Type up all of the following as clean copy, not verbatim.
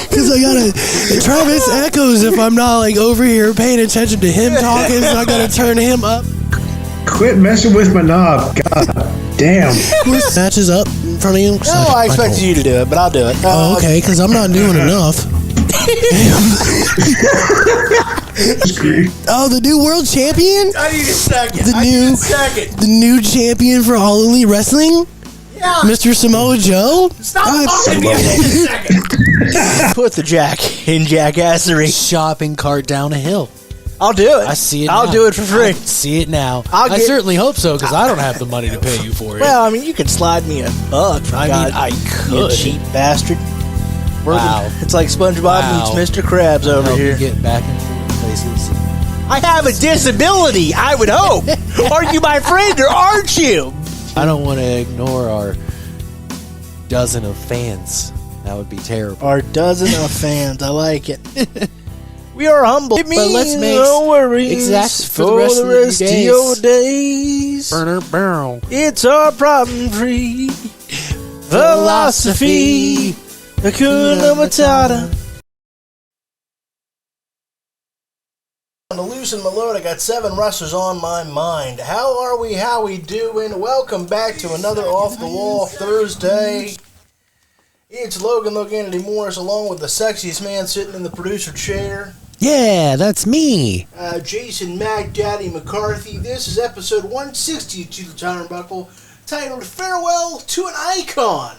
Because I gotta, Travis echoes if I'm not like over here paying attention to him talking, so I gotta turn him up. Quit messing with my knob. God damn. Matches up in front of you? No, I expected you to do it, but I'll do it. Oh, okay, because I'm not doing enough. Oh, the new world champion? I need a second. The new champion for All Elite Wrestling? Yeah. Mr. Samoa Joe? Stop talking to me. I need a second. Put the jack in jackassery. Shopping cart down a hill. I'll do it. I see it I'll now. do it for free. I see it now. I certainly hope so, because I don't have the money to pay you for it. Well, I mean, you could slide me $1 for I could. You cheap bastard. Wow. It's like SpongeBob meets Mr. Krabs over here. Get back and forth places. I have a disability, I would hope. Are you my friend or aren't you? I don't want to ignore our dozen of fans. That would be terrible. Our dozen of fans. I like it. We are humble. It means let's make no worries exact for the rest of your days. Burner barrel. It's our problem-free philosophy. Hakuna Matata. To loosen my load, I got 7 wrestlers on my mind. How are we? How we doing? Welcome back to another Off the Wall Thursday. It's Logan Loganity Morris along with the sexiest man sitting in the producer chair. Yeah, that's me. Jason Mac Daddy McCarthy. This is episode 160 to the Turnbuckle, titled Farewell to an Icon.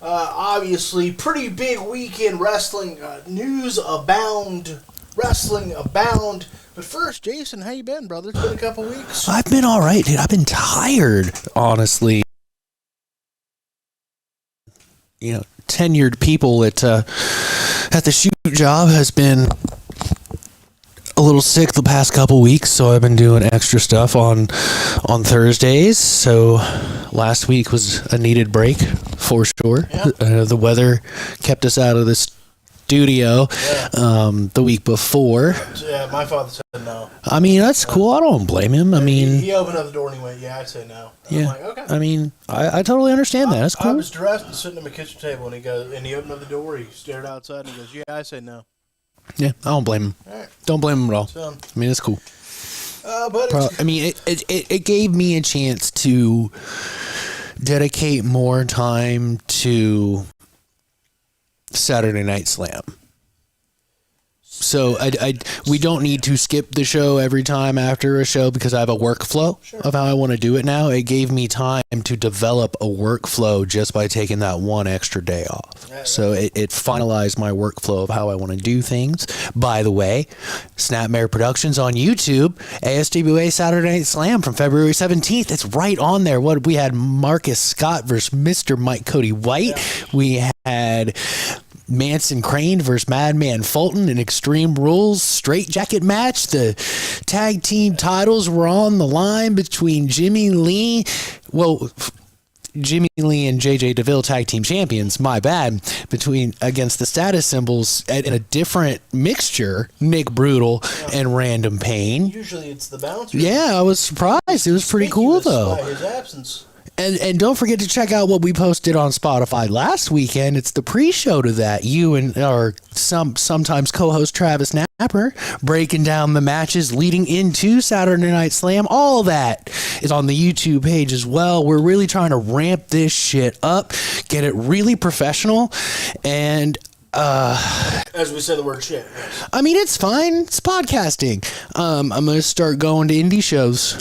Obviously, pretty big weekend wrestling. News abound. Wrestling abound. But first, Jason, how you been, brother? It's been a couple weeks. I've been all right, dude. I've been tired, honestly. You know, tenured people at the shoot job has been a little sick the past couple weeks, so I've been doing extra stuff on Thursdays. So last week was a needed break for sure. Yeah. The weather kept us out of the studio the week before. Yeah, my father said no. I mean, that's cool. I don't blame him. I mean, he opened up the door and he went, yeah, I'd say no. And yeah. I'm like, okay. I mean, I totally understand that. That's cool. I was dressed and sitting at my kitchen table, and he opened up the door, he stared outside, and he goes, yeah, I say no. Yeah, I don't blame him. All right. Don't blame him at all. So, I mean, it's cool. But I mean, it gave me a chance to dedicate more time to Saturday Night Slam. So we don't need to skip the show every time after a show because I have a workflow of how I want to do it now. It gave me time to develop a workflow just by taking that one extra day off. So it finalized my workflow of how I want to do things. By the way, Snapmare Productions on YouTube, ASWA Saturday Night Slam from February 17th. It's right on there. What we had Marcus Scott versus Mr. Mike Cody White. Yeah. We had Manson Crane versus Madman Fulton in Extreme Rules straight jacket match. The tag team titles were on the line between Jimmy Lee and JJ DeVille tag team champions, my bad, against the status symbols in a different mixture, Nick Brutal and Random Pain. Usually it's the bouncer. Yeah, I was surprised. It was pretty cool though. By his absence. And don't forget to check out what we posted on Spotify last weekend. It's the pre-show to that. You and our sometimes co-host Travis Napper breaking down the matches leading into Saturday Night Slam. All that is on the YouTube page as well. We're really trying to ramp this shit up, get it really professional, and as we said the word shit. Yes. I mean, it's fine. It's podcasting. I'm going to start going to indie shows.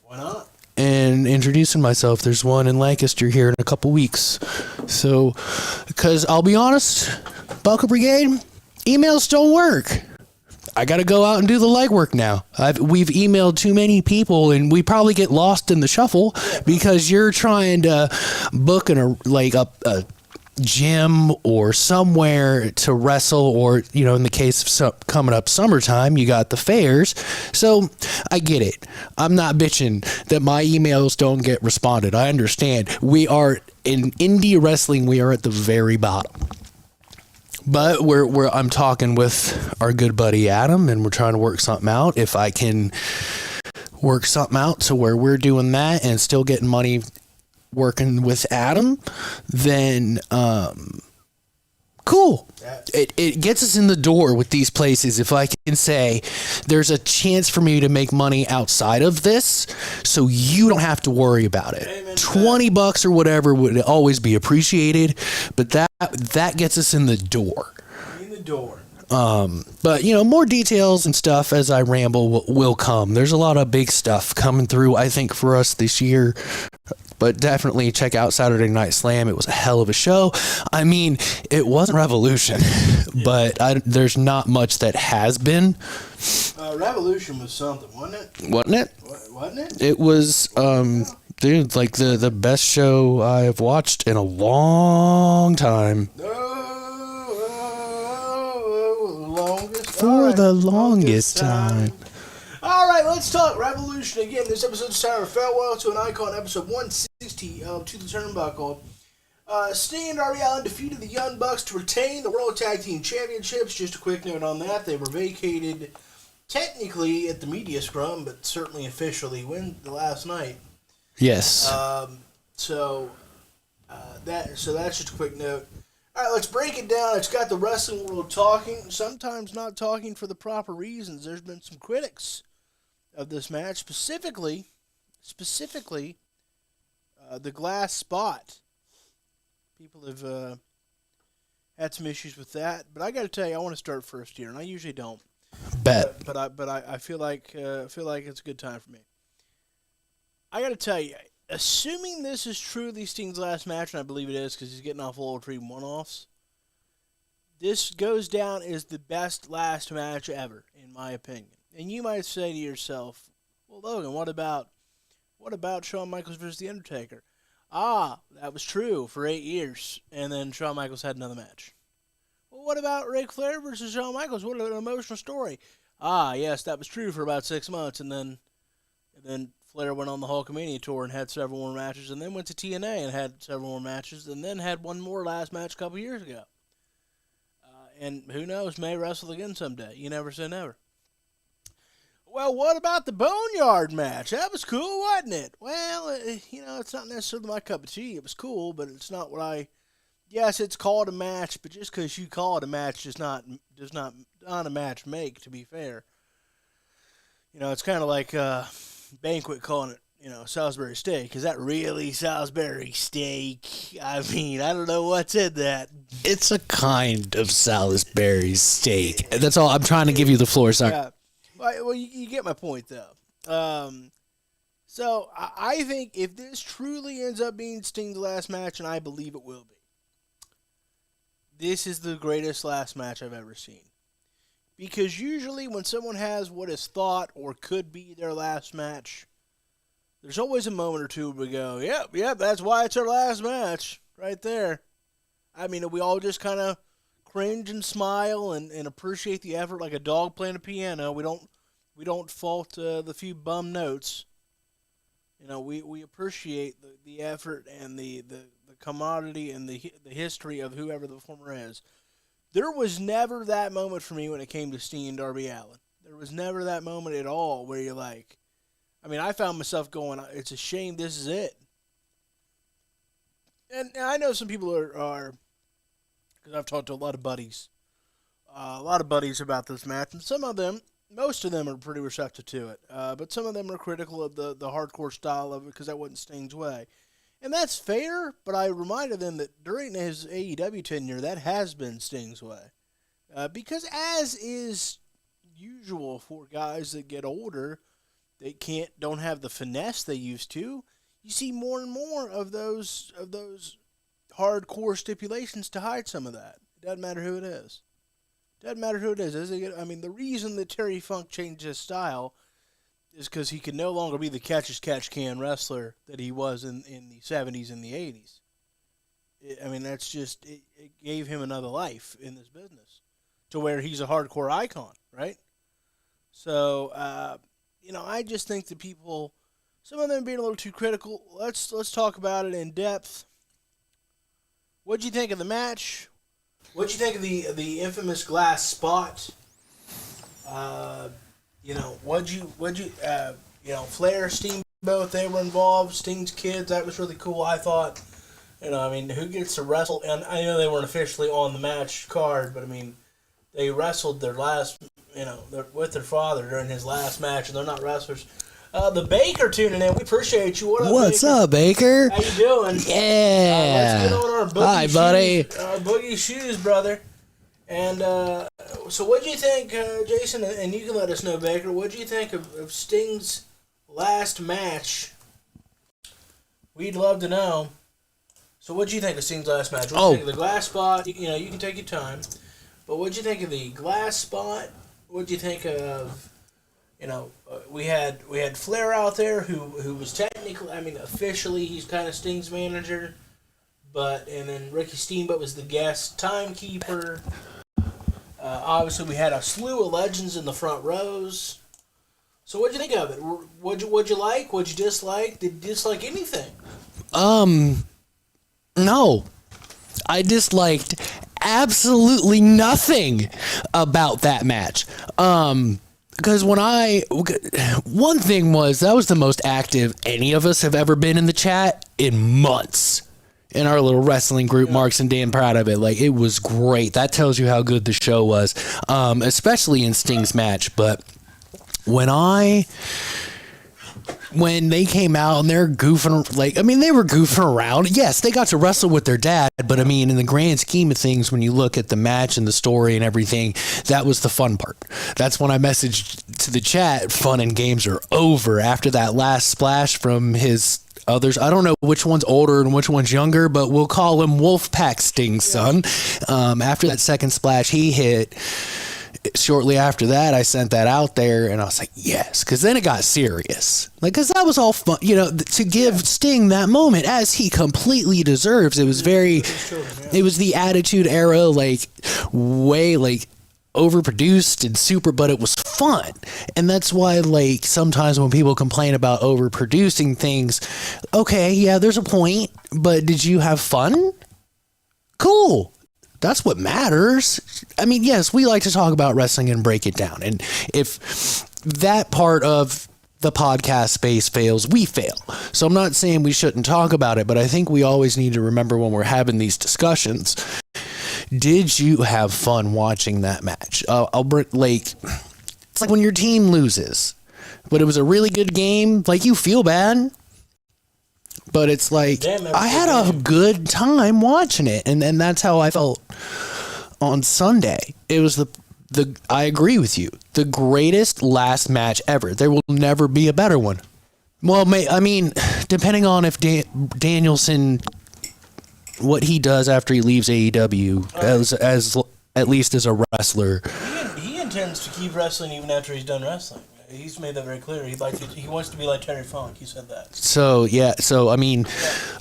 Why not? And introducing myself. There's one in Lancaster here in a couple weeks. So, because I'll be honest, Buckle Brigade, emails don't work. I got to go out and do the legwork now. We've emailed too many people, and we probably get lost in the shuffle because you're trying to book a gym or somewhere to wrestle, or in the case of coming up summertime, you got the fairs. So I get it. I'm not bitching that my emails don't get responded. I understand. We are in indie wrestling. We are at the very bottom. But I'm talking with our good buddy Adam, and we're trying to work something out. If I can work something out to where we're doing that and still getting money working with Adam, then cool. It gets us in the door with these places. If I can say there's a chance for me to make money outside of this, so you don't have to worry about it. Amen. $20 or whatever would always be appreciated, but that gets us in the door. In the door. But more details and stuff as I ramble will come. There's a lot of big stuff coming through, I think, for us this year. But definitely check out Saturday Night Slam. It was a hell of a show. I mean, it wasn't Revolution, but there's not much that has been. Revolution was something, wasn't it? Wasn't it? Wasn't it? It was, dude, like the best show I've watched in a long time. For the longest time. All right, let's talk Revolution again. This episode is titled Farewell to an Icon, episode 160 of To The Turnbuckle. Sting and Darby Allin defeated the Young Bucks to retain the World Tag Team Championships. Just a quick note on that. They were vacated technically at the media scrum, but certainly officially the last night. Yes. So that's just a quick note. All right, let's break it down. It's got the wrestling world talking, sometimes not talking for the proper reasons. There's been some critics of this match, specifically, the glass spot. People have had some issues with that, but I got to tell you, I want to start first here, and I usually don't. Bet. But I feel like it's a good time for me. I got to tell you, assuming this is truly Sting's last match, and I believe it is because he's getting off Old Tree one-offs, this goes down as the best last match ever, in my opinion. And you might say to yourself, well, Logan, what about Shawn Michaels versus The Undertaker? That was true for 8 years, and then Shawn Michaels had another match. Well, what about Ric Flair versus Shawn Michaels? What an emotional story. Yes, that was true for about 6 months, and then Flair went on the Hulkamania tour and had several more matches, and then went to TNA and had several more matches, and then had one more last match a couple years ago. And who knows, may wrestle again someday. You never say never. Well, what about the Boneyard match? That was cool, wasn't it? Well, it's not necessarily my cup of tea. It was cool, but it's not what I... Yes, it's called a match, but just because you call it a match does not a match make, to be fair. It's kind of like Banquet calling it, Salisbury steak. Is that really Salisbury steak? I mean, I don't know what's in that. It's a kind of Salisbury steak. That's all. I'm trying to give you the floor. Sorry. Yeah. Well, you get my point, though. So I think if this truly ends up being Sting's last match, and I believe it will be, this is the greatest last match I've ever seen. Because usually when someone has what is thought or could be their last match, there's always a moment or two where we go, yep, that's why it's our last match, right there. I mean, we all just kind of cringe and smile and appreciate the effort like a dog playing a piano. We don't fault the few bum notes. We appreciate the effort and the commodity and the history of whoever the performer is. There was never that moment for me when it came to Sting and Darby Allin. There was never that moment at all where you're like, I found myself going, it's a shame this is it. And I know some people are because I've talked to a lot of buddies about this match, and most of them are pretty receptive to it. But some of them are critical of the hardcore style of it because that wasn't Sting's way. And that's fair, but I reminded them that during his AEW tenure, that has been Sting's way. Because as is usual for guys that get older, they don't have the finesse they used to. You see more and more of those hardcore stipulations to hide some of that. It doesn't matter who it is. The reason that Terry Funk changed his style is because he could no longer be the catch-as-catch-can wrestler that he was in the 70s and the 80s. That's just, it gave him another life in this business to where he's a hardcore icon, right? So, I just think that people, some of them being a little too critical. Let's talk about it in depth. What'd you think of the match? What'd you think of the infamous glass spot? Flair, Sting both they were involved. Sting's kids, that was really cool, I thought. I mean, who gets to wrestle? And I know they weren't officially on the match card, but I mean, they wrestled their last, with their father during his last match, and they're not wrestlers. The Baker tuning in. We appreciate you. What's up, Baker? How you doing? Yeah. Let's get on our boogie Hi, buddy. shoes. Our boogie shoes, brother. And so what do you think, Jason, and you can let us know, Baker, what do you think of Sting's last match? We'd love to know. So what do you think of Sting's last match? What do you think of the glass spot? You can take your time. But what do you think of the glass spot? What do you think of, we had Flair out there who was technically, officially he's kind of Sting's manager. And then Ricky Steamboat was the guest timekeeper. Obviously, we had a slew of legends in the front rows. So what'd you think of it? What'd you like? What'd you dislike? Did you dislike anything? No. I disliked absolutely nothing about that match. Because one thing was, that was the most active any of us have ever been in the chat in months. In our little wrestling group, Marks and Dan, proud of it. Like, it was great. That tells you how good the show was, especially in Sting's match. But when they came out and they're goofing, they were goofing around. Yes, they got to wrestle with their dad, but in the grand scheme of things, when you look at the match and the story and everything, that was the fun part. That's when I messaged to the chat, fun and games are over after that last splash from his others. I don't know which one's older and which one's younger, but we'll call him Wolfpack Sting's son. After that second splash he hit, shortly after that, I sent that out there, and I was like, yes, because then it got serious. Because that was all fun, to give Sting that moment, as he completely deserves. It was it was the Attitude Era, way, overproduced and super, but it was fun. And that's why, sometimes when people complain about overproducing things, okay, yeah, there's a point, but did you have fun? Cool. That's what matters. Yes, we like to talk about wrestling and break it down. And if that part of the podcast space fails, we fail. So I'm not saying we shouldn't talk about it, but I think we always need to remember when we're having these discussions, did you have fun watching that match? It's like when your team loses, but it was a really good game. You feel bad. But it's I had a good time watching it, and that's how I felt on Sunday. It was I agree with you, the greatest last match ever. There will never be a better one. Well, depending on if Danielson, what he does after he leaves AEW, as at least as a wrestler. He intends to keep wrestling even after he's done wrestling. He's made that very clear. He wants to be like Terry Funk. He said that. So, yeah. So,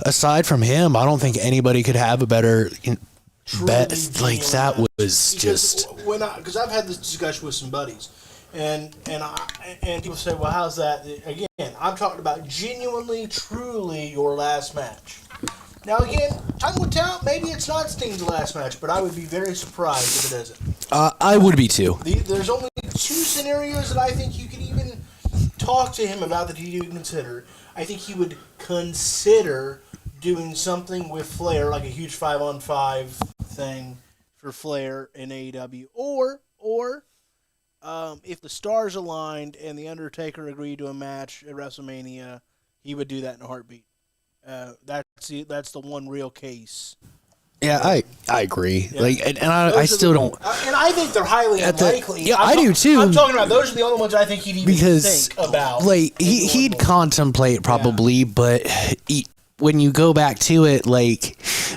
aside from him, I don't think anybody could have a better bet. That was just... Because I've had this discussion with some buddies, and people say, well, how's that? Again, I'm talking about genuinely, truly your last match. Now, again, time will tell. Maybe it's not Sting's last match, but I would be very surprised if it isn't. I would be too. There's only two scenarios that I think you could even talk to him about that he would consider. I think he would consider doing something with Flair, like a huge 5-on-5 thing for Flair in AEW, or if the stars aligned and the Undertaker agreed to a match at WrestleMania, he would do that in a heartbeat. That's the one real case. Yeah, I agree. Yeah. And I still don't. And I think they're highly unlikely. I do too. I'm talking about those are the only ones I think he'd even think about. He'd contemplate probably, but when you go back to it,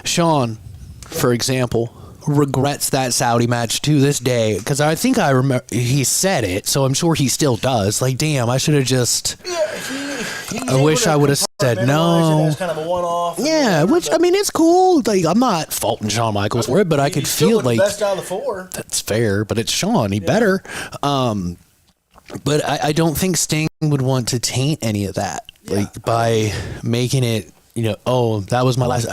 Sean, for example, regrets that Saudi match to this day, because I think I remember he said it, so I'm sure he still does. Damn, I should have just. I wish I would have said no. As kind of a one-off. Yeah, it's cool. I'm not faulting Shawn Michaels for it, but I could feel the best out of the four. That's fair, but it's Shawn. He better. But I don't think Sting would want to taint any of that, by making it, that was my last.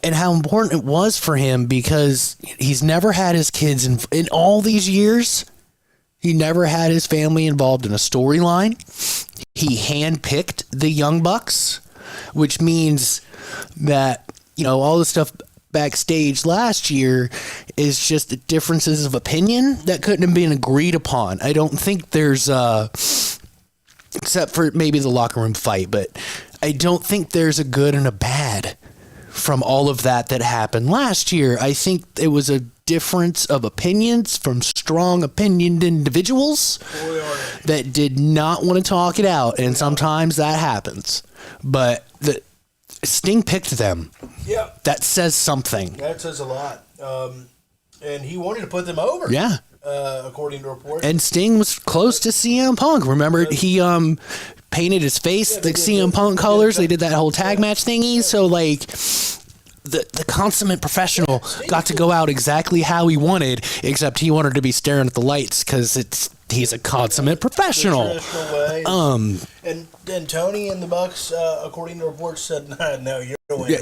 And how important it was for him, because he's never had his kids in all these years. He never had his family involved in a storyline. He handpicked the Young Bucks, which means that, all the stuff backstage last year is just the differences of opinion that couldn't have been agreed upon. I don't think there's, except for maybe the locker room fight, but I don't think there's a good and a bad from all of that happened last year. I think it was a difference of opinions from strong opinioned individuals that did not want to talk it out, and sometimes that happens. But Sting picked them. Yeah. That says something. That says a lot. And he wanted to put them over. Yeah. According to reports. And Sting was close to CM Punk. Remember, he painted his face like CM Punk colors. They did that whole tag match thingy. So, like, the consummate professional got to go out exactly how he wanted, except he wanted to be staring at the lights because he's a consummate professional. And then Tony and the Bucks, according to reports, said, "No, you're going."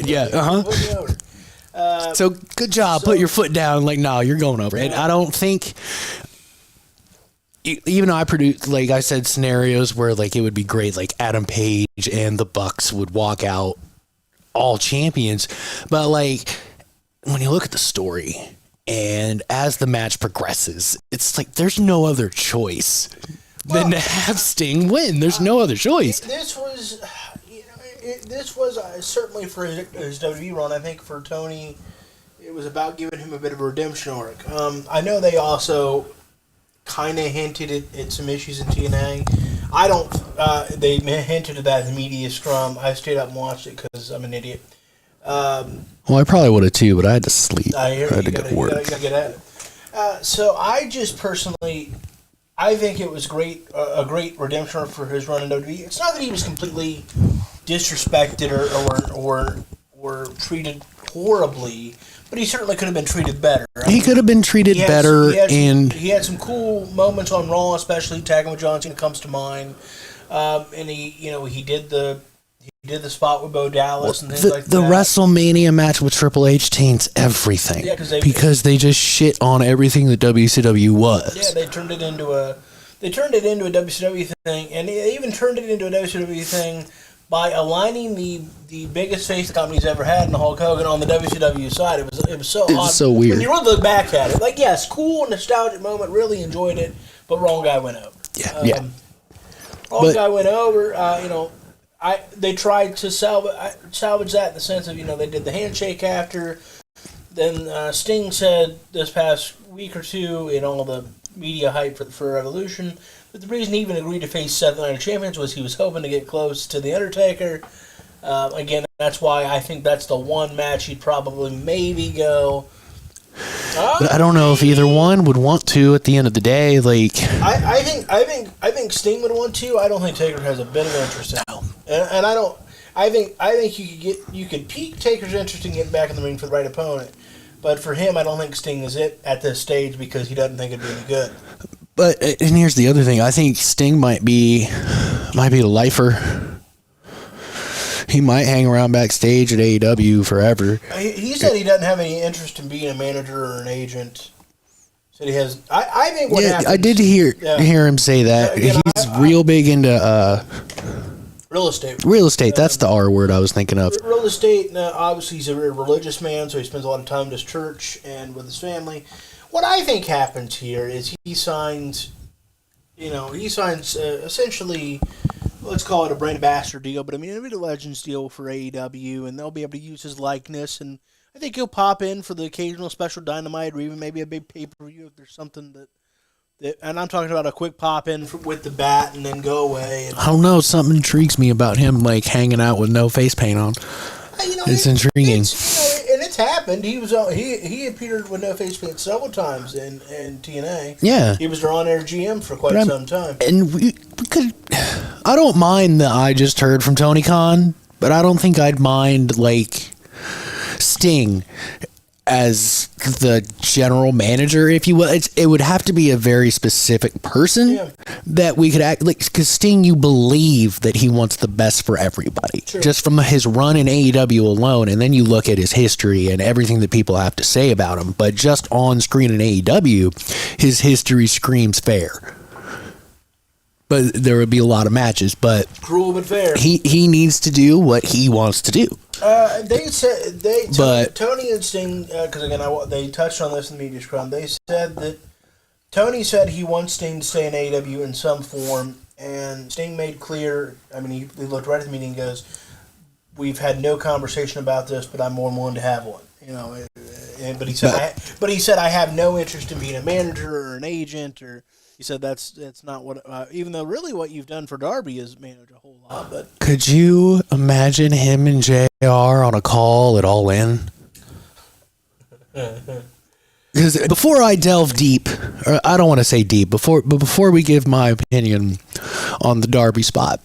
So good job. Put your foot down. Like, no, you're going over. And I don't think, even though I produced, like I said, scenarios where like it would be great, like Adam Page and the Bucks would walk out all champions, but like when you look at the story and as the match progresses, it's like there's no other choice than to have Sting win. There's no other choice. This was certainly for his WWE run. I think for Tony, it was about giving him a bit of a redemption arc. I know they also kind of hinted at some issues in TNA. I don't. They hinted at that in the media scrum. I stayed up and watched it because I'm an idiot. Well, I probably would have too, but I had to sleep. I had to go to work. You gotta get at it. So I just personally, I think it was a great redemption arc for his run in WWE. It's not that he was completely disrespected or treated horribly, but he certainly could have been treated better. He could have been treated better, and he had some cool moments on Raw, especially tagging with John Cena comes to mind. And he did the spot with Bo Dallas and things like that. The WrestleMania match with Triple H taints everything. Yeah, because they just shit on everything that WCW was. Yeah, they turned it into a WCW thing, and they even turned it into a WCW thing by aligning the biggest face the company's ever had in Hulk Hogan on the WCW side. It was so odd. So weird. When you really look back at it, like, yes, cool, nostalgic moment, really enjoyed it, but wrong guy went over. Yeah. Wrong guy went over. They tried to salvage that in the sense of, they did the handshake after. Then Sting said this past week or two in all the media hype for Revolution that the reason he even agreed to face Seth Night of Champions was he was hoping to get close to The Undertaker. Again, that's why I think that's the one match he'd probably maybe go. But I don't know if either one would want to at the end of the day. Like, I think Sting would want to. I don't think Taker has a bit of interest in it. And I don't. I think you could pique Taker's interest in getting back in the ring for the right opponent. But for him, I don't think Sting is it at this stage because he doesn't think it'd be any good. But and here's the other thing: I think Sting might be a lifer. He might hang around backstage at AEW forever. He said he doesn't have any interest in being a manager or an agent. Said he has. I think what happens. I did hear him say that. Again, he's real big into real estate. Real estate. That's the R word I was thinking of. Real estate. Obviously, he's a very religious man, so he spends a lot of time at his church and with his family. What I think happens here is he signs essentially, let's call it a brand ambassador deal, but I mean, it'll be the Legends deal for AEW, and they'll be able to use his likeness, and I think he'll pop in for the occasional special Dynamite or even maybe a big pay-per-view if there's something that and I'm talking about a quick pop in with the bat and then go away. I don't know, something intrigues me about him, like hanging out with no face paint on. It's intriguing. And it's happened. He appeared with no face paint several times in TNA. Yeah. He was their on-air GM for quite some time. And we could. I don't mind that I just heard from Tony Khan, but I don't think I'd mind like Sting as the general manager, if you will. It would have to be a very specific person that we could act like, because Sting, you believe that he wants the best for everybody, just from his run in AEW alone, and then you look at his history and everything that people have to say about him. But just on screen in AEW, his history screams fair. but there would be a lot of matches. But cruel but fair. He needs to do what he wants to do. They said Tony and Sting, because again they touched on this in the media scrum. They said that Tony said he wants Sting to stay in AEW in some form, and Sting made clear. I mean, he looked right at the meeting and goes, "We've had no conversation about this, but I'm more than willing to have one." You know, but he said, I have no interest in being a manager or an agent, or he said that's not what. Even though really what you've done for Darby is manage a whole lot. But could you imagine him and JR on a call at All In? Because before I delve deep, or I don't want to say deep, before we give my opinion on the Darby spot,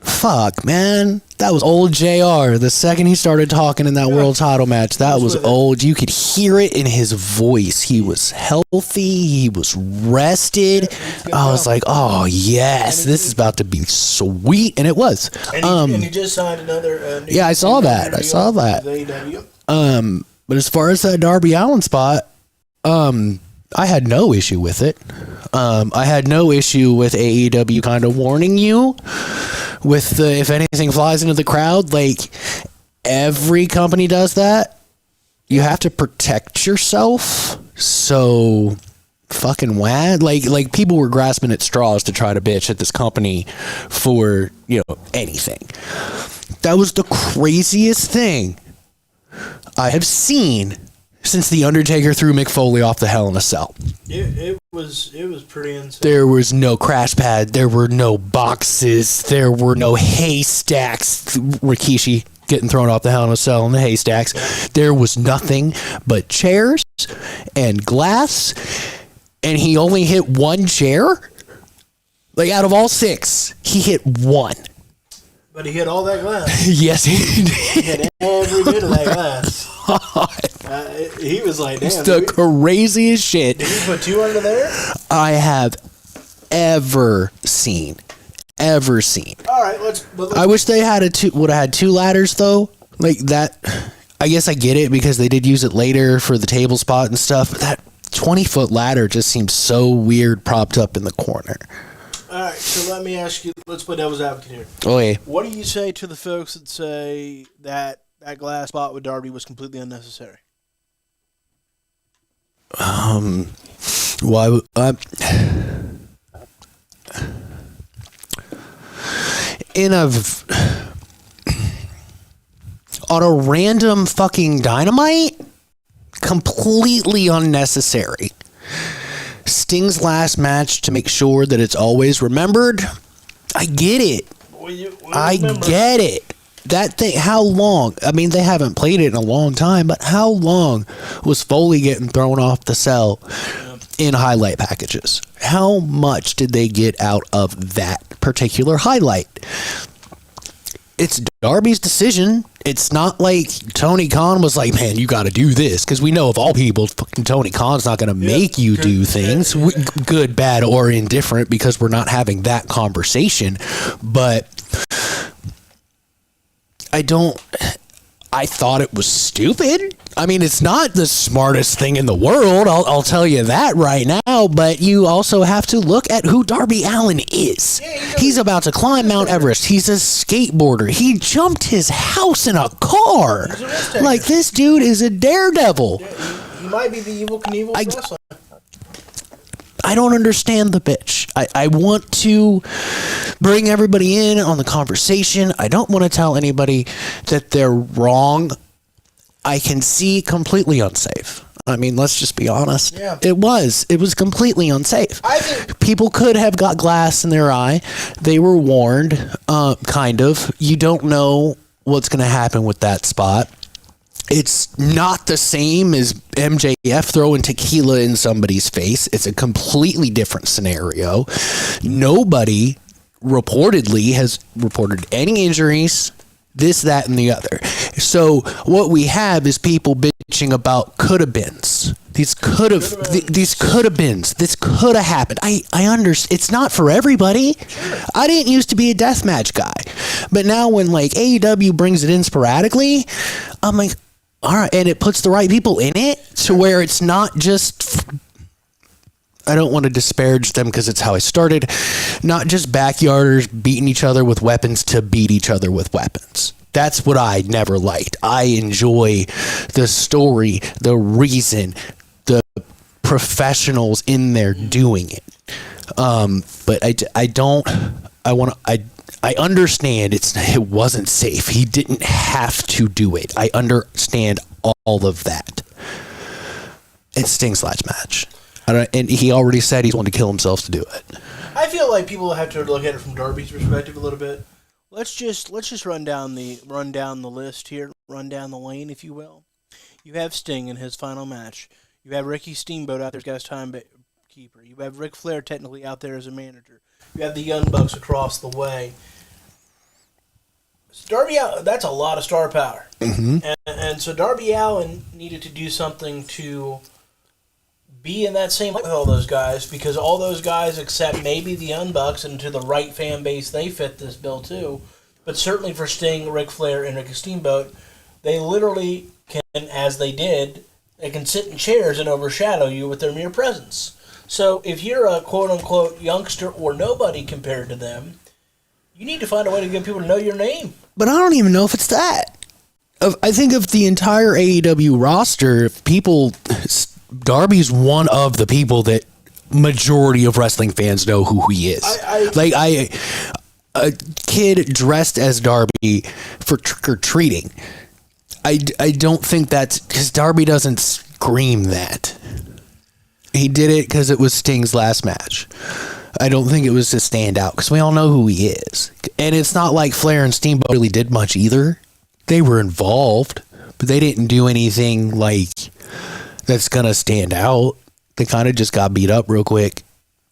fuck, man, that was old JR. The second he started talking in that world title match, that was old. You could hear it in his voice. He was healthy. He was rested. I was like, oh, yes, this is about to be sweet. And it was. And he just signed another... yeah, I saw that. But as far as that Darby Allin spot, I had no issue with it. I had no issue with AEW kind of warning you with if anything flies into the crowd. Like, every company does that. You have to protect yourself. So fucking wad. Like people were grasping at straws to try to bitch at this company for, anything. That was the craziest thing I have seen since The Undertaker threw Mick Foley off the Hell in a Cell. It was pretty insane. There was no crash pad. There were no boxes. There were no haystacks. Rikishi getting thrown off the Hell in a Cell in the haystacks. There was nothing but chairs and glass. And he only hit one chair? Like, out of all 6, he hit one. But he hit all that glass. Yes, he did. He hit every bit of that glass. He was like, damn. It's the craziest shit. Did he put 2 under there? I have ever seen. All right, let's I wish they would have had 2 ladders, though. Like that. I guess I get it because they did use it later for the table spot and stuff. But that 20-foot ladder just seems so weird propped up in the corner. All right, so let me ask you, let's play devil's advocate here. Okay. What do you say to the folks that say that glass spot with Darby was completely unnecessary? Why? On a random fucking Dynamite? Completely unnecessary. Sting's last match to make sure that it's always remembered. I get it. I get it. That thing, how long? I mean, they haven't played it in a long time, but how long was Foley getting thrown off the cell in highlight packages? How much did they get out of that particular highlight? It's Darby's decision. It's not like Tony Khan was like, man, you got to do this. Because we know of all people, fucking Tony Khan's not going to make you do things. Good, bad, or indifferent, because we're not having that conversation. But I thought it was stupid. I mean, it's not the smartest thing in the world. I'll tell you that right now. But you also have to look at who Darby Allin is. He's about to climb Mount Everest. He's a skateboarder. He jumped his house in a car. Like, this dude is a daredevil. He might be the evil Knievel wrestler. I don't understand the bitch. I want to bring everybody in on the conversation. I don't want to tell anybody that they're wrong. I can see completely unsafe. I mean, let's just be honest. Yeah. It was completely unsafe. I think people could have got glass in their eye. They were warned, kind of. You don't know what's going to happen with that spot. It's not the same as MJF throwing tequila in somebody's face. It's a completely different scenario. Nobody reportedly has reported any injuries, this, that, and the other. So what we have is people bitching about could-have-beens. These could-have-beens. This could have happened. I understand. It's not for everybody. Sure. I didn't used to be a deathmatch guy. But now when, like, AEW brings it in sporadically, I'm like, all right, and it puts the right people in it to where it's not just, I don't want to disparage them because it's how I started. Not just backyarders beating each other with weapons to beat each other with weapons. That's what I never liked. I enjoy the story, the reason, the professionals in there doing it. But I understand it wasn't safe. He didn't have to do it. I understand all of that. It's Sting's last match. And he already said he's wanting to kill himself to do it. I feel like people have to look at it from Darby's perspective a little bit. Let's just run down the list here, run down the lane, if you will. You have Sting in his final match. You have Ricky Steamboat out there as timekeeper. You have Ric Flair technically out there as a manager. You have the Young Bucks across the way. Darby Allin, that's a lot of star power. Mm-hmm. And so Darby Allin needed to do something to be in that same light with all those guys, because all those guys, except maybe the Young Bucks, and to the right fan base, they fit this bill too. But certainly for Sting, Ric Flair, and Ricky Steamboat, they literally can, as they did, they can sit in chairs and overshadow you with their mere presence. So if you're a quote-unquote youngster or nobody compared to them, you need to find a way to get people to know your name. But I don't even know if it's that. I think of the entire AEW roster, Darby's one of the people that majority of wrestling fans know who he is. A kid dressed as Darby for trick-or-treating. I don't think that's... Because Darby doesn't scream that. He did it because it was Sting's last match. I don't think it was to stand out, because we all know who he is. And it's not like Flair and Steamboat really did much either. They were involved, but they didn't do anything like that's gonna stand out. They kind of just got beat up real quick,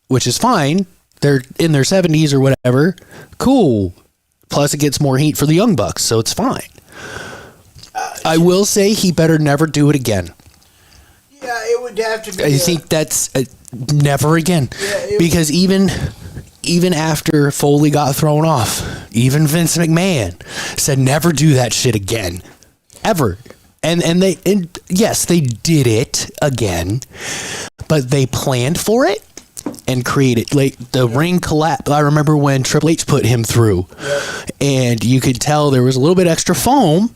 which is fine. They're in their 70s or whatever. Cool. Plus it gets more heat for the Young Bucks, so it's fine. I will say he better never do it again. Yeah, it would have to be... I think that's never again. Yeah, because even after Foley got thrown off, even Vince McMahon said never do that shit again. Ever. And yes, they did it again, but they planned for it and created, like, the ring collapse. I remember when Triple H put him through, and you could tell there was a little bit extra foam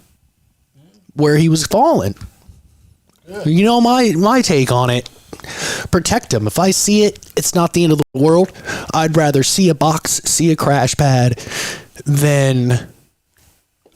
where he was falling. Good. You know my take on it. Protect him. If I see it, it's not the end of the world. I'd rather see a box, see a crash pad than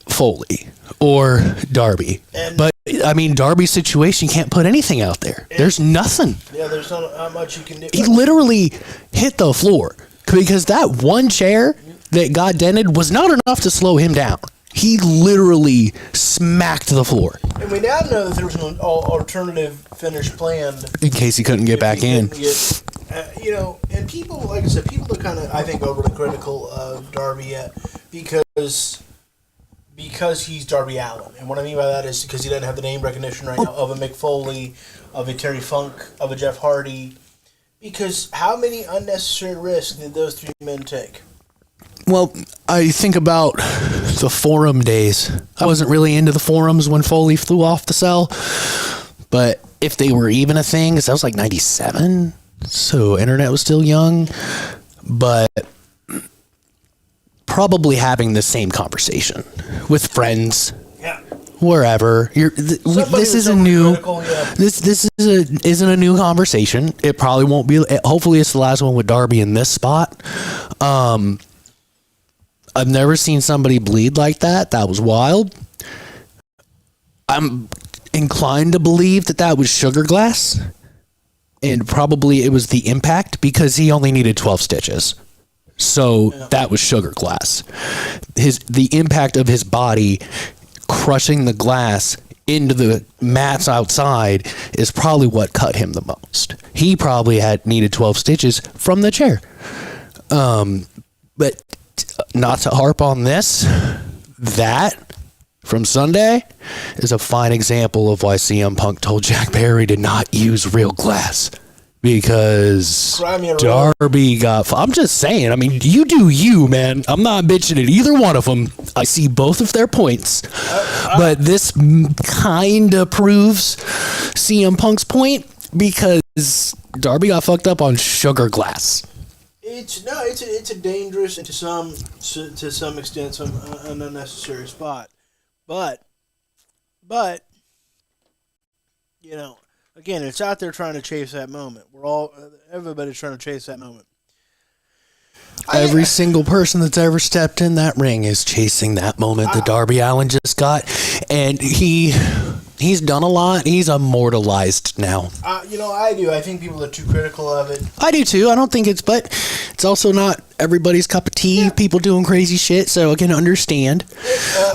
Foley or Darby. But I mean, Darby's situation, you can't put anything out there. There's nothing. Yeah, there's not much you can do. He literally hit the floor because that one chair that got dented was not enough to slow him down. He literally smacked the floor. And we now know that there was an alternative finish planned in case he couldn't get back in. And people, like I said, people are kind of, I think, overly critical of Darby yet because he's Darby Allin. And what I mean by that is because he doesn't have the name recognition right now of a Mick Foley, of a Terry Funk, of a Jeff Hardy. Because how many unnecessary risks did those three men take? Well, I think about the forum days. I wasn't really into the forums when Foley flew off the cell, but if they were even a thing, because that was like 97, so internet was still young, but probably having the same conversation with friends, wherever. This is a new. This isn't a new conversation. It probably won't be. Hopefully, it's the last one with Darby in this spot. I've never seen somebody bleed like that. That was wild. I'm inclined to believe that was sugar glass. And probably it was the impact because he only needed 12 stitches. So that was sugar glass. The impact of his body crushing the glass into the mats outside is probably what cut him the most. He probably needed 12 stitches from the chair. But not to harp on this, that from Sunday is a fine example of why CM Punk told Jack Perry to not use real glass, because Darby got... I'm just saying, I mean, you do you, man. I'm not bitching at either one of them. I see both of their points, but this kind of proves CM Punk's point, because Darby got fucked up on sugar glass. It's a dangerous and to some extent an unnecessary spot, but you know, again, it's out there trying to chase that moment. Everybody's trying to chase that moment. Every single person that's ever stepped in that ring is chasing that moment that Darby Allin just got, and he's done a lot. He's immortalized now. I do. I think people are too critical of it. I do too. I don't think but it's also not everybody's cup of tea. Yeah. People doing crazy shit, so I can understand.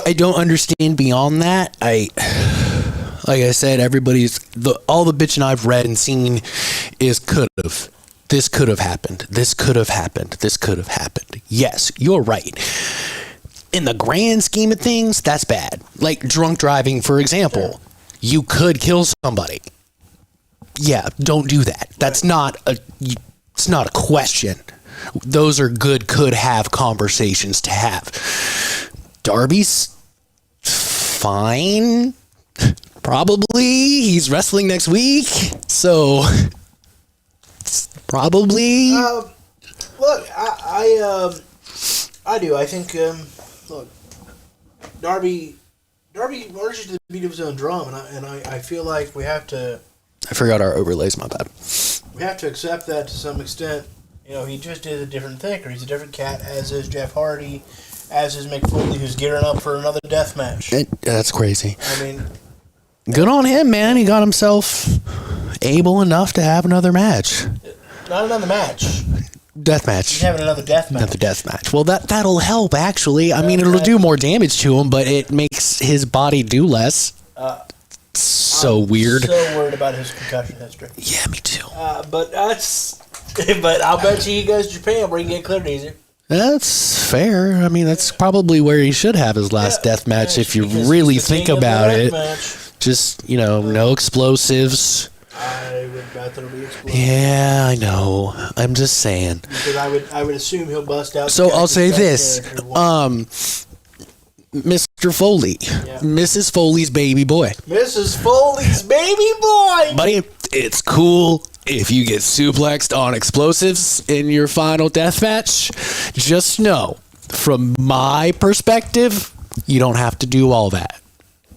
I don't understand beyond that. Like I said, all the bitching I've read and seen is could've. This could have happened. This could have happened. This could have happened. Yes, you're right. In the grand scheme of things, that's bad. Like drunk driving, for example. Sure. You could kill somebody. Yeah, don't do that. That's it's not a question. Those are good could have conversations to have. Darby's fine. Probably. He's wrestling next week. So probably. Look, I do. I think, look, Darby marches to the beat of his own drum, and I feel like we have to. I forgot our overlays. My bad. We have to accept that to some extent. You know, he just is a different thinker. He's a different cat, as is Jeff Hardy, as is Mick Foley, who's gearing up for another death match. That's crazy. I mean, good on him, man. He got himself able enough to have another match. Not another match. Death match. He's having another death match. Another death match. Well, that'll help, actually. I mean, it'll do more damage to him, but it makes his body do less. I'm weird. So worried about his concussion history. Yeah, me too. But I'll bet you he goes to Japan where he can get cleared easier. That's fair. I mean, that's probably where he should have his last death match if you really think about it. Just, no explosives. I would bet there'll be explosives. Yeah, I know. I'm just saying. Because I would assume he'll bust out. So I'll say this. Mr. Foley. Yeah. Mrs. Foley's baby boy. Mrs. Foley's baby boy! Buddy, it's cool if you get suplexed on explosives in your final death match. Just know, from my perspective, you don't have to do all that.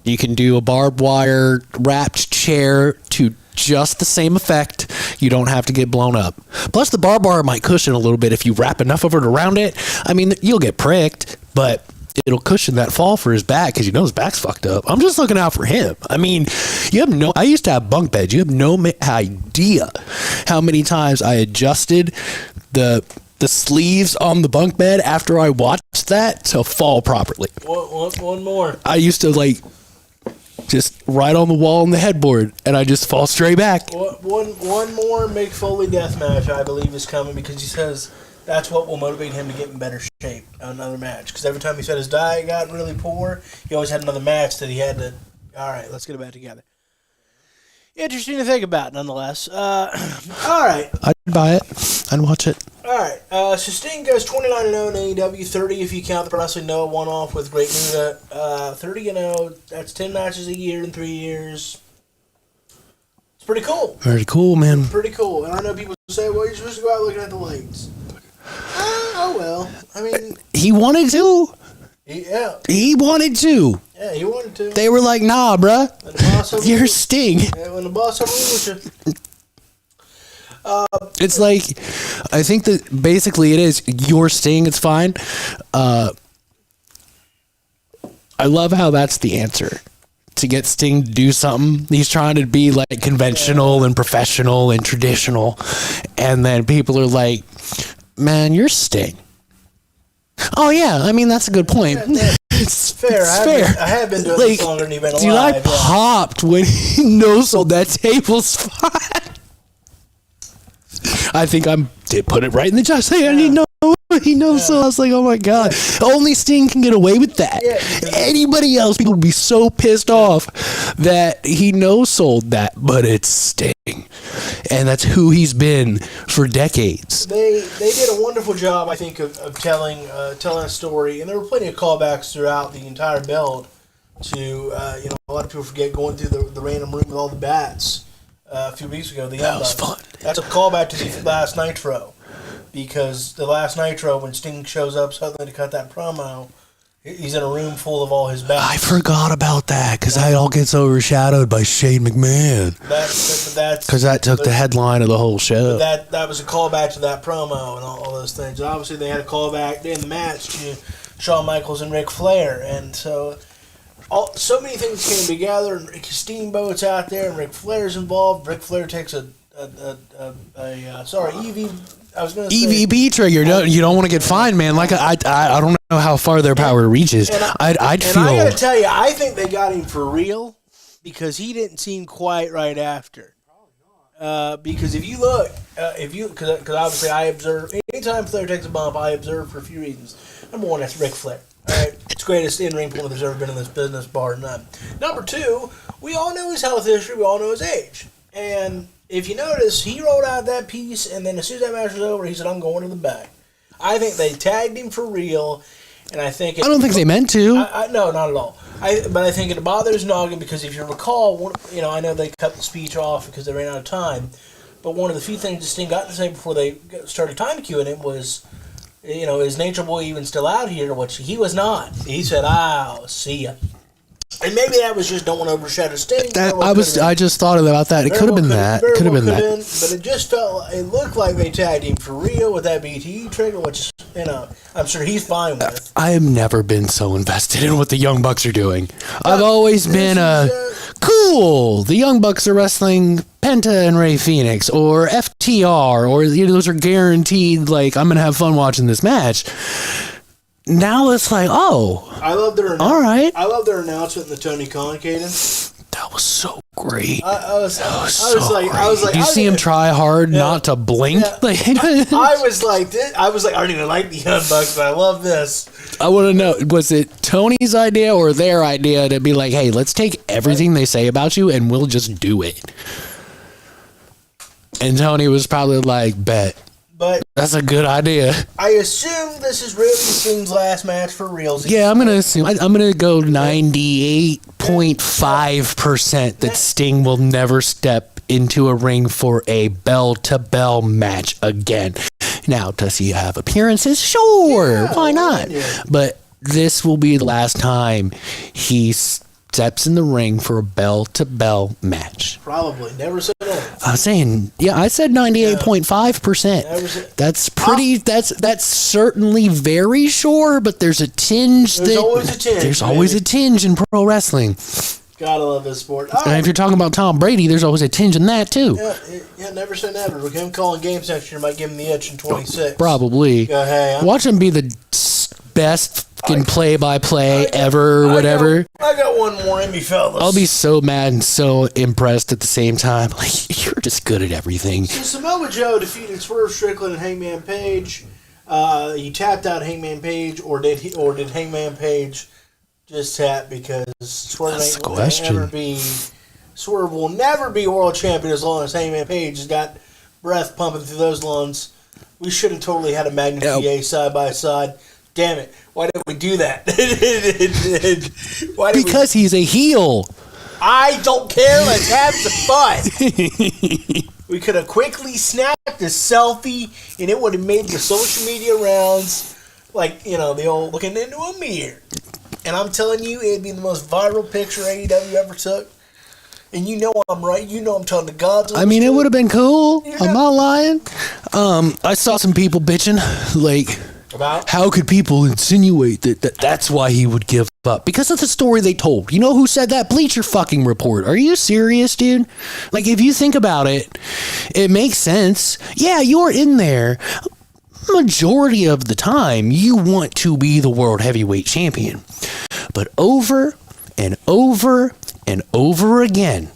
You can do a barbed wire wrapped chair to just the same effect. You don't have to get blown up. Plus, the barbed wire might cushion a little bit if you wrap enough of it around it. I mean, you'll get pricked, but it'll cushion that fall for his back because his back's fucked up. I'm just looking out for him. I mean, I used to have bunk beds. You have no idea how many times I adjusted the sleeves on the bunk bed after I watched that to fall properly. One more. I used to just right on the wall on the headboard, and I just fall straight back. One more Mick Foley death match, I believe, is coming because he says that's what will motivate him to get in better shape. Another match, because every time he said his diet got really poor, he always had another match that he had to. All right, let's get it back together. Interesting to think about, nonetheless. All right. I'd buy it. I'd watch it. All right. So Sting goes 29-0 in AEW, 30 if you count the Pro Wrestling Noah one-off with Great Muta. 30-0. That's 10 matches a year in 3 years. It's pretty cool. Very cool, man. Pretty cool. And I know people say, well, you're supposed to go out looking at the lights. Oh, well. I mean, he wanted to. Yeah. He wanted to. Yeah, he wanted to. They were like, nah, bruh. You're Sting. Yeah, when the boss overrules you. It's like, I think that basically it is your Sting. It's fine. I love how that's the answer. To get Sting to do something, he's trying to be like conventional and professional and traditional. And then people are like, man, you're Sting. Oh, yeah. I mean, that's a good point. It's fair. I have been doing this longer than you've been alive. Dude, I popped when he no-sold that table spot. I think did put it right in the chest. Hey, I didn't know he knows. So I was like, oh my god, only Sting can get away with that. Yeah. Anybody else, people would be so pissed off that he no-sold that, but it's Sting, and that's who he's been for decades. They did a wonderful job, I think, of telling a story, and there were plenty of callbacks throughout the entire build to a lot of people forget going through the random room with all the bats. A few weeks ago, that was fun. That's a callback to the last Nitro. Because the last Nitro, when Sting shows up suddenly to cut that promo, he's in a room full of all his belts. I forgot about that because that all gets overshadowed by Shane McMahon. Because that took the headline of the whole show. That was a callback to that promo and all those things. Obviously, they had a callback in the match to Shawn Michaels and Ric Flair, and so many things came together. And Ricky Steamboat's out there, and Ric Flair's involved. Ric Flair takes EVP trigger. You don't want to get fined, man. Like I don't know how far their power reaches. I'd feel. I gotta tell you, I think they got him for real because he didn't seem quite right after. Because if you look, because obviously I observe anytime Flair takes a bump, I observe for a few reasons. Number one, that's Ric Flair. All right, it's the greatest in-ring player there's ever been in this business, bar none. Number two, we all know his health history. We all know his age, and if you notice, he rolled out that piece, and then as soon as that match was over, he said, "I'm going to the back." I think they tagged him for real, and I think I don't think they meant to. No, not at all. But I think it bothers Noggin because if you recall, I know they cut the speech off because they ran out of time, but one of the few things that Sting got to say before they started time queuing it was, is Nature Boy even still out here? Which he was not. He said, "I'll see ya." And maybe that was just don't want to overshadow Sting. I just thought about that. It could have been that. Could have been that. But it just it looked like they tagged him for real with that BTE trigger, which I'm sure he's fine with. I have never been so invested in what the Young Bucks are doing. I've always been cool. The Young Bucks are wrestling Penta and Rey Fenix or FTR, or those are guaranteed. Like, I'm gonna have fun watching this match. Now it's like, I love their all right. I love their announcement in the Tony Khan cadence. That was so great. I was like, do you see him try hard not to blink? Yeah. I was like, I don't even like the Young Bucks, but I love this. I want to know, was it Tony's idea or their idea to be like, hey, let's take everything they say about you and we'll just do it? And Tony was probably like, bet. But that's a good idea. I assume this is really Sting's last match for reals. Yeah, I'm gonna assume. I'm gonna go 98.5% that Sting will never step into a ring for a bell-to-bell match again. Now, does he have appearances? Sure, why not? Yeah. But this will be the last time he steps in the ring for a bell-to-bell match. Probably. Never said that. I was saying, I said 98.5%. That's pretty, that's certainly very sure, but there's a tinge. There's always a tinge in pro wrestling. Gotta love this sport. And if you're talking about Tom Brady, there's always a tinge in that, too. Yeah, never say never. With him calling games next year might give him the edge in 26. Probably. Watch him be the best fucking play-by-play ever, whatever. I got one more in me, fellas. I'll be so mad and so impressed at the same time. Like, you're just good at everything. So Samoa Joe defeated Swerve Strickland and Hangman Page. He tapped out Hangman Page, or did Hangman Page just tap because Swerve will never be world champion as long as Hangman Page has got breath pumping through those lungs. We should have totally had a Magnum PA side by side. Damn it. Why did we do that? Because he's a heel. I don't care. Let's have some fun. We could have quickly snapped a selfie, and it would have made the social media rounds like, the old looking into a mirror. And I'm telling you, it'd be the most viral picture AEW ever took. And you know I'm right. You know I'm telling the gods. I mean, it would have been cool. I'm not lying. I saw some people bitching, like... About? How could people insinuate that that's why he would give up? Because of the story they told. You know who said that? Bleacher fucking Report. Are you serious, dude? Like, if you think about it, it makes sense. Yeah, you're in there. Majority of the time, you want to be the world heavyweight champion. But over and over and over again,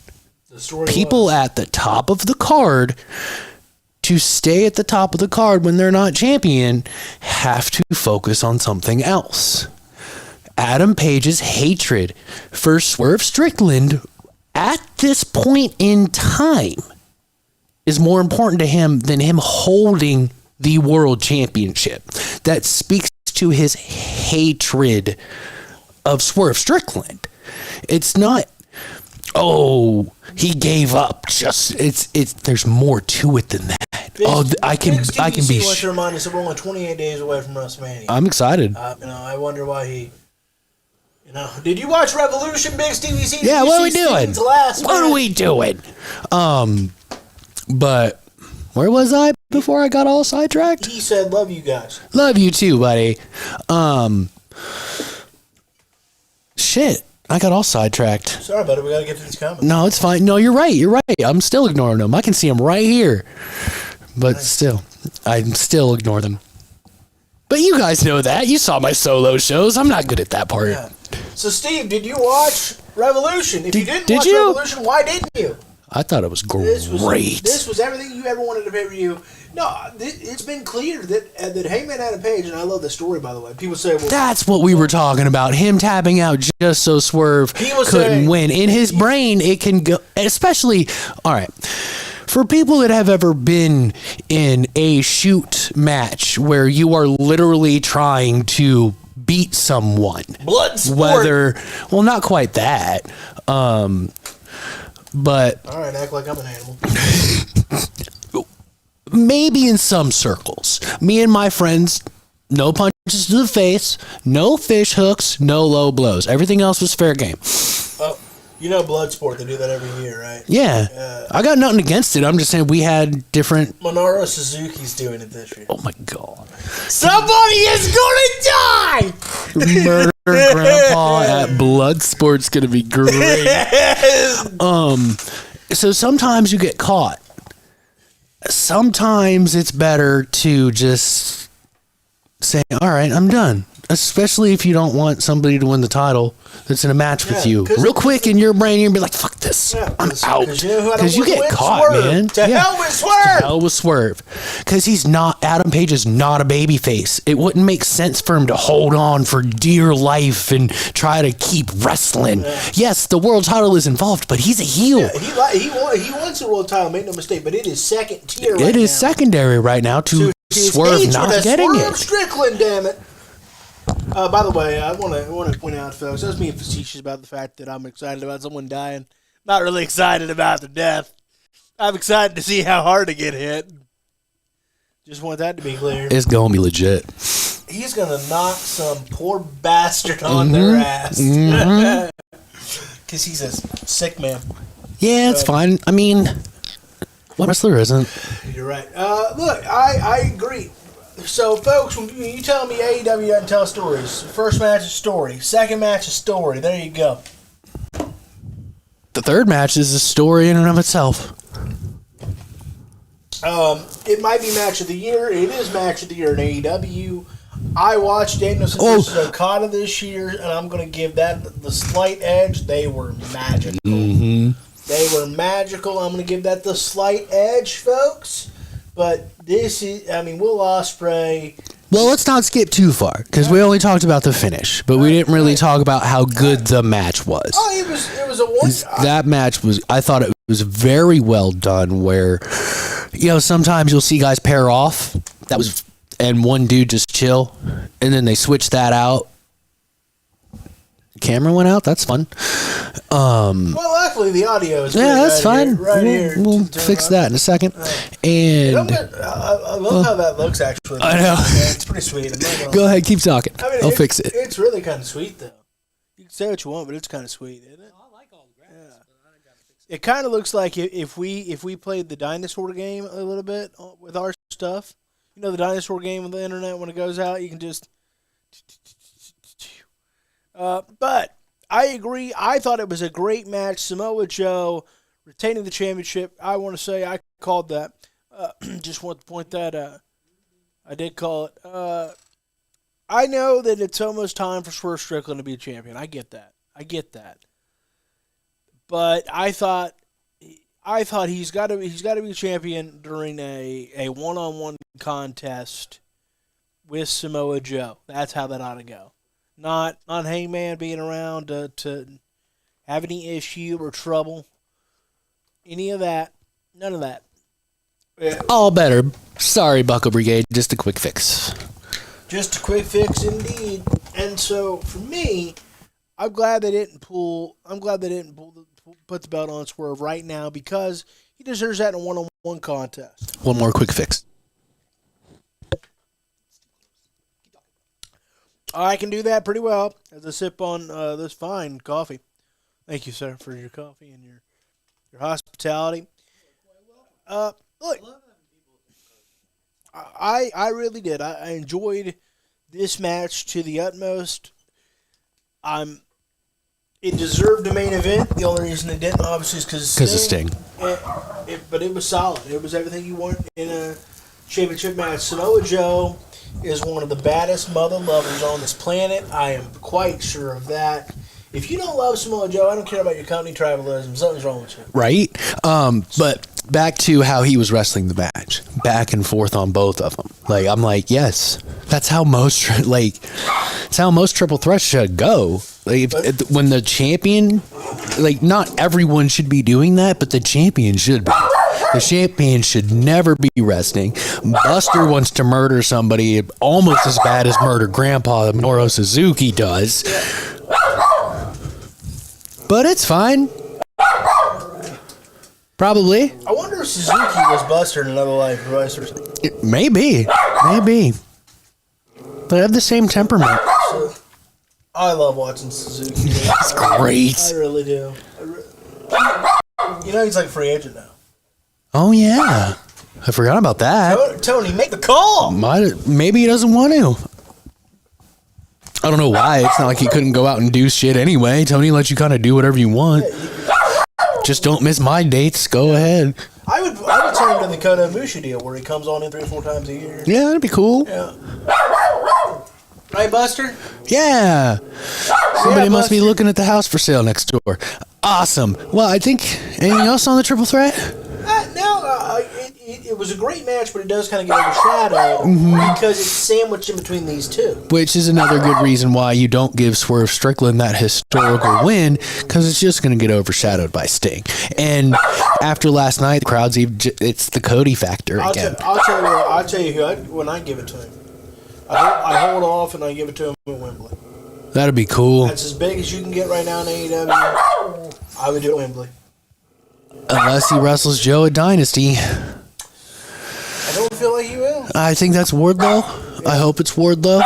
people at the top of the card... to stay at the top of the card when they're not champion, have to focus on something else. Adam Page's hatred for Swerve Strickland at this point in time is more important to him than him holding the world championship. That speaks to his hatred of Swerve Strickland. It's not... Oh, he gave up. There's more to it than that. I can be. wants to remind us that we're only 28 days away from WrestleMania. I'm excited. I wonder why he. Did you watch Revolution, Big Stevie C? Yeah, what are we doing? What are we doing? But where was I before I got all sidetracked? He said, "Love you guys." Love you too, buddy. Shit. I got all sidetracked. Sorry, buddy. We got to get to these comments. No, it's fine. No, you're right. I'm still ignoring them. I can see them right here. But still, I still ignore them. But you guys know that. You saw my solo shows. I'm not good at that part. Yeah. So, Steve, did you watch Revolution? If you didn't watch you? Revolution, why didn't you? I thought it was great. This was everything you ever wanted to pay-per-view. No, it's been clear that Heyman had a page, and I love the story, by the way. People say, well... That's what we were talking about. Him tapping out just so Swerve couldn't win. In his brain, it can go... Especially... All right. For people that have ever been in a shoot match where you are literally trying to beat someone... Blood sport! Well, not quite that. But... All right, act like I'm an animal. Maybe in some circles. Me and my friends, no punches to the face, no fish hooks, no low blows. Everything else was fair game. Oh, Bloodsport, they do that every year, right? Yeah. I got nothing against it. I'm just saying we had different... Minoru Suzuki's doing it this year. Oh, my God. Somebody is gonna die! Murder Grandpa at Bloodsport's gonna be great. So sometimes you get caught. Sometimes it's better to just say, all right, I'm done. Especially if you don't want somebody to win the title that's in a match with you. Real quick in your brain, you're going to be like, fuck this. I'm out. Because you get caught, man. To hell with Swerve. To hell with Swerve. Because Adam Page is not a baby face. It wouldn't make sense for him to hold on for dear life and try to keep wrestling. Yeah. Yes, the world title is involved, but he's a heel. Yeah, he wants the world title, make no mistake, but it is second tier right now. It is secondary right now to Swerve not getting it. Swerve Strickland, damn it. By the way, I want to point out, folks, I was being facetious about the fact that I'm excited about someone dying. Not really excited about the death. I'm excited to see how hard to get hit. Just want that to be clear. It's going to be legit. He's going to knock some poor bastard on their ass. Because he's a sick man. Yeah, it's fine. I mean, what wrestler isn't? You're right. Look, I agree. So, folks, when you tell me AEW doesn't tell stories, first match is story, second match is story. There you go. The third match is a story in and of itself. It might be match of the year. It is match of the year in AEW. I watched Danielson versus Okada this year, and I'm going to give that the slight edge. They were magical. Mm-hmm. They were magical. I'm going to give that the slight edge, folks. But this is, Will Ospreay. Well, let's not skip too far, because we only talked about the finish, but we didn't really talk about how good the match was. Oh, it was a one. That match was, I thought it was very well done, where, sometimes you'll see guys pair off, and one dude just chill, and then they switch that out. Camera went out. That's fun. Well, luckily the audio is that's fine. Here, we'll fix that in a second. And I love how that looks. Actually, I know. It's pretty sweet. Go ahead, keep talking. I'll fix it. It's really kind of sweet, though. You can say what you want, but it's kind of sweet, isn't it? I like all the graphics, but I gotta fix it. It kind of looks like if we played the dinosaur game a little bit with our stuff. The dinosaur game on the internet, when it goes out, you can just. But I agree. I thought it was a great match. Samoa Joe retaining the championship. I want to say I called that. Just want to point that out. I did call it. I know that it's almost time for Swerve Strickland to be a champion. I get that. But I thought he's got to be a champion during a one-on-one contest with Samoa Joe. That's how that ought to go. Not Hangman being around to have any issue or trouble. Any of that. None of that. Yeah. All better. Sorry, Buckle Brigade. Just a quick fix. Just a quick fix indeed. And so, for me, I'm glad they didn't pull put the belt on Swerve right now because he deserves that in a one-on-one contest. One more quick fix. I can do that pretty well as I sip on this fine coffee. Thank you, sir, for your coffee and your hospitality. Look, I really did. I enjoyed this match to the utmost. It deserved a main event. The only reason it didn't, obviously, is because of Sting. But it was solid. It was everything you want in a championship match. Samoa Joe is one of the baddest mother lovers on this planet. I am quite sure of that. If you don't love Samoa Joe, I don't care about your company tribalism. Something's wrong with you. Right? But back to how he was wrestling the match. Back and forth on both of them. Like, I'm like, yes. That's how most triple threats should go. Like, when the champion, like, not everyone should be doing that, but the champion should be. The champion should never be resting. Buster wants to murder somebody almost as bad as murder Grandpa Minoru Suzuki does. But it's fine. Probably. I wonder if Suzuki was Buster in another life. Maybe. They have the same temperament. I love watching Suzuki. It's great. I really do. You know he's like a free agent now. Oh, yeah. I forgot about that. Tony, make the call. Maybe he doesn't want to. I don't know why. It's not like he couldn't go out and do shit anyway. Tony lets you kind of do whatever you want. Just don't miss my dates. Go ahead. I would turn him to the Kota Ibushi deal where he comes on in 3 or 4 times a year. Yeah, that'd be cool. Yeah. Right, Buster? Yeah. Somebody must be looking at the house for sale next door. Awesome. Well, I think anything else on the triple threat? It was a great match, but it does kind of get overshadowed because it's sandwiched in between these two. Which is another good reason why you don't give Swerve Strickland that historical win, because it's just going to get overshadowed by Sting. And after last night, the crowd's it's the Cody factor again. I'll tell you when I give it to him. I hold off and I give it to him at Wembley. That'd be cool. That's as big as you can get right now in AEW. I would do it at Wembley. Unless he wrestles Joe at Dynasty. I don't feel like he will. I think that's Wardlow. Yeah. I hope it's Wardlow.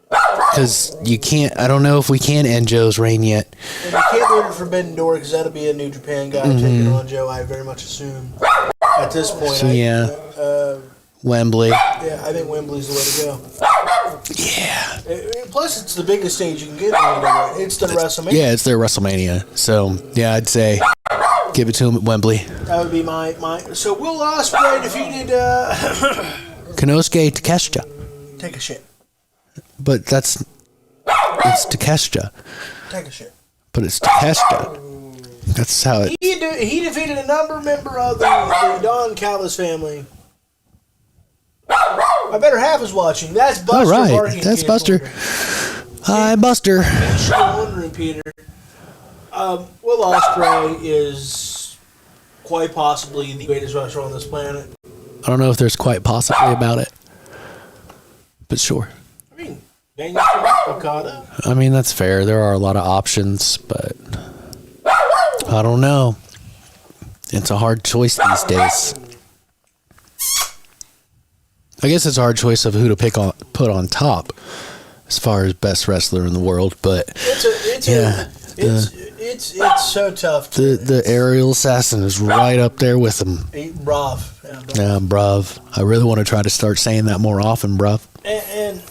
Because you can't, I don't know if we can end Joe's reign yet. And you can't do it at Forbidden Door because that'll be a New Japan guy taking on Joe, I very much assume. At this point. So, Wembley. Yeah, I think Wembley's the way to go. Yeah. Plus, it's the biggest stage you can get on. It's the WrestleMania. Yeah, it's their WrestleMania. So, yeah, I'd say give it to him at Wembley. That would be my. So, Will Ospreay defeated Konosuke Takeshita. Take a shit. But it's Takeshita. Take a shit. But it's Takeshita. That's how it. He defeated a member of the Don Callis family. My better half is watching. That's Buster. All right, that's Buster. Hi, Buster. You're wondering, Peter. Will Ospreay is quite possibly the greatest wrestler on this planet. I don't know if there's quite possibly about it, but sure. I mean, Daniel Okada. I mean, that's fair. There are a lot of options, but I don't know. It's a hard choice these days. I guess it's a hard choice of who to put on top as far as best wrestler in the world, but it's so tough. The aerial assassin is right up there with him. Bruv. Yeah, bruv. I really want to try to start saying that more often, bruv. And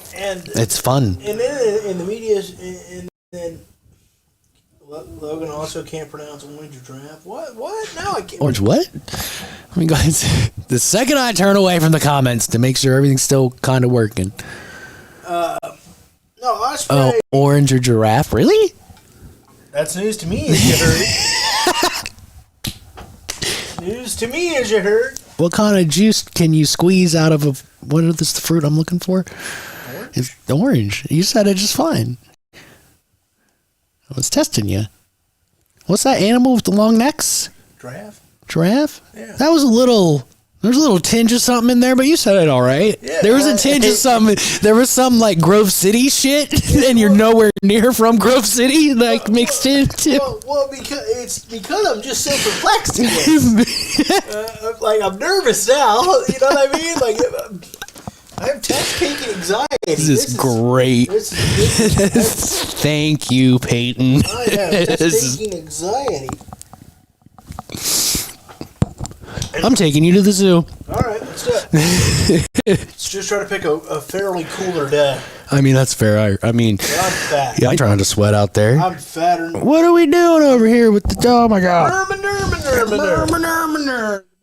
it's fun. And then in the media, and Logan also can't pronounce orange giraffe. What? No, I can't. Orange what? I mean, guys, the second I turn away from the comments to make sure everything's still kind of working. No, Ospreay. Oh, orange or giraffe? Really? That's news to me, as you heard. News to me, as you heard. What kind of juice can you squeeze out of what is this fruit I'm looking for? Orange? It's orange. You said it just fine. I was testing you. What's that animal with the long necks? Giraffe. Giraffe? Yeah. That was a little There's a little tinge of something in there, but you said it all right. Yeah, there was a tinge of something. There was some like Grove City shit, and you're nowhere near from Grove City, like mixed in. Well, because I'm just so perplexed. Like I'm nervous now. You know what I mean? Like I have test-taking anxiety. This is great. Thank you, Peyton. I have test-taking anxiety. I'm taking you to the zoo. All right, let's do it. Let's just try to pick a fairly cooler day. I mean, that's fair. I mean, I'm fat. yeah, I'm trying to sweat out there. I'm fatter. What are we doing over here with the? Oh my god!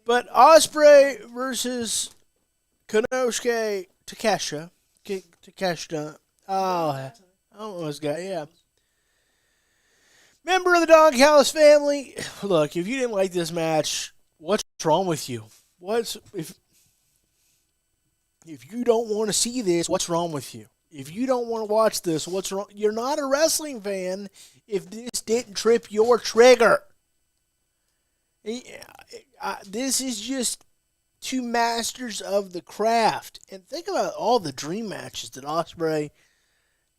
But Ospreay versus Konosuke Takeshita. Oh, I almost got, yeah. Member of the Don Callis family. Look, if you didn't like this match, what's wrong with you? If you don't want to see this, what's wrong with you? If you don't want to watch this, what's wrong? You're not a wrestling fan if this didn't trip your trigger. This is just two masters of the craft. And think about all the dream matches that Ospreay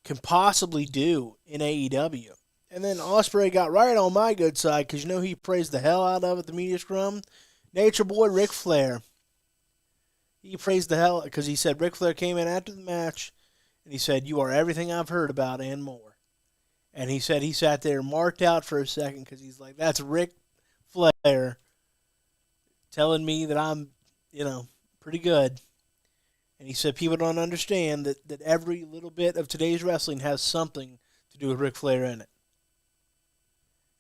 can possibly do in AEW. And then Ospreay got right on my good side because you know he praised the hell out of at the media scrum? Nature Boy Ric Flair. He praised the hell because he said Ric Flair came in after the match and he said, "You are everything I've heard about and more." And he said he sat there marked out for a second because he's like, that's Ric Flair telling me that I'm, pretty good. And he said people don't understand that every little bit of today's wrestling has something to do with Ric Flair in it.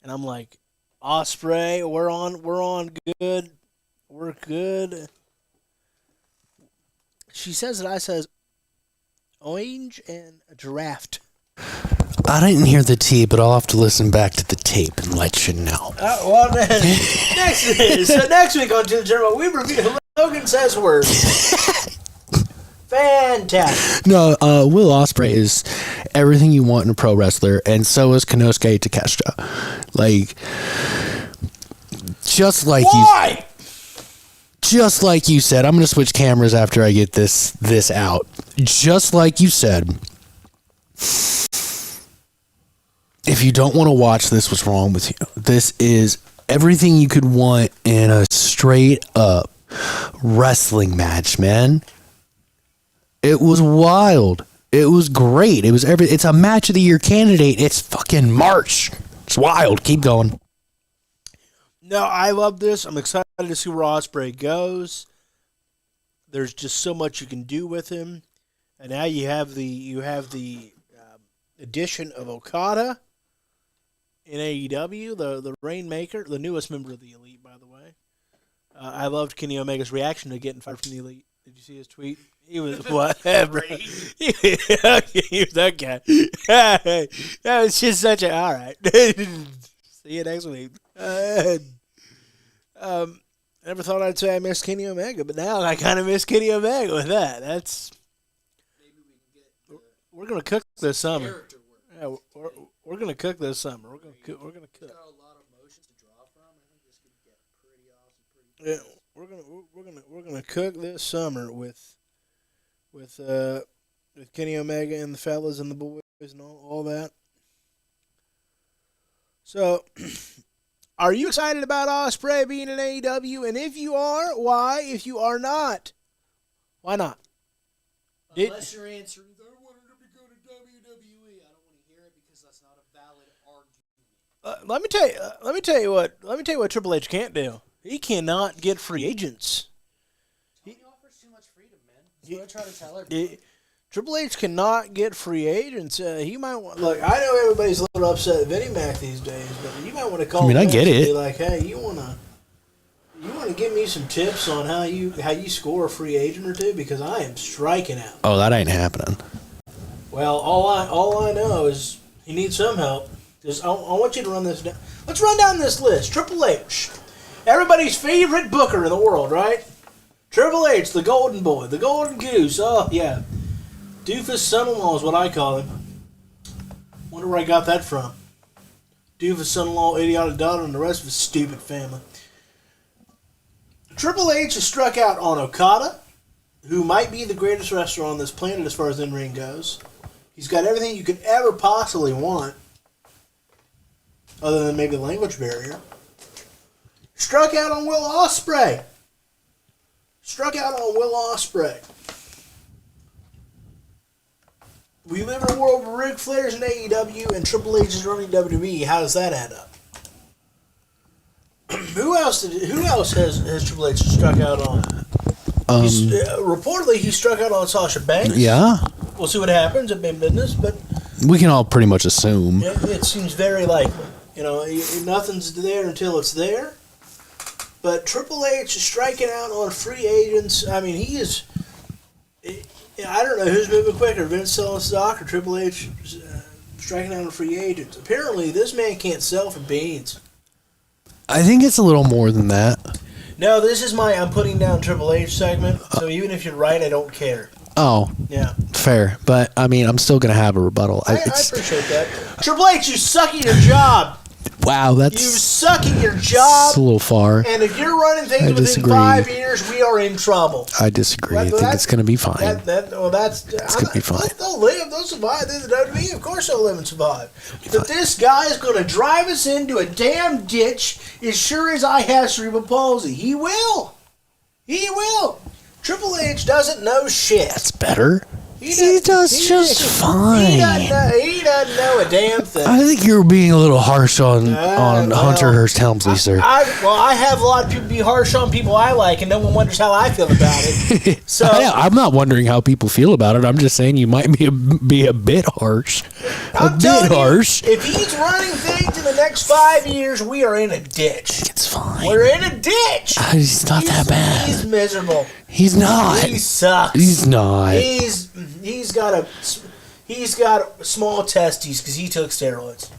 And I'm like, Ospreay, we're on good. We're good. She says that I says orange and a giraffe. I didn't hear the T, but I'll have to listen back to the tape and let you know. Well, then, next week on To The Turnbuckle, we review Logan Says Words. Fantastic. No, Will Ospreay is everything you want in a pro wrestler, and so is Konosuke Takeshita. Like, just like Why? just like you said, I'm going to switch cameras after I get this out. Just like you said, if you don't want to watch this, what's wrong with you? This is everything you could want in a straight up wrestling match, man. It was wild. It was great. It's a match of the year candidate. It's fucking March. It's wild. Keep going. No, I love this. I'm excited to see where Ospreay goes. There's just so much you can do with him, and now you have the addition of Okada in AEW, the Rainmaker, the newest member of the Elite, by the way. I loved Kenny Omega's reaction to getting fired from the Elite. Did you see his tweet? He was whatever. He was that guy. That was just such a all right. See you next week. Never thought I'd say I miss Kenny Omega, but now I kind of miss Kenny Omega with that. Maybe we can get. We're gonna cook this summer. Yeah, we're gonna cook this summer. We're gonna cook. Got a lot of emotions to draw from. I think this could get pretty awesome. Yeah, we're gonna cook this summer with Kenny Omega and the fellas and the boys and all that. So, are you excited about Ospreay being in AEW? And if you are, why? If you are not, why not? Unless you're answering, I wanted him to go to WWE. I don't want to hear it because that's not a valid argument. Let me tell you what Triple H can't do. He cannot get free agents. He offers too much freedom, man. That's what I try to tell everybody. Triple H cannot get free agents. He might want. Look, I know everybody's a little upset at Vinnie Mac these days, but you might want to call. I mean, I get it. Be like, hey, you wanna give me some tips on how you score a free agent or two because I am striking out. Oh, that ain't happening. Well, all I know is he needs some help. Just I want you to run this down. Let's run down this list. Triple H, everybody's favorite booker in the world, right? Triple H, the Golden Boy, the Golden Goose. Oh yeah. Doofus son-in-law is what I call him. Wonder where I got that from. Doofus son-in-law, idiotic daughter, and the rest of his stupid family. Triple H has struck out on Okada, who might be the greatest wrestler on this planet as far as in-ring goes. He's got everything you could ever possibly want, other than maybe the language barrier. Struck out on Will Ospreay. We live in a world where Ric Flair's in AEW and Triple H is running WWE. How does that add up? Who else has Triple H struck out on? Reportedly, he struck out on Sasha Banks. Yeah. We'll see what happens in business, but We can all pretty much assume. it seems very likely. Nothing's there until it's there. But Triple H is striking out on free agents. I mean, he is. I don't know who's moving quicker, Vince selling stock or Triple H striking out on free agents. Apparently, this man can't sell for beans. I think it's a little more than that. No, this is my I'm putting down Triple H segment, so even if you're right, I don't care. Oh, Yeah. fair. But, I mean, I'm still going to have a rebuttal. I appreciate that. Triple H, you suck at your job. Wow, You that's suck at your job. a little far. And if you're running things I within disagree. 5 years, we are in trouble. I disagree. I think it's going to be fine. It's gonna be fine. They'll live. They'll survive. They're the WWE. Of course they'll live and survive. But this guy is going to drive us into a damn ditch as sure as I have cerebral palsy. He will. He will. Triple H doesn't know shit. That's better. He does just fine. He doesn't know a damn thing. I think you're being a little harsh on Hunter Hearst Helmsley, sir. I have a lot of people be harsh on people I like, and no one wonders how I feel about it. So I'm not wondering how people feel about it. I'm just saying you might be a bit harsh. I'm telling harsh. You, if he's running things in the next 5 years, we are in a ditch. It's fine. We're in a ditch. He's not that bad. He's miserable. He's not. He sucks. He's not. He's got small testes because he took steroids.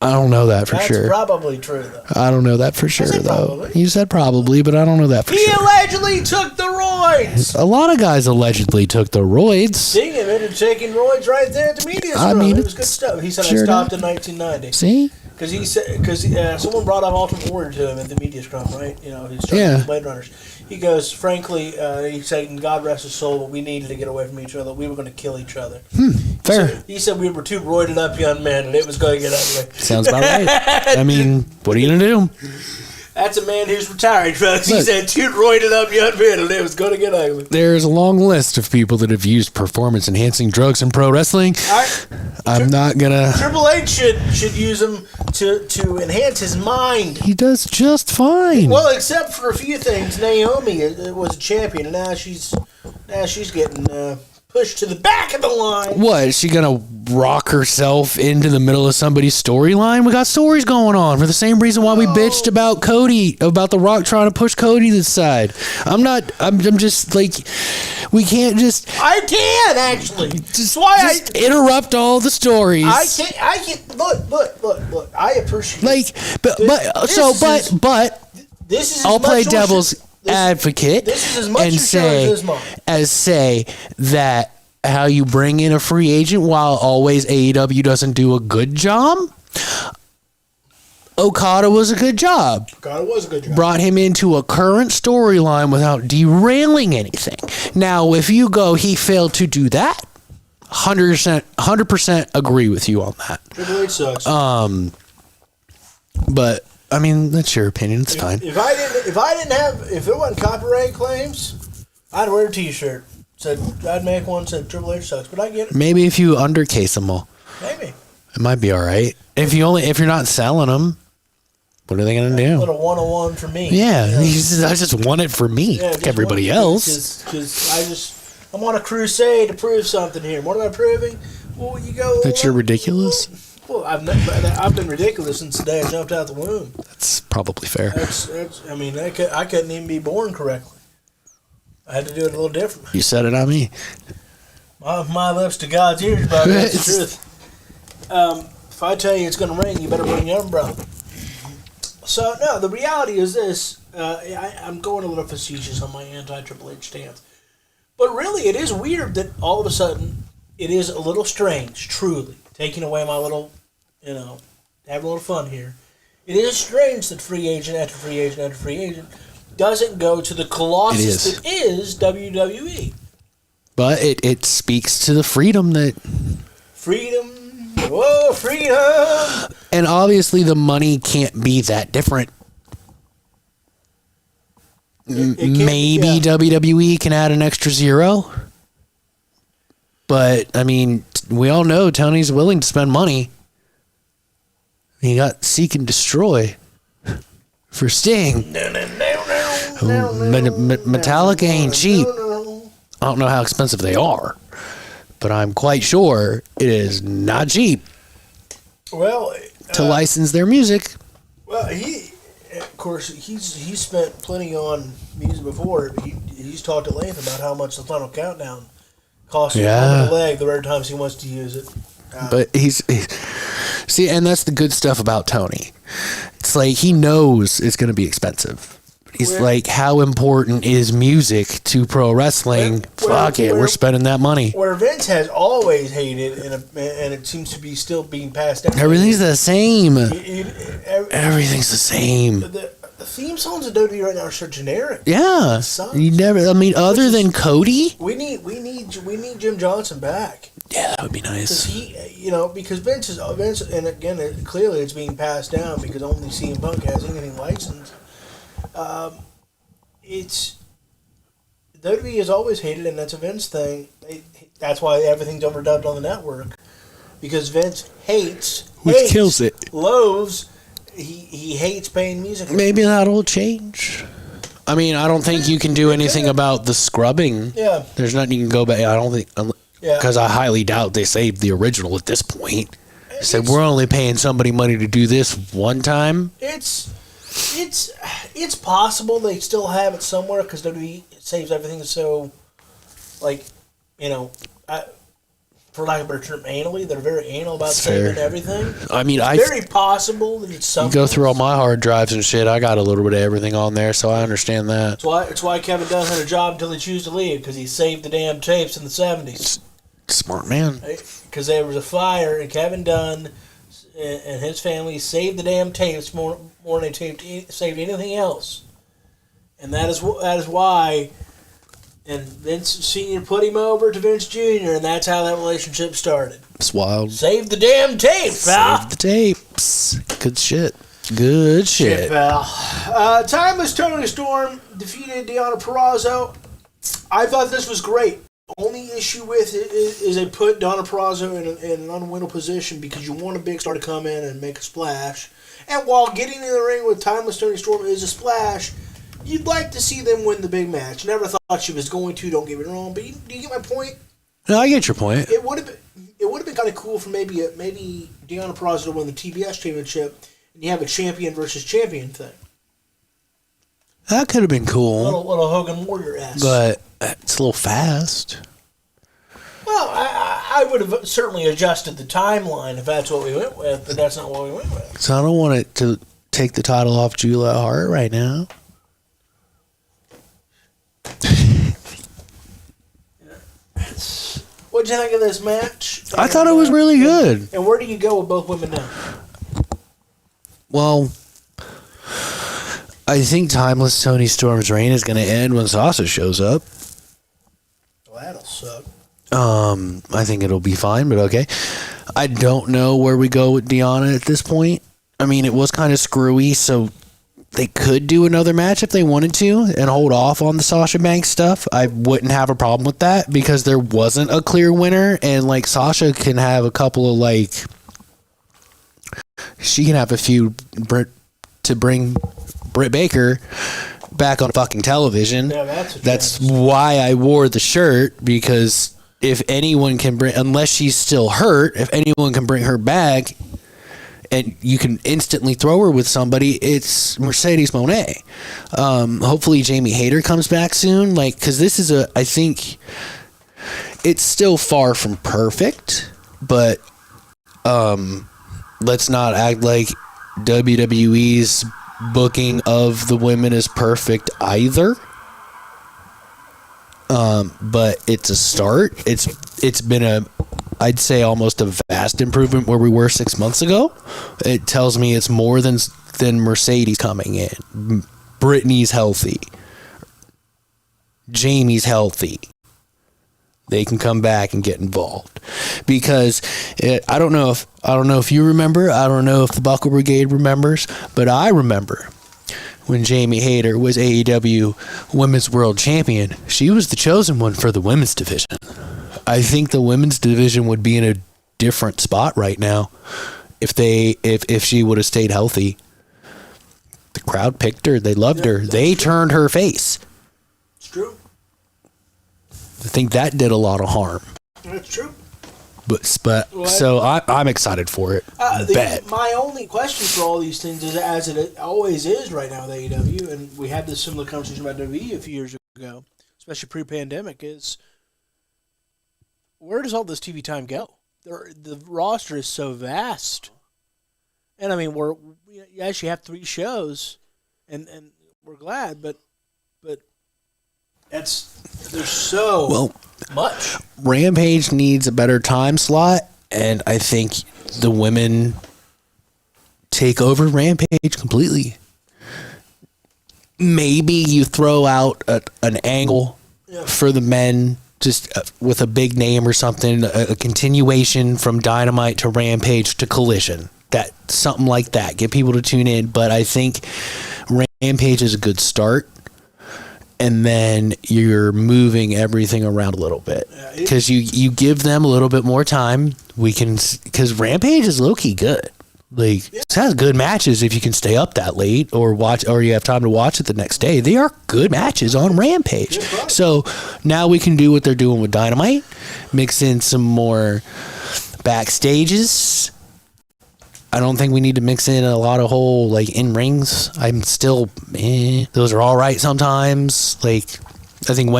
I don't know that for That's sure. probably true, though. I don't know that for sure, said though. probably. You said probably, but I don't know that for He sure. allegedly took the roids. A lot of guys allegedly took the roids. Sting admitted taking roids right there at the media I scrum. mean, It was good stuff. He said sure I stopped did. in 1990. See? Because someone brought up Ultimate Warrior to him at the media scrum, right? He's trying Yeah. to Blade Runners. He goes, frankly, he said, God rest his soul, but we needed to get away from each other. We were going to kill each other. Fair. He said we were two roided up young men, and it was going to get ugly. Sounds about right. I mean, what are you going to do? That's a man who's retired, folks. He Look. said two roided up young men, and it was going to get ugly. There's a long list of people that have used performance-enhancing drugs in pro wrestling. All right. I'm not going to... Triple H should use them to enhance his mind. He does just fine. Well, except for a few things. Naomi was a champion, and now she's getting pushed to the back of the line. What, is she going to rock herself into the middle of somebody's storyline? We got stories going on for the same reason why we bitched about Cody, about The Rock trying to push Cody to the side. I'm just like, we can't just... I can, actually. Just interrupt all the stories. I can't. Look. I appreciate but this is I'll play devil's advocate This is as much and your show as mine. say that how you bring in a free agent while always AEW doesn't do a good job. Okada was a good job. God, it was a good job. Brought him into a current storyline without derailing anything. Now, if you go, he failed to do that. 100% agree with you on that. Triple H sucks. But I mean, that's your opinion. It's fine. If it wasn't copyright claims, I'd wear a T-shirt. I'd make one said Triple H sucks. But I get it. Maybe if you undercase them all, Maybe it might be all right. If you're not selling them, what are they gonna do? a little 101 for me. Yeah, You know? I just want it for me, Yeah, like everybody else. Because I'm on a crusade to prove something here. What am I proving? Well, you go. That you're ridiculous. Well, I've been ridiculous since the day I jumped out the womb. That's probably fair. I mean, I couldn't even be born correctly. I had to do it a little differently. You said it on me. My lips to God's ears, but that's the truth. If I tell you it's going to rain, you better bring your umbrella. So, no, the reality is this. I'm going a little facetious on my anti-Triple H stance. But really, it is weird that all of a sudden, it is a little strange, truly, taking away my little, having a little fun here. It is strange that free agent after free agent after free agent doesn't go to the colossus It is. that is WWE. But it speaks to the freedom that... Freedom. Whoa, freedom. And obviously the money can't be that different. It can't, Maybe yeah. WWE can add an extra zero. But, I mean, we all know Tony's willing to spend money. He got Seek and Destroy for Sting. Metallica ain't cheap. I don't know how expensive they are, but I'm quite sure it is not cheap Well, to license their music. well, of course, he's spent plenty on music before. He's talked at length about how much the Final Countdown costs him a leg the rare times he wants to use it. But he's see, and that's the good stuff about Tony. It's like he knows it's going to be expensive. He's like, how important is music to pro wrestling? Fuck it, we're spending that money. Where Vince has always hated, and it seems to be still being passed down. Everything's the same. Everything's the same. The theme songs of WWE right now are so generic. Yeah, you never. I mean, other than Cody, we need Jim Johnson back. Yeah, that would be Because nice. because Vince, and again, clearly it's being passed down because only CM Punk has anything licensed. It's WWE has always hated, and that's a Vince thing. That's why everything's overdubbed on the network, because Vince hates, Kills it. loathes. He hates paying music. Maybe that'll change. I mean, I don't think you can do anything about the scrubbing. Yeah. There's nothing you can go back. I don't think, because I highly doubt they saved the original at this point. Said we're only paying somebody money to do this one time. It's possible they still have it somewhere because WWE saves everything so, for lack of a better term, anally. They're very anal about saving everything. I mean, it's very possible that it's something. You go through all my hard drives and shit. I got a little bit of everything on there, so I understand that. It's why Kevin Dunn had a job until he chose to leave, because he saved the damn tapes in the 70s. Smart man. Because there was a fire, and Kevin Dunn and his family saved the damn tapes more than they saved anything else. And that is why. And Vince Sr. put him over to Vince Jr., and that's how that relationship started. It's wild. Save the damn tape, pal. Save the tapes. Good shit. Good shit. Pal. Timeless Tony Storm defeated Deonna Purrazzo. I thought this was great. Only issue with it is they put Deonna Purrazzo in an unwinnable position because you want a big star to come in and make a splash. And while getting in the ring with Timeless Tony Storm is a splash, you'd like to see them win the big match. Never thought she was going to, don't get me wrong, but do you get my point? No, I get your point. It would have been kind of cool for maybe Deonna Purrazzo to win the TBS championship, and you have a champion versus champion thing. That could have been cool. Little Hogan Warrior-esque. But it's a little fast. Well, I would have certainly adjusted the timeline if that's what we went with, but that's not what we went with. So I don't want it to take the title off Julia Hart right now. What'd you think of this match? I thought it was really good. And where do you go with both women now? Well, I think Timeless Tony Storm's reign is going to end when Sasha shows up. Well, that'll suck. I think it'll be fine, but okay. I don't know where we go with Deonna at this point. I mean, it was kind of screwy, so they could do another match if they wanted to and hold off on the Sasha Banks stuff. I wouldn't have a problem with that because there wasn't a clear winner, and Sasha can have a couple of she can have a few to bring Britt Baker back on fucking television. Yeah, that's why I wore the shirt, because if anyone can bring, unless she's still hurt, if anyone can bring her back and you can instantly throw her with somebody, it's Mercedes Moné. Hopefully Jamie Hayter comes back soon, because this is I think it's still far from perfect, but let's not act like WWE's booking of the women is perfect either. But it's a start. It's been I'd say almost a vast improvement where we were 6 months ago. It tells me it's more than Mercedes coming in. Brittany's healthy, Jamie's healthy, they can come back and get involved. Because I don't know if you remember, I don't know if the Buckle Brigade remembers, but I remember when Jamie Hayter was AEW Women's World Champion. She was the chosen one for the women's division. I think the women's division would be in a different spot right now if she would have stayed healthy. The crowd picked her. They loved her. They turned her face. It's true. I think that did a lot of harm. That's true. So I'm excited for it. My only question for all these things is, as it always is right now with AEW, and we had this similar conversation about WWE a few years ago, especially pre-pandemic, is where does all this TV time go? The roster is so vast, and I mean you actually have 3 shows, and we're glad, but there's so much. Rampage needs a better time slot, and I think the women take over Rampage completely. Maybe you throw out an angle for the men, just with a big name or something, a continuation from Dynamite to Rampage to Collision. Something like that. Get people to tune in, but I think Rampage is a good start. And then you're moving everything around a little bit because you give them a little bit more time. Because Rampage is low key good. Like, it has good matches if you can stay up that late or you have time to watch it the next day. They are good matches on Rampage. So now we can do what they're doing with Dynamite, mix in some more backstages. I don't think we need to mix in a lot of whole in rings. I'm still those are all right sometimes. I think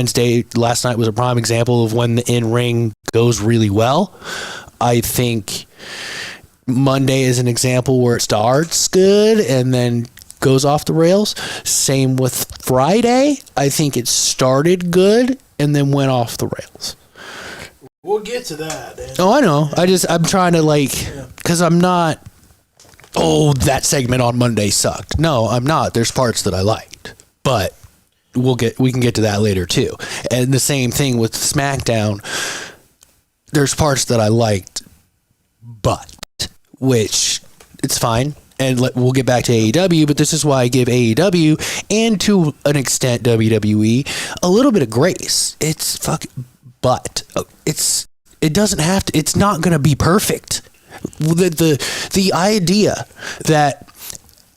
last night was a prime example of when the in ring goes really well. I think Monday is an example where it starts good and then goes off the rails. Same with Friday. I think it started good and then went off the rails. We'll get to that. Oh, I know. I'm trying to because I'm not. Oh, that segment on Monday sucked. No, I'm not. There's parts that I liked, but we can get to that later too. And the same thing with SmackDown. There's parts that I liked, which it's fine. And we'll get back to AEW, but this is why I give AEW and to an extent WWE a little bit of grace. It doesn't have to. It's not going to be perfect. The idea that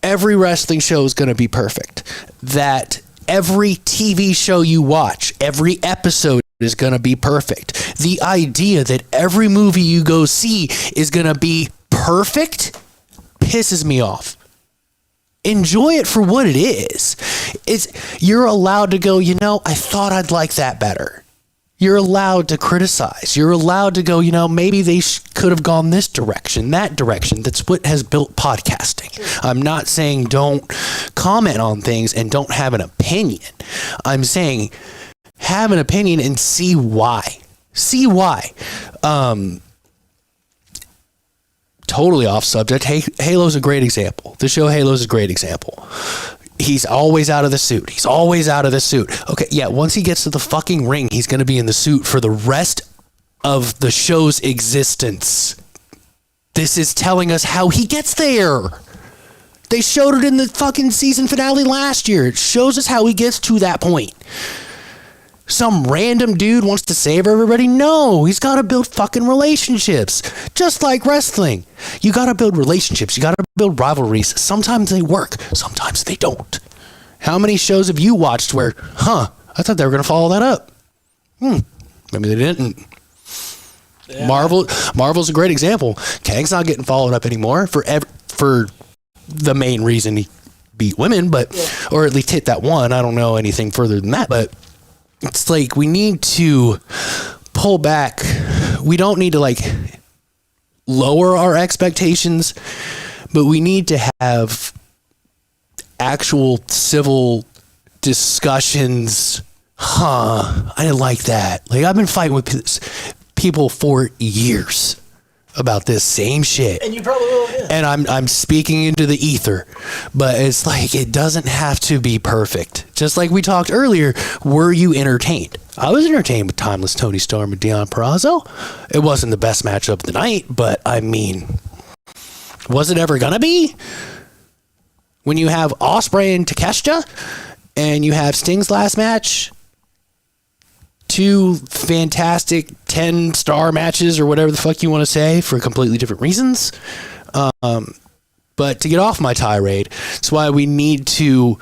every wrestling show is going to be perfect, that every TV show you watch, every episode is going to be perfect, the idea that every movie you go see is going to be perfect pisses me off. Enjoy it for what it is. You're allowed to go, I thought I'd like that better. You're allowed to criticize. You're allowed to go, maybe they could have gone this direction, that direction. That's what has built podcasting. I'm not saying don't comment on things and don't have an opinion. I'm saying have an opinion and see why. See why. Totally off subject. Halo's a great example. The show Halo's a great example. He's always out of the suit. Okay, yeah, once he gets to the fucking ring, he's going to be in the suit for the rest of the show's existence. This is telling us how he gets there. They showed it in the fucking season finale last year. It shows us how he gets to that point. Some random dude wants to save everybody? No, he's got to build fucking relationships. Just like wrestling. You got to build relationships. You got to build rivalries. Sometimes they work. Sometimes they don't. How many shows have you watched where, I thought they were going to follow that up. Maybe they didn't. Yeah. Marvel's a great example. Kang's not getting followed up anymore for the main reason he beat women, or at least hit that one. I don't know anything further than that, but it's we need to pull back. We don't need to lower our expectations, but we need to have actual civil discussions. I didn't like that. I've been fighting with people for years. about this same shit. And you probably will, yeah. And I'm speaking into the ether, but it's like it doesn't have to be perfect. Just like we talked earlier, were you entertained? I was entertained with Timeless Tony Storm and Deon Purrazzo. It wasn't the best matchup of the night, but I mean, was it ever gonna be? When you have Ospreay and Takeshita, and you have Sting's last match, 2 fantastic 10-star matches or whatever the fuck you want to say for completely different reasons. But to get off my tirade, that's why we need to,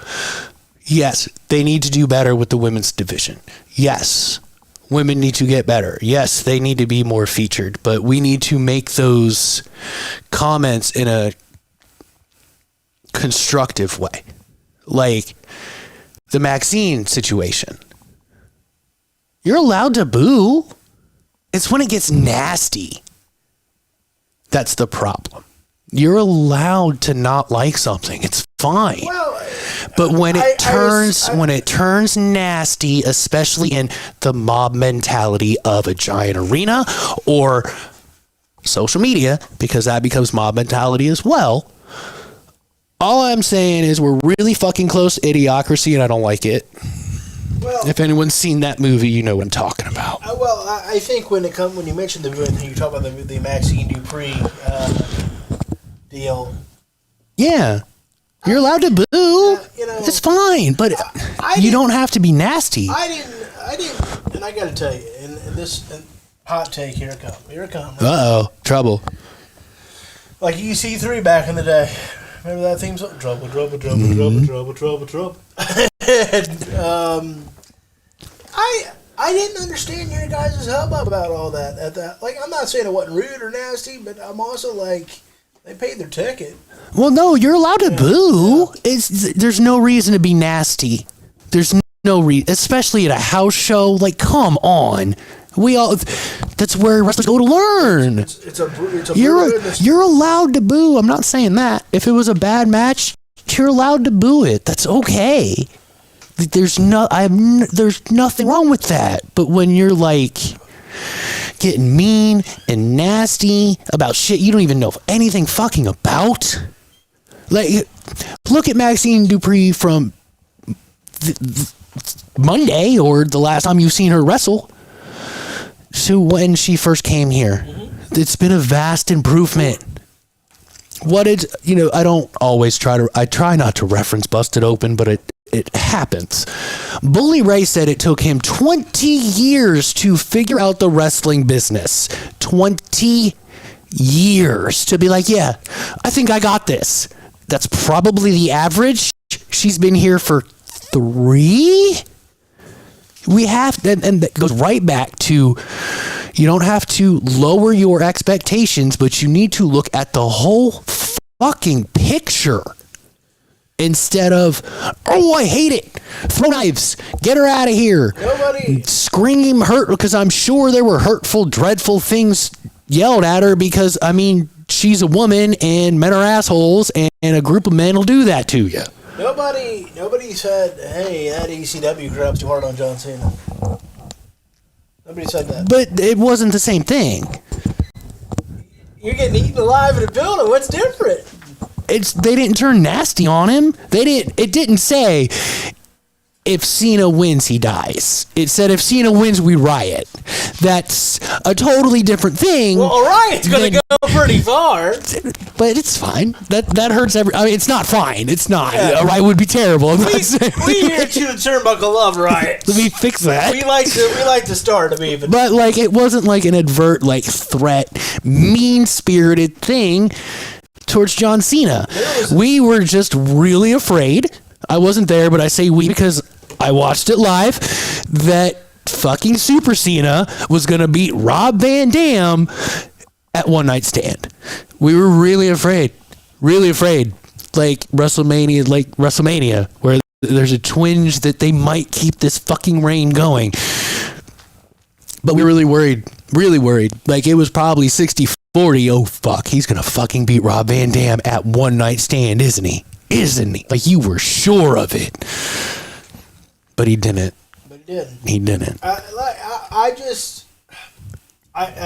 yes, they need to do better with the women's division. Yes, women need to get better. Yes, they need to be more featured, but we need to make those comments in a constructive way. Like the Maxine situation. You're allowed to boo. It's when it gets nasty. That's the problem. You're allowed to not like something. It's fine. Well, but when it turns nasty, especially in the mob mentality of a giant arena or social media, because that becomes mob mentality as well. All I'm saying is we're really fucking close to Idiocracy, and I don't like it. Well, if anyone's seen that movie, you know what I'm talking about. I think when you mentioned you talk about the Maxine Dupree deal. Yeah, you're allowed to boo. It's fine, but you don't have to be nasty. I didn't, and I got to tell you, and this hot take, here it comes. Trouble. Like EC3 back in the day. Remember that theme song? Trouble, trouble, trouble, Mm-hmm. trouble, trouble, trouble, trouble. And, I didn't understand your guys' hubbub about all that. Like, I'm not saying it wasn't rude or nasty, but I'm also like, they paid their ticket. Well, no, you're allowed to boo. There's no reason to be nasty. There's no reason, especially at a house show. Like, come on. That's where wrestlers go to learn. You're allowed to boo. I'm not saying that. If it was a bad match, you're allowed to boo it. That's okay. There's nothing wrong with that. But when you're like getting mean and nasty about shit you don't even know anything fucking about, like look at Maxine Dupree from Monday or the last time you've seen her wrestle. So when she first came here, it's been a vast improvement. I don't always I try not to reference Busted Open, but it happens. Bully Ray said it took him 20 years to figure out the wrestling business. 20 years to be like, yeah, I think I got this. That's probably the average. She's been here for 3. We have, and that goes right back to, you don't have to lower your expectations, but you need to look at the whole fucking picture instead of, oh, I hate it. Throw knives. Get her out of here. Nobody. Scream hurt, because I'm sure there were hurtful, dreadful things yelled at her because, I mean, she's a woman and men are assholes and a group of men will do that to you. Nobody said, hey, that ECW crap's too hard on John Cena. Nobody said that. But it wasn't the same thing. You're getting eaten alive in a building. What's different? They didn't turn nasty on him. It didn't say if Cena wins, he dies. It said if Cena wins, we riot. That's a totally different thing. Well, a riot's going to go pretty far. But it's fine. That hurts I mean, it's not fine. It's not. Yeah. A riot would be terrible. We here at To The Turnbuckle love riots. Let me fix that. We like to start them even. But like, it wasn't like an advert, like threat, mean-spirited thing towards John Cena. We were just really afraid. I wasn't there, but I say we because I watched it live, that fucking Super Cena was going to beat Rob Van Dam at One Night Stand. We were really afraid. Like WrestleMania, where there's a twinge that they might keep this fucking reign going. But we were really worried. Like, it was probably 60-40. Oh, fuck, he's going to fucking beat Rob Van Dam at One Night Stand, isn't he? Like, you were sure of it. But he didn't. He didn't. I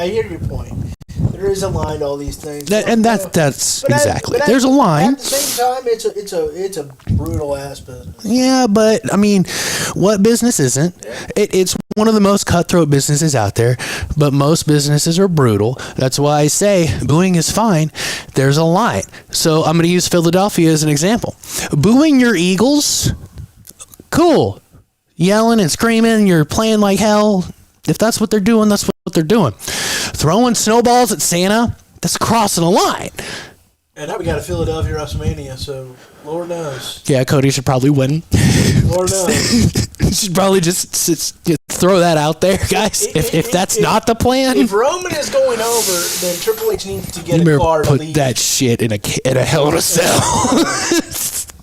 hear your point. There is a line to all these things. That's But exactly. but There's a line. At the same time, it's a brutal ass business. Yeah, but I mean, what business isn't? It's one of the most cutthroat businesses out there, but most businesses are brutal. That's why I say booing is fine. There's a line. So I'm going to use Philadelphia as an example. Booing your Eagles, cool. Yelling and screaming, you're playing like hell. If that's what they're doing, that's what they're doing. Throwing snowballs at Santa, that's crossing a line. And now we got a Philadelphia WrestleMania, so Lord knows. Yeah, Cody should probably win. Lord knows. Should probably just throw that out there, guys. If that's not the plan, if Roman is going over, then Triple H needs to get you a car to put leave. that shit in a Hell in a Cell.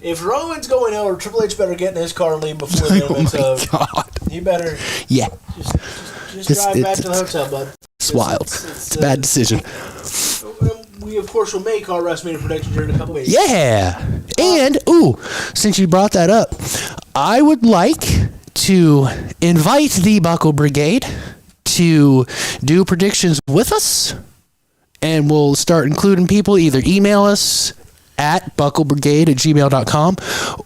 If Roman's going over, Triple H better get in his car and leave before the event's over. God. He better Yeah, just drive back to the hotel, bud. it's wild. It's a bad decision. We, of course, will make our WrestleMania predictions here in a couple weeks. Yeah. And, since you brought that up, I would like to invite the Buckle Brigade to do predictions with us. And we'll start including people. Either email us at bucklebrigade@gmail.com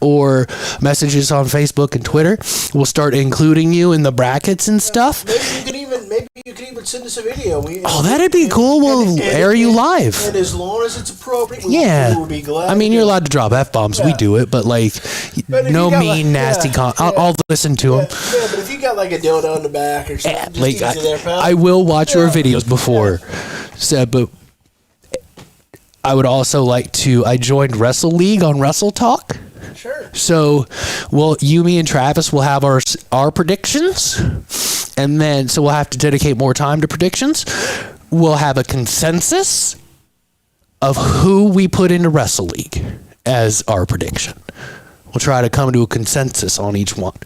or messages on Facebook and Twitter. We'll start including you in the brackets and stuff. Maybe you could even send us a video. That'd be cool. We'll air you live. And as long as it's appropriate, we will be glad. I mean, you're allowed to drop F-bombs. Yeah. We do it, but But no got, mean, nasty I'll listen to them. Yeah, but if you got like a dildo in the back or something, just Like, easy there, pal. I will watch your videos before. So, but I would also like to. I joined Wrestle League on Wrestle Talk. Sure. So, you, me, and Travis will have our predictions, and then so we'll have to dedicate more time to predictions. We'll have a consensus of who we put into Wrestle League as our prediction. We'll try to come to a consensus on each one.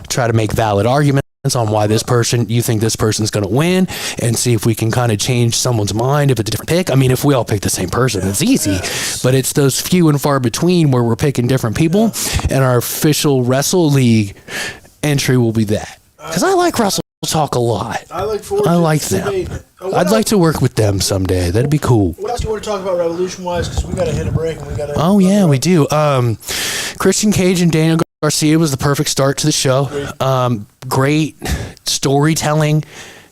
Try to make valid arguments on why you think this person's going to win, and see if we can kind of change someone's mind if it's a different pick. I mean, if we all pick the same person, it's easy, but it's those few and far between where we're picking different people, and our official Wrestle League entry will be that. Because I like Wrestle Talk a lot. I like them. I'd like to work with them someday. That'd be cool. What else do you want to talk about Revolution-wise? Because we got to hit a break and we got to... Oh, yeah, we do. Christian Cage and Daniel Garcia was the perfect start to the show. Great storytelling.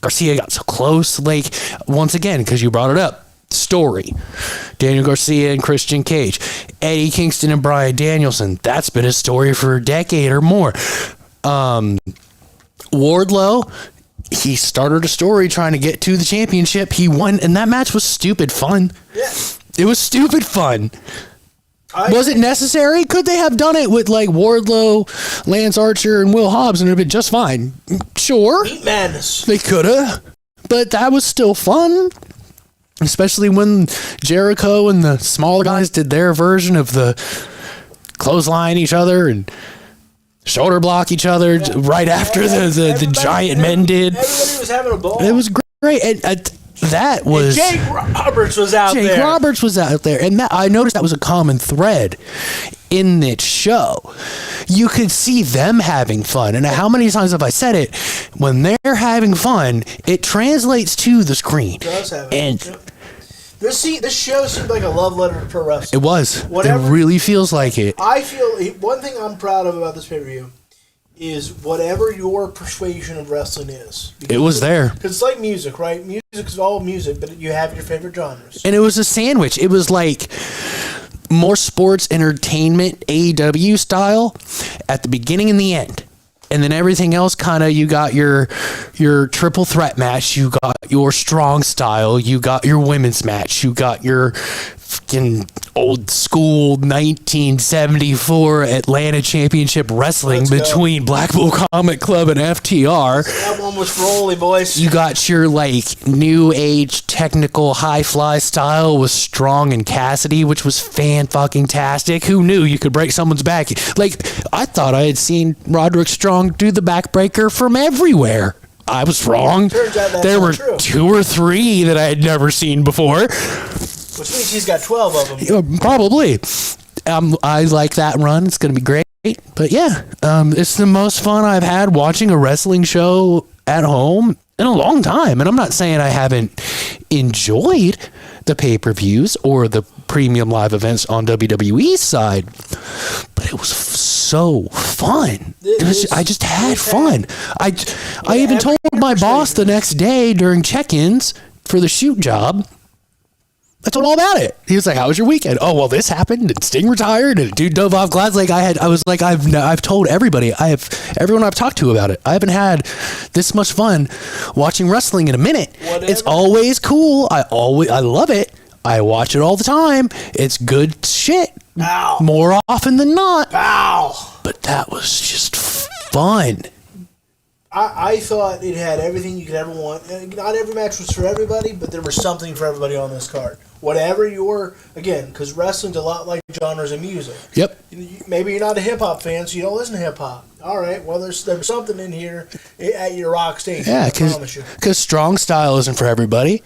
Garcia got so close. Like, once again, because you brought it up, story. Daniel Garcia and Christian Cage. Eddie Kingston and Bryan Danielson. That's been a story for a decade or more. Wardlow, he started a story trying to get to the championship. He won, and that match was stupid fun. Yeah. It was stupid fun. Was it necessary? Could they have done it with like Wardlow, Lance Archer, and Will Hobbs and it would have been just fine? Sure. Meat madness. They could have. But that was still fun. Especially when Jericho and the smaller guys did their version of the clothesline each other and shoulder block each other right after the giant men did. Everybody was having a ball. It was great. That was... And Jake Roberts was out there. Jake Roberts was out there. And I noticed that was a common thread in this show. You could see them having fun. And how many times have I said it? When they're having fun, it translates to the screen. It does have This show seemed like a love letter to pro wrestling. It was. It really feels like it. I feel... One thing I'm proud of about this pay-per-view is whatever your persuasion of wrestling is. It was there. Because it's like music, right? Music is all music, but you have your favorite genres. And it was a sandwich. It was like more sports entertainment, AEW style, at the beginning and the end. And then everything else kind of, you got your triple threat match, you got your strong style, you got your women's match, you got your fucking old school 1974 Atlanta Championship Wrestling between Blackpool Comic Club and FTR. That one was Rolly, boys. You got your like new age technical high fly style with Strong and Cassidy, which was fan-fucking-tastic. Who knew you could break someone's back? Like, I thought I had seen Roderick Strong do the backbreaker from everywhere. I was wrong. Turns out that's there were true. 2 or 3 that I had never seen before. Which means he's got 12 of them. Probably. I like that run. It's going to be great. But yeah, it's the most fun I've had watching a wrestling show at home in a long time. And I'm not saying I haven't enjoyed the pay-per-views or the premium live events on WWE's side, but it was so fun. I just had fun. I even told my boss the next day during check-ins for the shoot job. I told him all about it. He was like, "How was your weekend?" "Oh, well, this happened, and Sting retired, and dude dove off glass." Like I've told everybody, everyone I've talked to about it. I haven't had this much fun watching wrestling in a minute. Whatever. It's always cool. I love it. I watch it all the time. It's good shit. Ow. More often than not. Ow. But that was just fun. I thought it had everything you could ever want. Not every match was for everybody, but there was something for everybody on this card. Whatever your, again, because wrestling's a lot like genres of music. Yep. Maybe you're not a hip-hop fan, so you don't listen to hip-hop. All right, well, there's something in here at your rock station. Yeah, I promise you. because strong style isn't for everybody.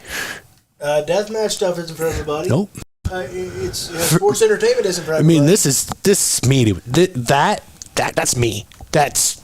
Deathmatch stuff isn't for everybody. Nope. It's sports entertainment isn't for I everybody. mean, this is me. That's me. That's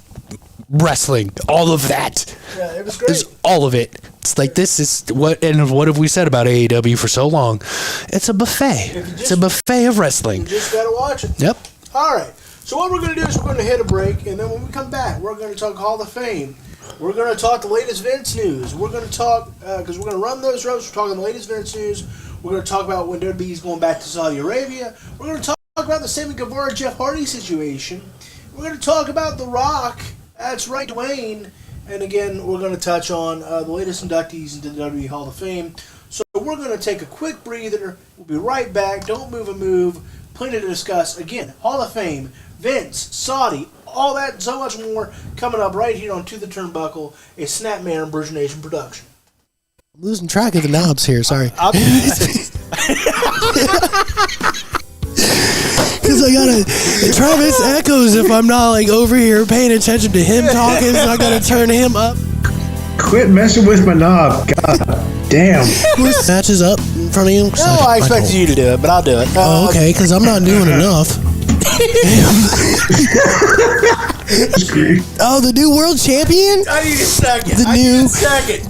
wrestling. All of that. Yeah, it was great. It's all of it. It's like, this is what have we said about AEW for so long? It's a buffet. It's a buffet of wrestling. You just gotta watch it. Yep. All right. So what we're going to do is we're going to hit a break, and then when we come back, we're going to talk Hall of Fame. We're going to talk the latest Vince news. We're going to talk, because we're going to run those ropes, we're talking the latest Vince news. We're going to talk about when WWE's going back to Saudi Arabia. We're going to talk about the Sammy Guevara, Jeff Hardy situation. We're going to talk about The Rock. That's right, Dwayne. And again, we're going to touch on the latest inductees into the WWE Hall of Fame. So we're going to take a quick breather. We'll be right back. Don't move a move. Plenty to discuss. Again, Hall of Fame, Vince, Saudi, all that and so much more coming up right here on To The Turnbuckle, a Snapmare and Bruzernation production. I'm losing track of the knobs here. Sorry. Because I gotta, Travis echoes if I'm not like over here paying attention to him talking, so I gotta turn him up. Quit messing with my knob. God damn. Matches up in front of you. No, I expected you to do it, but I'll do it. Oh, okay, because I'm not doing enough. Oh, the new world champion? I need a second.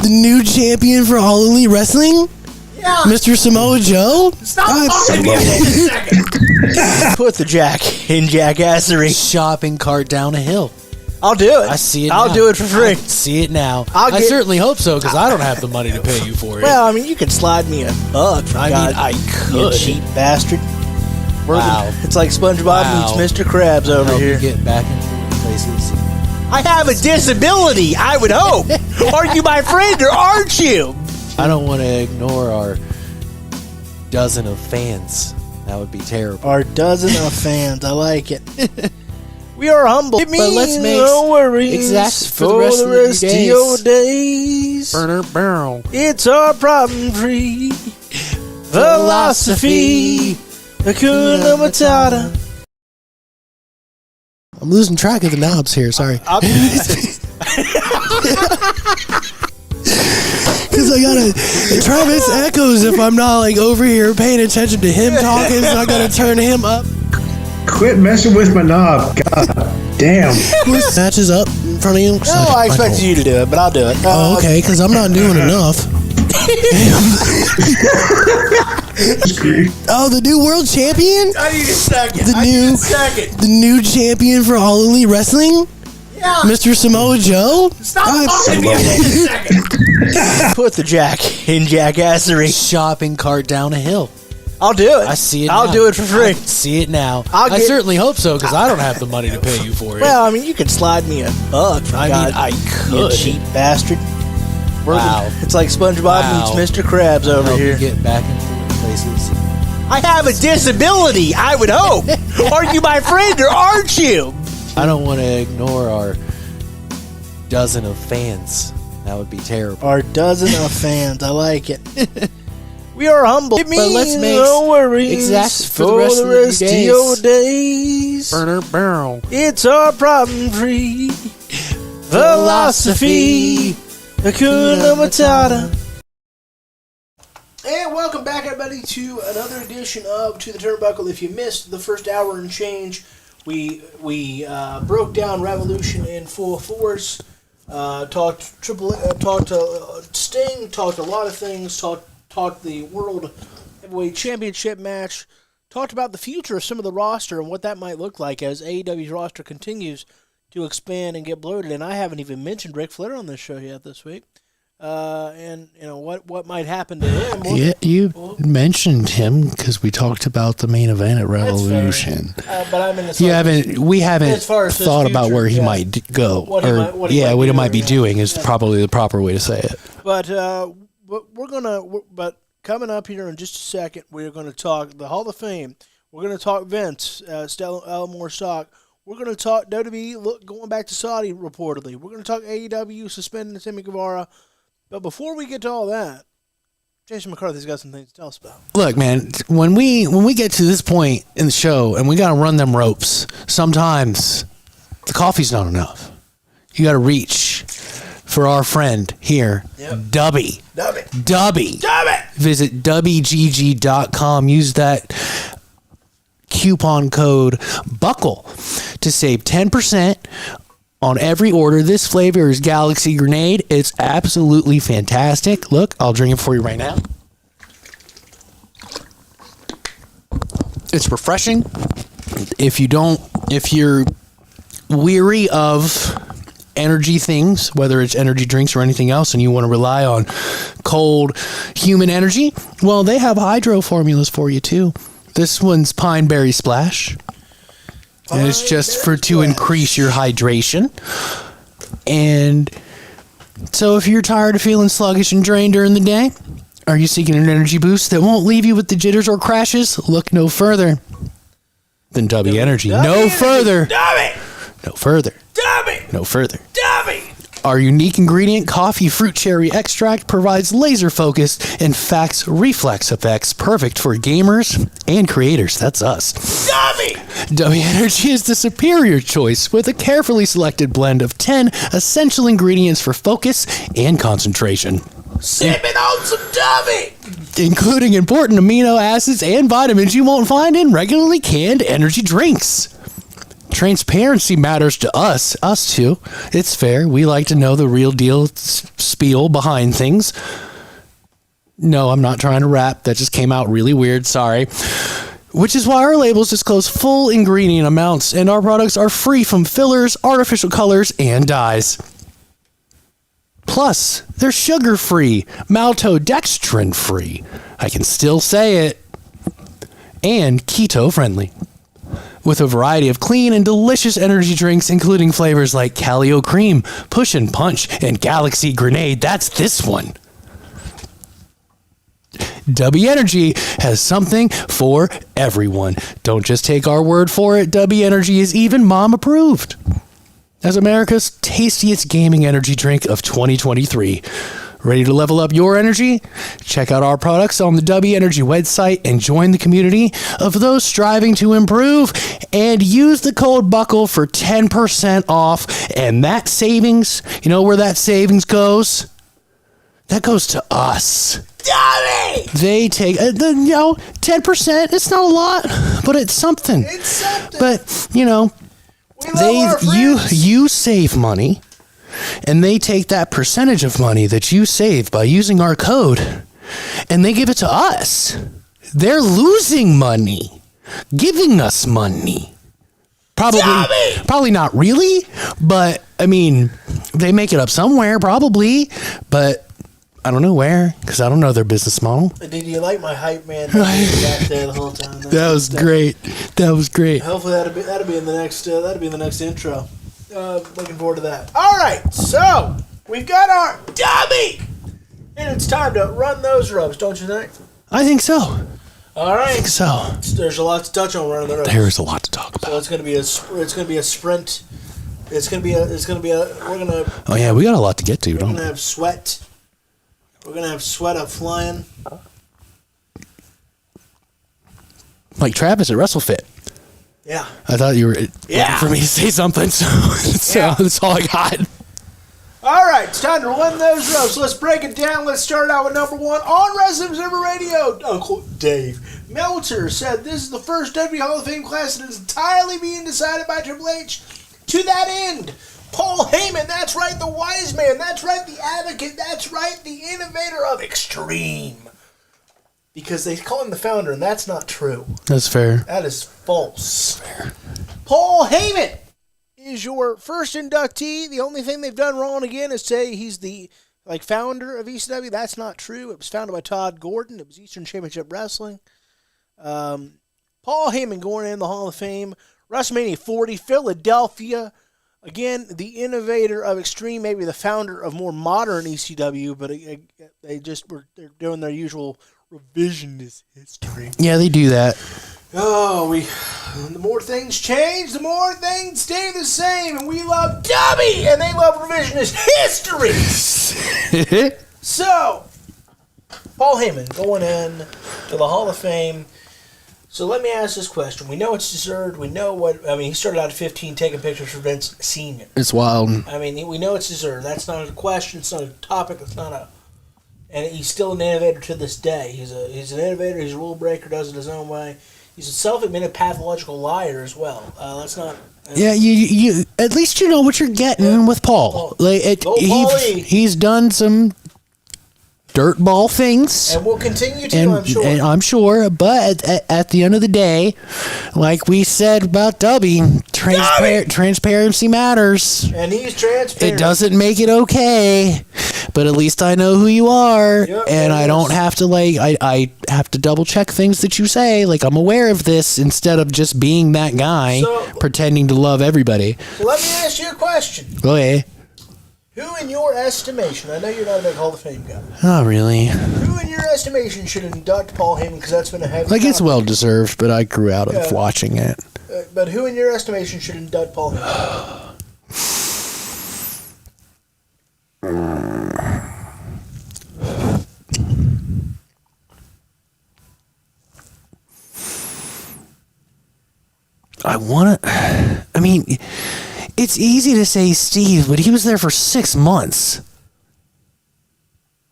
The new champion for All Elite Wrestling? Yeah. Mr. Samoa Joe? Stop talking to me. I need a second. Put the jack in jackassery. Shopping cart down a hill. I'll do it. I see it I'll now. do it for free. I see it now. I certainly hope so, because I don't have the money to pay you for it. Well, I mean, you can slide me a buck. I You could. cheap bastard. Wow. It's like SpongeBob meets Mr. Krabs over Help here. you get back into places. I have a disability, I would hope. Are you my friend or aren't you? I don't want to ignore our dozen of fans. That would be terrible. Our dozen of fans. I like it. We are humble. But let's make no worries exact for the rest of your days. Burner barrel. It's our problem-free philosophy. Hakuna Matata. I'm losing track of the knobs here. Sorry. Because I gotta, Travis echoes if I'm not like over here paying attention to him talking, so I gotta turn him up. Quit messing with my knob. God damn. Matches up in front of you. No, I expected you to do it, but I'll do it. Oh, okay, because I'm not doing enough. Oh, the new world champion? I need a second. The new champion for All Elite Wrestling? Yeah. Mr. Samoa Joe? Stop talking to me. I need a second. Put the jack in jackassery. Shopping cart down a hill. I'll do it. I see it I'll now. do it for free. I see it now. I certainly hope so, because I don't have the money to pay you for it. Well, I mean, you can slide me a buck. I You could. cheap bastard. Wow. It's like SpongeBob meets Mr. Krabs over Help here. you get back into places. I have a disability, I would hope. Are you my friend or aren't you? I don't want to ignore our dozen of fans. That would be terrible. Our dozen of fans. I like it. We are humble. But let's make no worries exact for the rest of your days. Burner barrel. It's our problem-free philosophy. Hakuna Matata. And welcome back, everybody, to another edition of To The Turnbuckle. If you missed the first hour and change, we broke down Revolution in full force. Talked to Sting. Talked a lot of things. Talked the World Heavyweight Championship match. Talked about the future of some of the roster and what that might look like as AEW's roster continues to expand and get bloated. And I haven't even mentioned Ric Flair on this show yet this week. And you know what might happen to him. Yeah, you mentioned him because we talked about the main event at Revolution. But I mean, we haven't as far as his thought about future, where he yeah. might go, What he might be do, doing is yeah. probably the proper way to say it. But but coming up here in just a second, we're going to talk the Hall of Fame. We're going to talk Vince, Stella Elmore stock. We're going to talk WWE going back to Saudi reportedly. We're going to talk AEW suspending Sammy Guevara. But before we get to all that, Jason McCarthy's got some things to tell us about. Look, man, when we get to this point in the show and we got to run them ropes, sometimes the coffee's not enough. You got to reach for our friend here, Dubby. Visit WGG.com. Use that coupon code BUCKLE to save 10% on every order. This flavor is Galaxy Grenade. It's absolutely fantastic. Look, I'll drink it for you right now. It's refreshing. If you're weary of energy things, whether it's energy drinks or anything else, and you want to rely on cold human energy, well, they have hydro formulas for you too. This one's Pine Berry Splash. And it's just to increase your hydration. And so if you're tired of feeling sluggish and drained during the day, are you seeking an energy boost that won't leave you with the jitters or crashes? Look no further than Dubby Energy. No further. No further. No further. Our unique ingredient, coffee fruit cherry extract, provides laser focus and fax reflex effects perfect for gamers and creators. That's us. Dubby Energy is the superior choice with a carefully selected blend of 10 essential ingredients for focus and concentration. Sipping on some Dubby! Including important amino acids and vitamins you won't find in regularly canned energy drinks. Transparency matters to us too. It's fair. We like to know the real deal spiel behind things. No, I'm not trying to rap. That just came out really weird. Sorry. Which is why our labels disclose full ingredient amounts, and our products are free from fillers, artificial colors, and dyes. Plus, they're sugar-free, maltodextrin-free. I can still say it. And keto-friendly. With a variety of clean and delicious energy drinks, including flavors like Calio Cream, Push and Punch, and Galaxy Grenade. That's this one. Dubby Energy has something for everyone. Don't just take our word for it. Dubby Energy is even mom approved as America's tastiest gaming energy drink of 2023. Ready to level up your energy? Check out our products on the Dubby Energy website and join the community of those striving to improve, and use the code BUCKLE for 10% off. And that savings, you know where that savings goes? That goes to us. Dubby! They take, 10%. It's not a lot, but it's something. It's something. But, We you save money. And they take that percentage of money that you save by using our code, and they give it to us. They're losing money, giving us money. Probably not really, but I mean, they make it up somewhere, probably, but I don't know where, because I don't know their business model. Did you like my hype man back there the whole time? That was great. That was great. Hopefully that'll be in the next intro. Looking forward to that. All right, so we've got our Dubby, and it's time to run those ropes, don't you think? I think so. All right. I think so. There's a lot to touch on running the ropes. There is a lot to talk about. So it's gonna be a sprint. Oh yeah, we got a lot to get to, We're don't gonna we? have sweat. We're gonna have sweat up flying. Like Travis at WrestleFit. Yeah. I thought you were waiting for me to say something, so that's all I got. All right, it's time to run those ropes. Let's break it down. Let's start out with number one on Wrestling Observer Radio. Uncle Dave Meltzer said this is the first WWE Hall of Fame class that is entirely being decided by Triple H. To that end, Paul Heyman, that's right, the wise man, that's right, the advocate, that's right, the innovator of Extreme. Because they call him the founder, and that's not true. That's fair. That is false. Fair. Paul Heyman is your first inductee. The only thing they've done wrong again is say he's the founder of ECW. That's not true. It was founded by Todd Gordon. It was Eastern Championship Wrestling. Paul Heyman going in the Hall of Fame. WrestleMania 40, Philadelphia. Again, the innovator of Extreme, maybe the founder of more modern ECW, but they're doing their usual revisionist history. Yeah, they do that. Oh, the more things change, the more things stay the same, and we love Dummy, and they love revisionist history. So, Paul Heyman going in to the Hall of Fame. So let me ask this question. We know it's deserved. We know he started out at 15 taking pictures for Vince Sr. It's wild. We know it's deserved. That's not a question. It's not a topic. It's not a... And he's still an innovator to this day. He's an innovator. He's a rule breaker. Does it his own way. He's a self-admitted pathological liar as well. Let's not... Yeah, you at least you know what you're getting with Paul. He's done some dirtball things, and we'll continue to. I'm sure. But at the end of the day, like we said about Dubby, transparency matters. And he's transparent. It doesn't make it okay, but at least I know who you are, and I don't have to I have to double check things that you say. Like, I'm aware of this instead of just being that guy pretending to love everybody. So let me ask you a question. Okay. Who, in your estimation, I know you're not a big Hall of Fame guy. Oh, really? Who, in your estimation, should induct Paul Heyman? Because that's been a heavy topic. It's well deserved, but I grew out of watching it. But who, in your estimation, should induct Paul Heyman? It's easy to say Steve, but he was there for 6 months.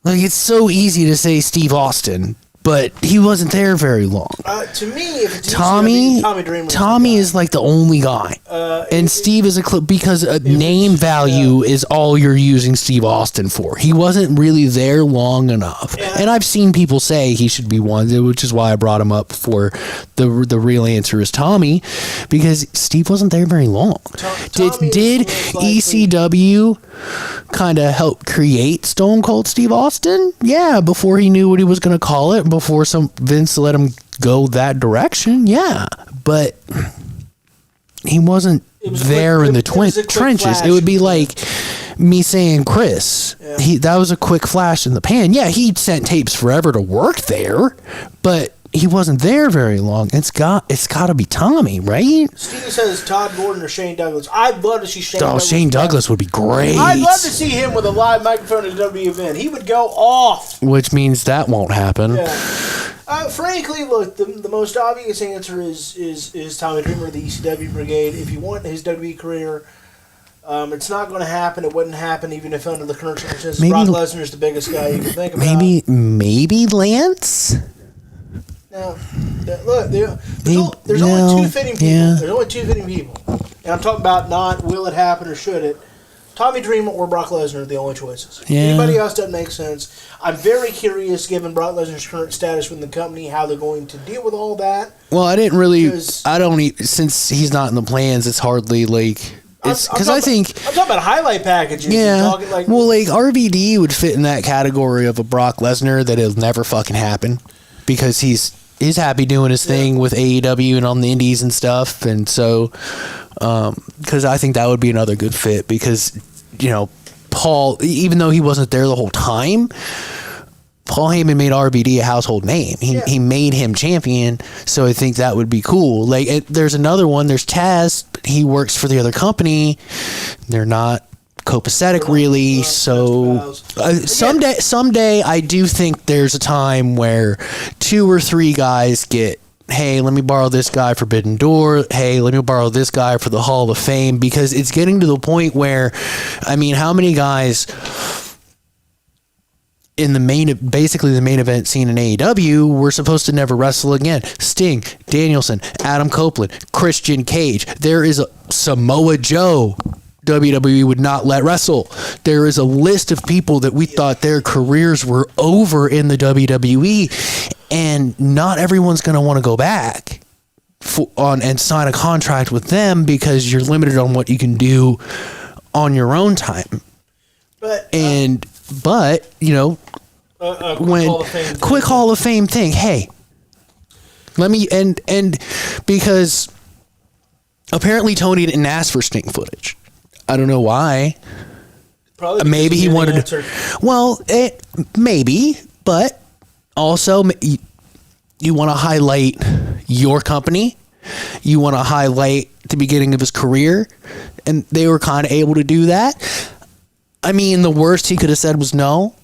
It's so easy to say Steve Austin, but he wasn't there very long. To me, if it's Tommy Dreamer, Tommy is the only guy, and Steve is because name value is all you're using Steve Austin for. He wasn't really there long enough, and I've seen people say he should be one, which is why I brought him up for the real answer is Tommy, because Steve wasn't there very long. Did ECW kind of help create Stone Cold Steve Austin? Yeah, before he knew what he was going to call it, before Vince let him go that direction, yeah, but he wasn't there in the trenches. It would be like me saying Chris. Yeah. That was a quick flash in the pan. Yeah, he sent tapes forever to work there, but he wasn't there very long. It's got to be Tommy, right? Steve says Todd Gordon or Shane Douglas. I'd love to see Shane Douglas. Shane Douglas would be great. I'd love to see him with a live microphone at a WWE event. He would go off. Which means that won't happen. Yeah. Frankly, look, the most obvious answer is Tommy Dreamer of the ECW Brigade. If you want his WWE career, it's not going to happen. It wouldn't happen even if under the current circumstances. Brock Lesnar is the biggest guy you can think about. Maybe Lance? Now, look, there's only two fitting people. Yeah. There's only two fitting people. And I'm talking about not will it happen or should it. Tommy Dreamer or Brock Lesnar are the only choices. Yeah. Anybody else doesn't make sense. I'm very curious, given Brock Lesnar's current status within the company, how they're going to deal with all that. Well, I didn't really... since he's not in the plans, it's hardly like... Because I think... I'm talking about highlight packages. Yeah. RVD would fit in that category of a Brock Lesnar that it'll never fucking happen. Because he's happy doing his thing with AEW and on the indies and stuff, and so because I think that would be another good fit, because Paul, even though he wasn't there the whole time, Paul Heyman made RVD a household name. He made him champion, so I think that would be cool. There's another one, there's Taz, but he works for the other company. They're not copacetic really, so someday I do think there's a time where 2 or 3 guys get, hey, let me borrow this guy for Forbidden Door, hey, let me borrow this guy for the Hall of Fame, because it's getting to the point where, how many guys in the main event scene in AEW were supposed to never wrestle again? Sting, Danielson, Adam Copeland, Christian Cage. There is Samoa Joe WWE would not let wrestle. There is a list of people that we thought their careers were over in the WWE, and not everyone's going to want to go back and sign a contract with them because you're limited on what you can do on your own time. But you know, quick Hall of Fame thing. Hey, let me and because apparently Tony didn't ask for Sting footage. I don't know why. Probably maybe he wanted to. Well, maybe, but also you want to highlight your company. You want to highlight the beginning of his career, and they were kind of able to do that. I mean, the worst he could have said was no.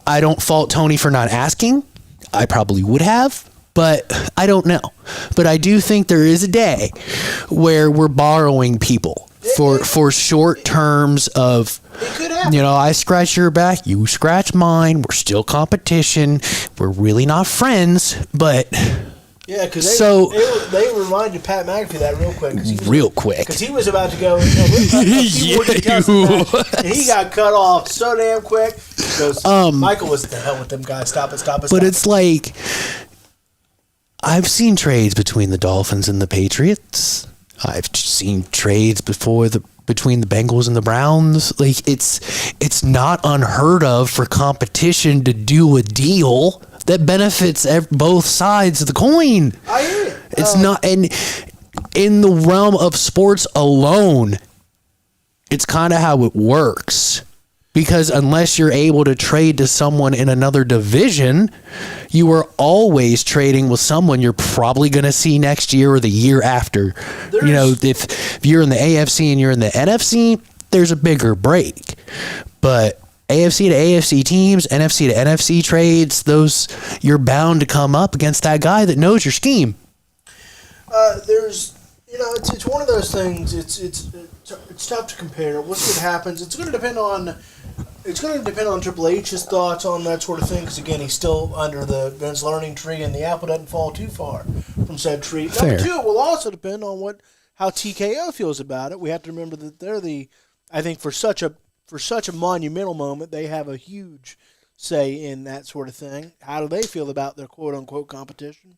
I don't fault Tony for not asking. I probably would have, but I don't know. But I do think there is a day where we're borrowing people for short terms of, you know, I scratch your back, you scratch mine. We're still competition. We're really not friends, but yeah, because they reminded Pat McAfee that real quick. Because he was about to go. And he got cut off so damn quick. Because Michael was the hell with them guys. Stop it. But it's like, I've seen trades between the Dolphins and the Patriots. I've seen trades between the Bengals and the Browns. Like, it's not unheard of for competition to do a deal that benefits both sides of the coin. I hear it. It's not, and in the realm of sports alone, it's kind of how it works. Because unless you're able to trade to someone in another division, you are always trading with someone you're probably going to see next year or the year after. You know, if you're in the AFC and you're in the NFC, there's a bigger break. But AFC to AFC teams, NFC to NFC trades, those, you're bound to come up against that guy that knows your scheme. You know, it's one of those things. It's tough to compare. We'll see what happens. It's going to depend on Triple H's thoughts on that sort of thing. Because again, he's still under the Vince learning tree, and the apple doesn't fall too far from said tree. Fair. Number two, it will also depend on how TKO feels about it. We have to remember that they're I think for such a monumental moment, they have a huge say in that sort of thing. How do they feel about their quote unquote competition?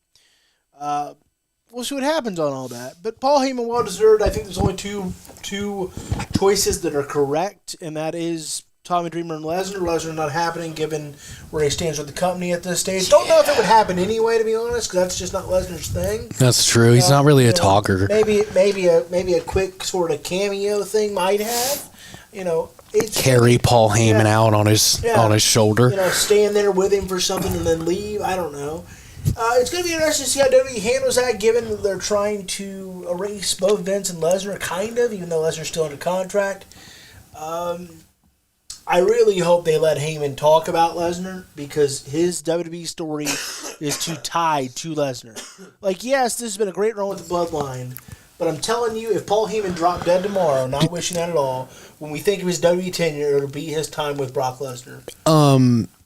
We'll see what happens on all that. But Paul Heyman, well deserved. I think there's only two choices that are correct, and that is Tommy Dreamer and Lesnar. Lesnar not happening given where he stands with the company at this stage. Don't know if it would happen anyway, to be honest, because that's just not Lesnar's thing. That's true. He's not really a talker. Maybe a quick sort of cameo thing might have. You know, carry Paul Heyman out on his shoulder. You know, stand there with him for something and then leave. I don't know. It's going to be interesting to see how WWE handles that, given that they're trying to erase both Vince and Lesnar, kind of, even though Lesnar's still under contract. I really hope they let Heyman talk about Lesnar, because his WWE story is too tied to Lesnar. Like, yes, this has been a great run with the Bloodline, but I'm telling you, if Paul Heyman dropped dead tomorrow, not wishing that at all, when we think of his WWE tenure, it'll be his time with Brock Lesnar.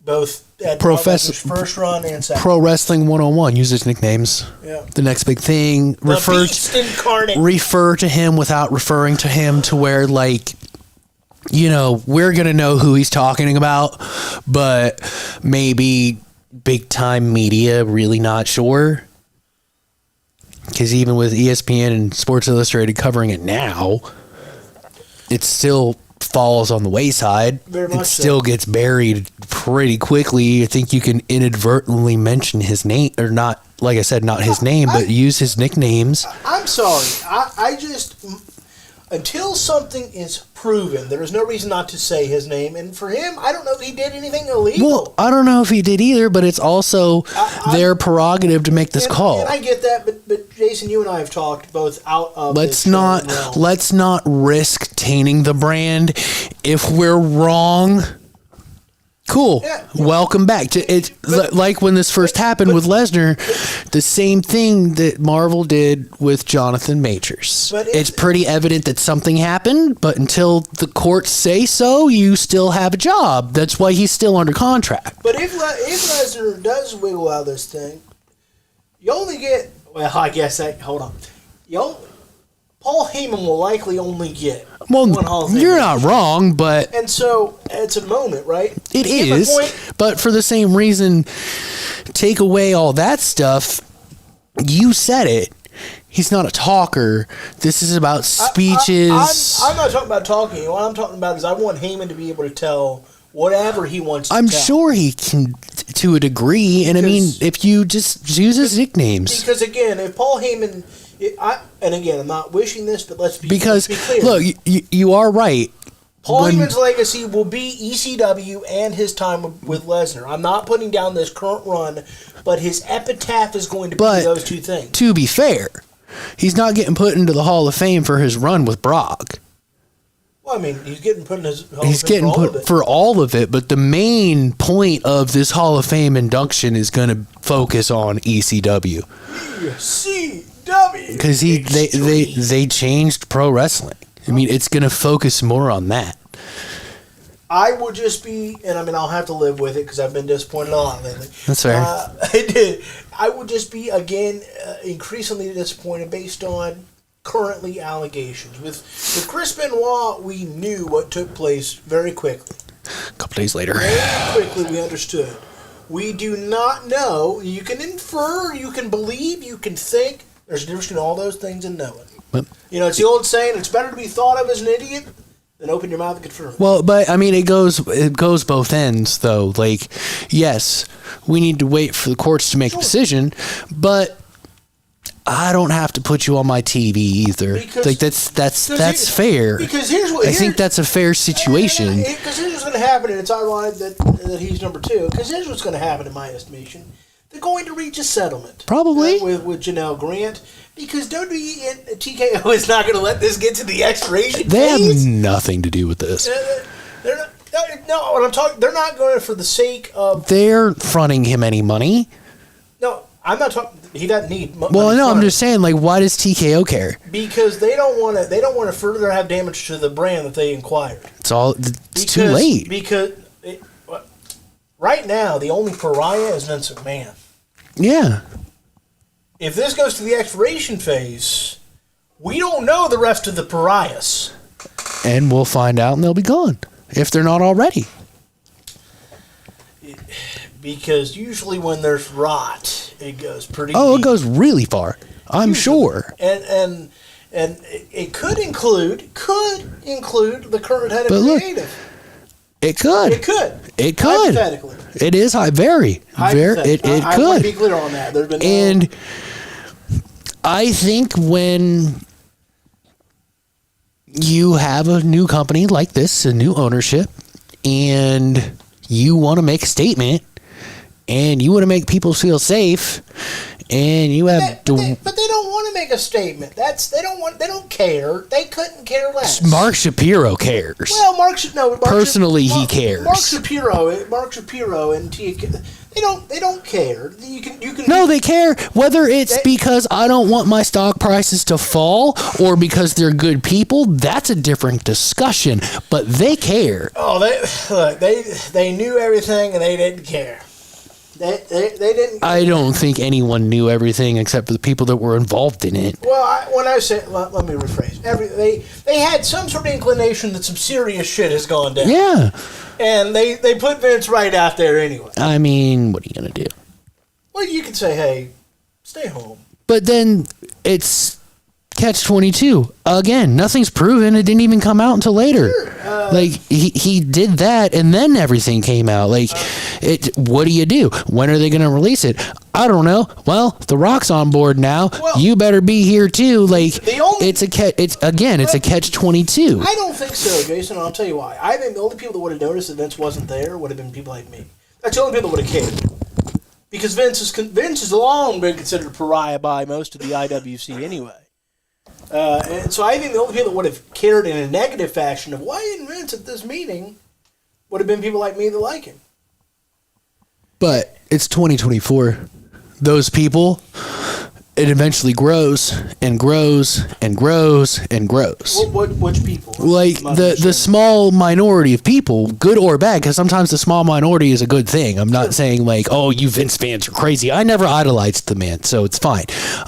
Both at Brock Lesnar's first run and second. Pro Wrestling 101 uses nicknames. Yeah. The next big thing. Beast incarnate. Refer to him without referring to him, to where, like, you know, we're going to know who he's talking about, but maybe big time media really not sure. Because even with ESPN and Sports Illustrated covering it now, it still falls on the wayside. It still gets buried pretty quickly. I think you can inadvertently mention his name, or not, like I said, not his name, but use his nicknames. I'm sorry. I just, until something is proven, there is no reason not to say his name. And for him, I don't know if he did anything illegal. Well, I don't know if he did either, but it's also their prerogative to make this call. And I get that, but Jason, you and I have talked both out of let's not risk tainting the brand. If we're wrong, cool. Yeah. Welcome back. Like when this first happened with Lesnar, the same thing that Marvel did with Jonathan Majors. It's pretty evident that something happened, but until the courts say so, you still have a job. That's why he's still under contract. But if Lesnar does wiggle out of this thing, you only get, well, I guess that, hold on. Paul Heyman will likely only get one Hall of Fame you're not wrong, but and so it's a moment, right? it You get my is. point? But for the same reason, take away all that stuff. You said it. He's not a talker. This is about speeches. I'm not talking about talking. What I'm talking about is I want Heyman to be able to tell whatever he wants to I'm tell. sure he can to a degree. And I mean, if you just use his nicknames. Because again, if Paul Heyman, and again, I'm not wishing this, but let's be clear. Look, you are right. Paul Heyman's legacy will be ECW and his time with Lesnar. I'm not putting down this current run, but his epitaph is going to be those two things. To be fair, he's not getting put into the Hall of Fame for his run with Brock. Well, I mean, he's getting put in his Hall He's of Fame getting put for all of it, but the main point of this Hall of Fame induction is going to focus on ECW. ECW! Because they changed pro wrestling. I mean, it's going to focus more on that. I would just be, and I mean, I'll have to live with it because I've been disappointed a lot lately. That's fair. I would just be, again, increasingly disappointed based on currently allegations. With Chris Benoit, we knew what took place very quickly. A couple days later. Very quickly we understood. We do not know. You can infer, you can believe, you can think. There's a difference between all those things and knowing. But, you know, it's the old saying, it's better to be thought of as an idiot than open your mouth and confirm. well, but I mean, it goes both ends, though. Like, yes, we need to wait for the courts to make a decision, but I don't have to put you on my TV either. Like that's fair. Because here's I think that's a fair situation. Because here's what's going to happen, and it's ironic that he's number 2. Because here's what's going to happen, in my estimation. They're going to reach a settlement. Probably. With Janelle Grant. Because WWE and TKO is not going to let this get to the expiration They phase. have nothing to do with this. They're not, no, what I'm talking, they're not going for the sake of... They're fronting him any money. No, I'm not talking... He doesn't need money. Well, no, I'm just saying, like, why does TKO care? Because they don't want to. They don't want to further have damage to the brand that they acquired. It's too late. Because right now, the only pariah is Vince McMahon. Yeah. If this goes to the expiration phase, we don't know the rest of the pariahs. And we'll find out, and they'll be gone if they're not already. Because usually when there's rot, it goes pretty. Oh, deep. it goes really far. I'm sure. And it could include the current head of creative. It could. It could. Hypothetically. It is very. It could. I want to be clear on that. There's been and I think when you have a new company like this, a new ownership, and you want to make a statement, and you want to make people feel safe, and you have but they don't want to make a statement. They don't care. They couldn't care less. Mark Shapiro cares. Well, he cares. Mark Shapiro and Tia, they don't care. You can. No, they care. Whether it's because I don't want my stock prices to fall or because they're good people, that's a different discussion. But they care. Oh, they knew everything and they didn't care. They didn't. I don't think anyone knew everything except for the people that were involved in it. Well, when I say, let me rephrase. They had some sort of inclination that some serious shit has gone down. Yeah. And they put Vince right out there anyway. I mean, what are you going to do? Well, you could say, hey, stay home. But then it's Catch-22. Again, nothing's proven. It didn't even come out until later. Sure. He did that, and then everything came out. What do you do? When are they going to release it? I don't know. Well, The Rock's on board now. Well, you better be here too. It's a Catch-22. I don't think so, Jason. I'll tell you why. I think the only people that would have noticed that Vince wasn't there would have been people like me. That's the only people that would have cared. Because Vince has long been considered a pariah by most of the IWC anyway. And so I think the only people that would have cared in a negative fashion of why isn't Vince at this meeting would have been people like me that like him. But it's 2024. Those people, it eventually grows and grows and grows and grows. Which people? Like the small minority of people, good or bad, because sometimes the small minority is a good thing. I'm not saying you Vince fans are crazy. I never idolized the man, so it's fine.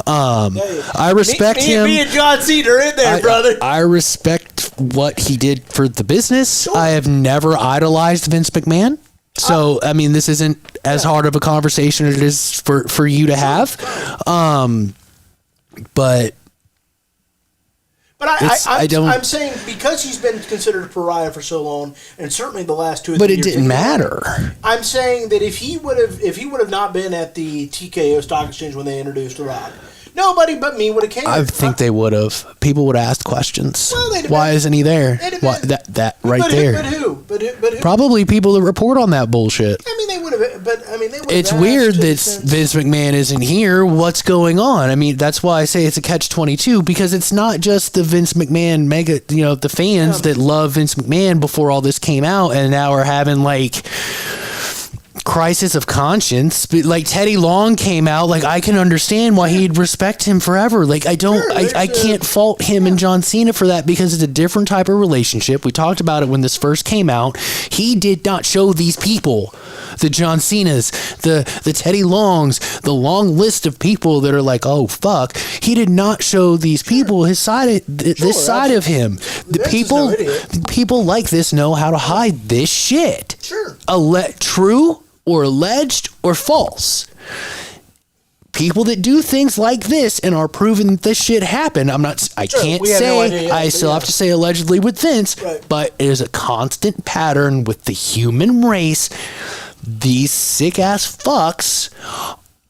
I respect him. Me and John Cena are in there, brother. I respect what he did for the business. Sure. I have never idolized Vince McMahon. So, I mean, this isn't as hard of a conversation as it is for you to have. But I'm saying because he's been considered a pariah for so long, and certainly the last 2 or 3 years. But it didn't matter. I'm saying that if he would have not been at the TKO Stock Exchange when they introduced The Rock, nobody but me would have came. I think they would have. People would have asked questions. Well, why isn't he there? Why, that right there. But who? But who? Probably people that report on that bullshit. I mean, they would have. But I mean, they would. It's weird that Vince McMahon isn't here. What's going on? I mean, that's why I say it's a catch-22 because it's not just the Vince McMahon mega. You know, the fans that love Vince McMahon before all this came out, and now are having like crisis of conscience. But like Teddy Long came out, like I can understand why he'd respect him forever. Like I can't fault him and John Cena for that because it's a different type of relationship. We talked about it when this first came out. He did not show these people, the John Cenas, the Teddy Longs, the long list of people that are like, oh fuck. He did not show these people his side, this side of him. The people like this know how to hide this shit. Sure. True or alleged or false. People that do things like this and are proving that this shit happened. I can't say. I still have to say allegedly with Vince, but it is a constant pattern with the human race. These sick ass fucks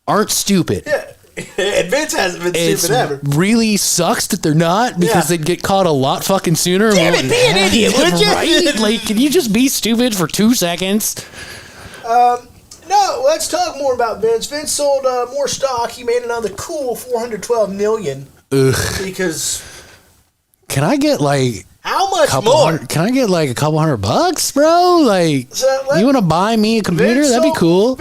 aren't stupid. Yeah. And Vince hasn't been stupid ever. Really sucks that they're not because they'd get caught a lot fucking sooner. Damn it, be an idiot, would you? Right? Like, can you just be stupid for 2 seconds? No, let's talk more about Vince. Vince sold more stock. He made another cool $412 million. Ugh. Because can I get like how much more? Can I get like a couple $100, bro? Like, you want to buy me a computer? Vince That'd be cool.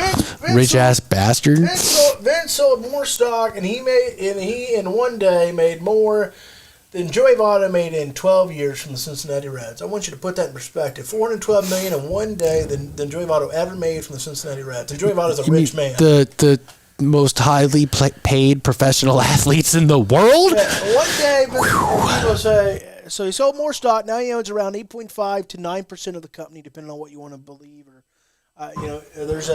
Rich ass bastard. Vince sold more stock, and he in one day made more than Joey Votto made in 12 years from the Cincinnati Reds. I want you to put that in perspective. $412 million in one day than Joey Votto ever made from the Cincinnati Reds. And Joey Votto's a rich man. The most highly paid professional athletes in the world? Yeah, one day, people say, so he sold more stock. Now he owns around 8.5 to 9% of the company, depending on what you want to believe. Or there's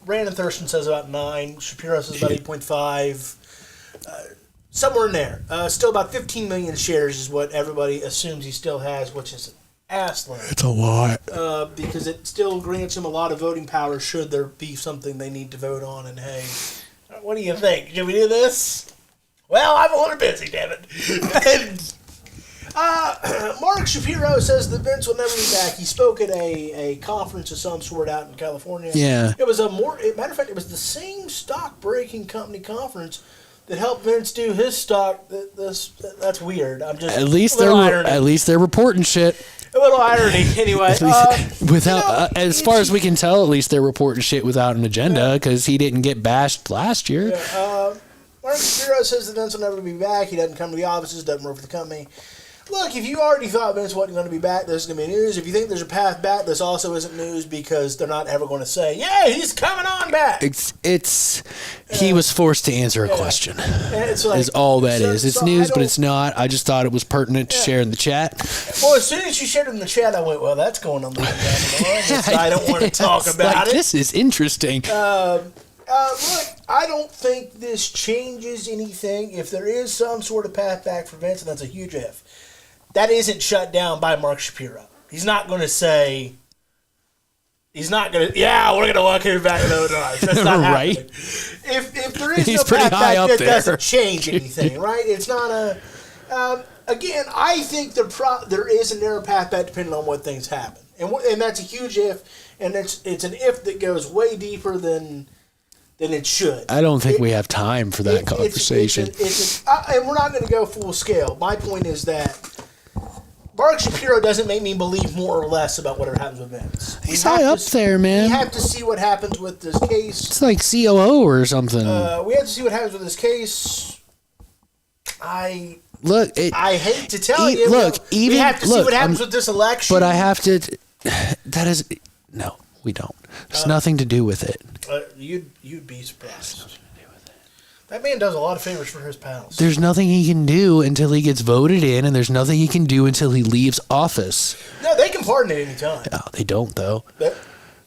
Brandon Thurston says about 9. Shapiro says about 8.5. Somewhere in there. Still about 15 million shares is what everybody assumes he still has, which is an ass load. It's a lot. Because it still grants him a lot of voting power should there be something they need to vote on. And hey, what do you think? Should we do this? Well, I'm a little busy, damn it. Mark Shapiro says that Vince will never be back. He spoke at a conference of some sort out in California. Yeah. It was matter of fact, it was the same stock-breaking company conference that helped Vince do his stock. That's weird. I'm just at least they're reporting shit. A little irony, anyway. As far as we can tell, at least they're reporting shit without an agenda because he didn't get bashed last year. Yeah, Mark Shapiro says that Vince will never be back. He doesn't come to the offices, doesn't work for the company. Look, if you already thought Vince wasn't going to be back, this is going to be news. If you think there's a path back, this also isn't news because they're not ever going to say, yeah, he's coming on back. He was forced to answer a question. It's like, is all that is. It's news, but it's not. I just thought it was pertinent to share in the chat. Well, as soon as you shared it in the chat, I went, well, that's going on the I don't want to talk about it. This is interesting. Look, I don't think this changes anything. If there is some sort of path back for Vince, and that's a huge if, that isn't shut down by Mark Shapiro. He's not going to say, we're going to walk him back in the drive. That's not right. happening. If there is no path back, that doesn't change anything, right? It's not a... again, I think there is a narrow path back depending on what things happen. And that's a huge if, and it's an if that goes way deeper than it should. I don't think we have time for that conversation. And we're not going to go full scale. My point is that Mark Shapiro doesn't make me believe more or less about whatever happens with Vince. He's high up there, man. We have to see what happens with this case. It's like COO or something. We have to see what happens with this case. I hate to tell you. We have to see what happens with this election. But I have to. No, we don't. There's nothing to do with it. You'd be surprised. That man does a lot of favors for his pals. There's nothing he can do until he gets voted in, and there's nothing he can do until he leaves office. No, they can pardon at any time. Oh, they don't, though.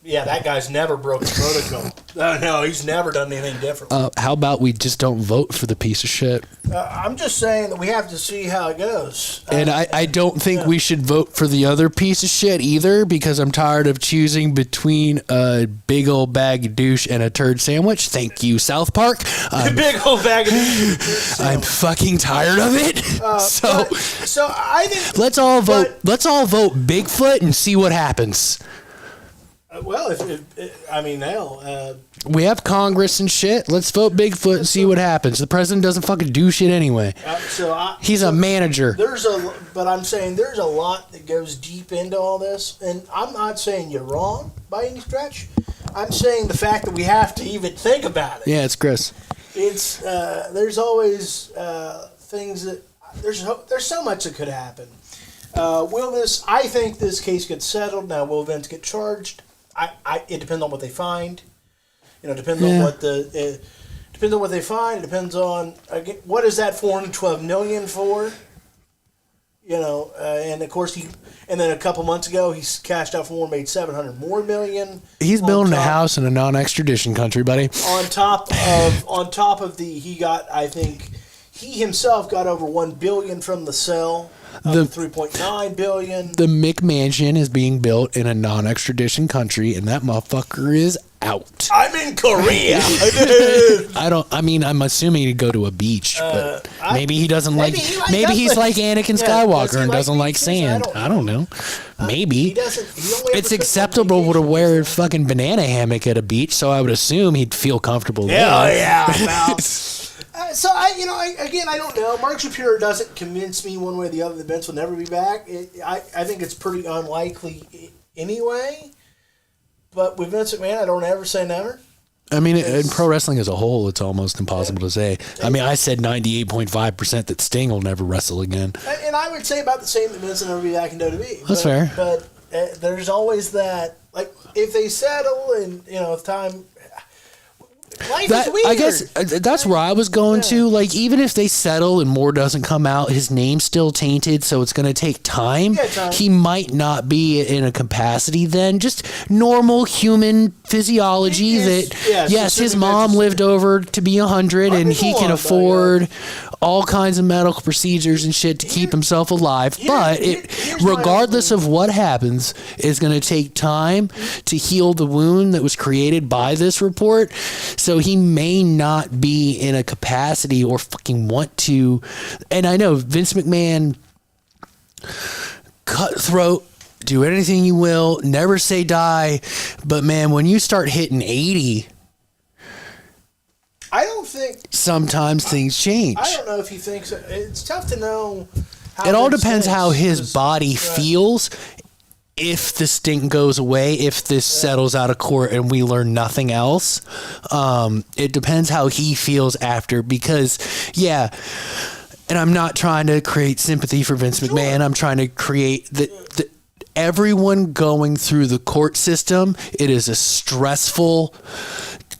That guy's never broken protocol. No, he's never done anything different. How about we just don't vote for the piece of shit? I'm just saying that we have to see how it goes. And I don't think we should vote for the other piece of shit either, because I'm tired of choosing between a big old bag of douche and a turd sandwich. Thank you, South Park. Big old bag of douche. I'm fucking tired of it. So I think let's all vote. Let's all vote Bigfoot and see what happens. Well, we have Congress and shit. Let's vote Bigfoot and see what happens. The president doesn't fucking do shit anyway. He's a manager. But I'm saying there's a lot that goes deep into all this, and I'm not saying you're wrong by any stretch. I'm saying the fact that we have to even think about it. Yeah, it's Chris. It's there's always things that there's so much that could happen. I think this case gets settled. Now, will Vince get charged? It depends on what they find. Depends on what depends on what they find. It depends on what is that $412 million for. And of course and then a couple months ago he cashed out for made $700 million. He's building a house in a non-extradition country, buddy. On top of he got, I think he himself got over $1 billion from the sale. The $3.9 billion. The McMansion is being built in a non-extradition country, and that motherfucker is out. I'm in Korea. I'm assuming he'd go to a beach, but maybe he doesn't like. Maybe he's like Anakin Skywalker and doesn't like sand. I don't know. Maybe it's acceptable to wear a fucking banana hammock at a beach, so I would assume he'd feel comfortable there. Yeah. So I don't know. Mark Shapiro doesn't convince me one way or the other that Vince will never be back. I think it's pretty unlikely anyway. But with Vince McMahon, I don't ever say never. I mean, in pro wrestling as a whole, it's almost impossible to say. I mean, I said 98.5% that Sting will never wrestle again. And I would say about the same that Vince will never be back in WWE. That's fair. But there's always that, like, if they settle and, time... Life is weird. I guess that's where I was going to. Like, even if they settle and more doesn't come out, his name's still tainted, so it's going to take time. He might not be in a capacity then. Just normal human physiology yes, his mom lived over to be 100, and he can afford all kinds of medical procedures and shit to keep himself alive. But regardless of what happens, it's going to take time to heal the wound that was created by this report. So he may not be in a capacity or fucking want to. And I know Vince McMahon, cutthroat, do anything you will, never say die. But man, when you start hitting 80, I don't think sometimes things change. I don't know if he thinks it's tough to know. It all depends how his body feels. If the stink goes away, if this settles out of court and we learn nothing else, it depends how he feels after. Because, and I'm not trying to create sympathy for Vince McMahon. I'm trying to create everyone going through the court system. It is a stressful,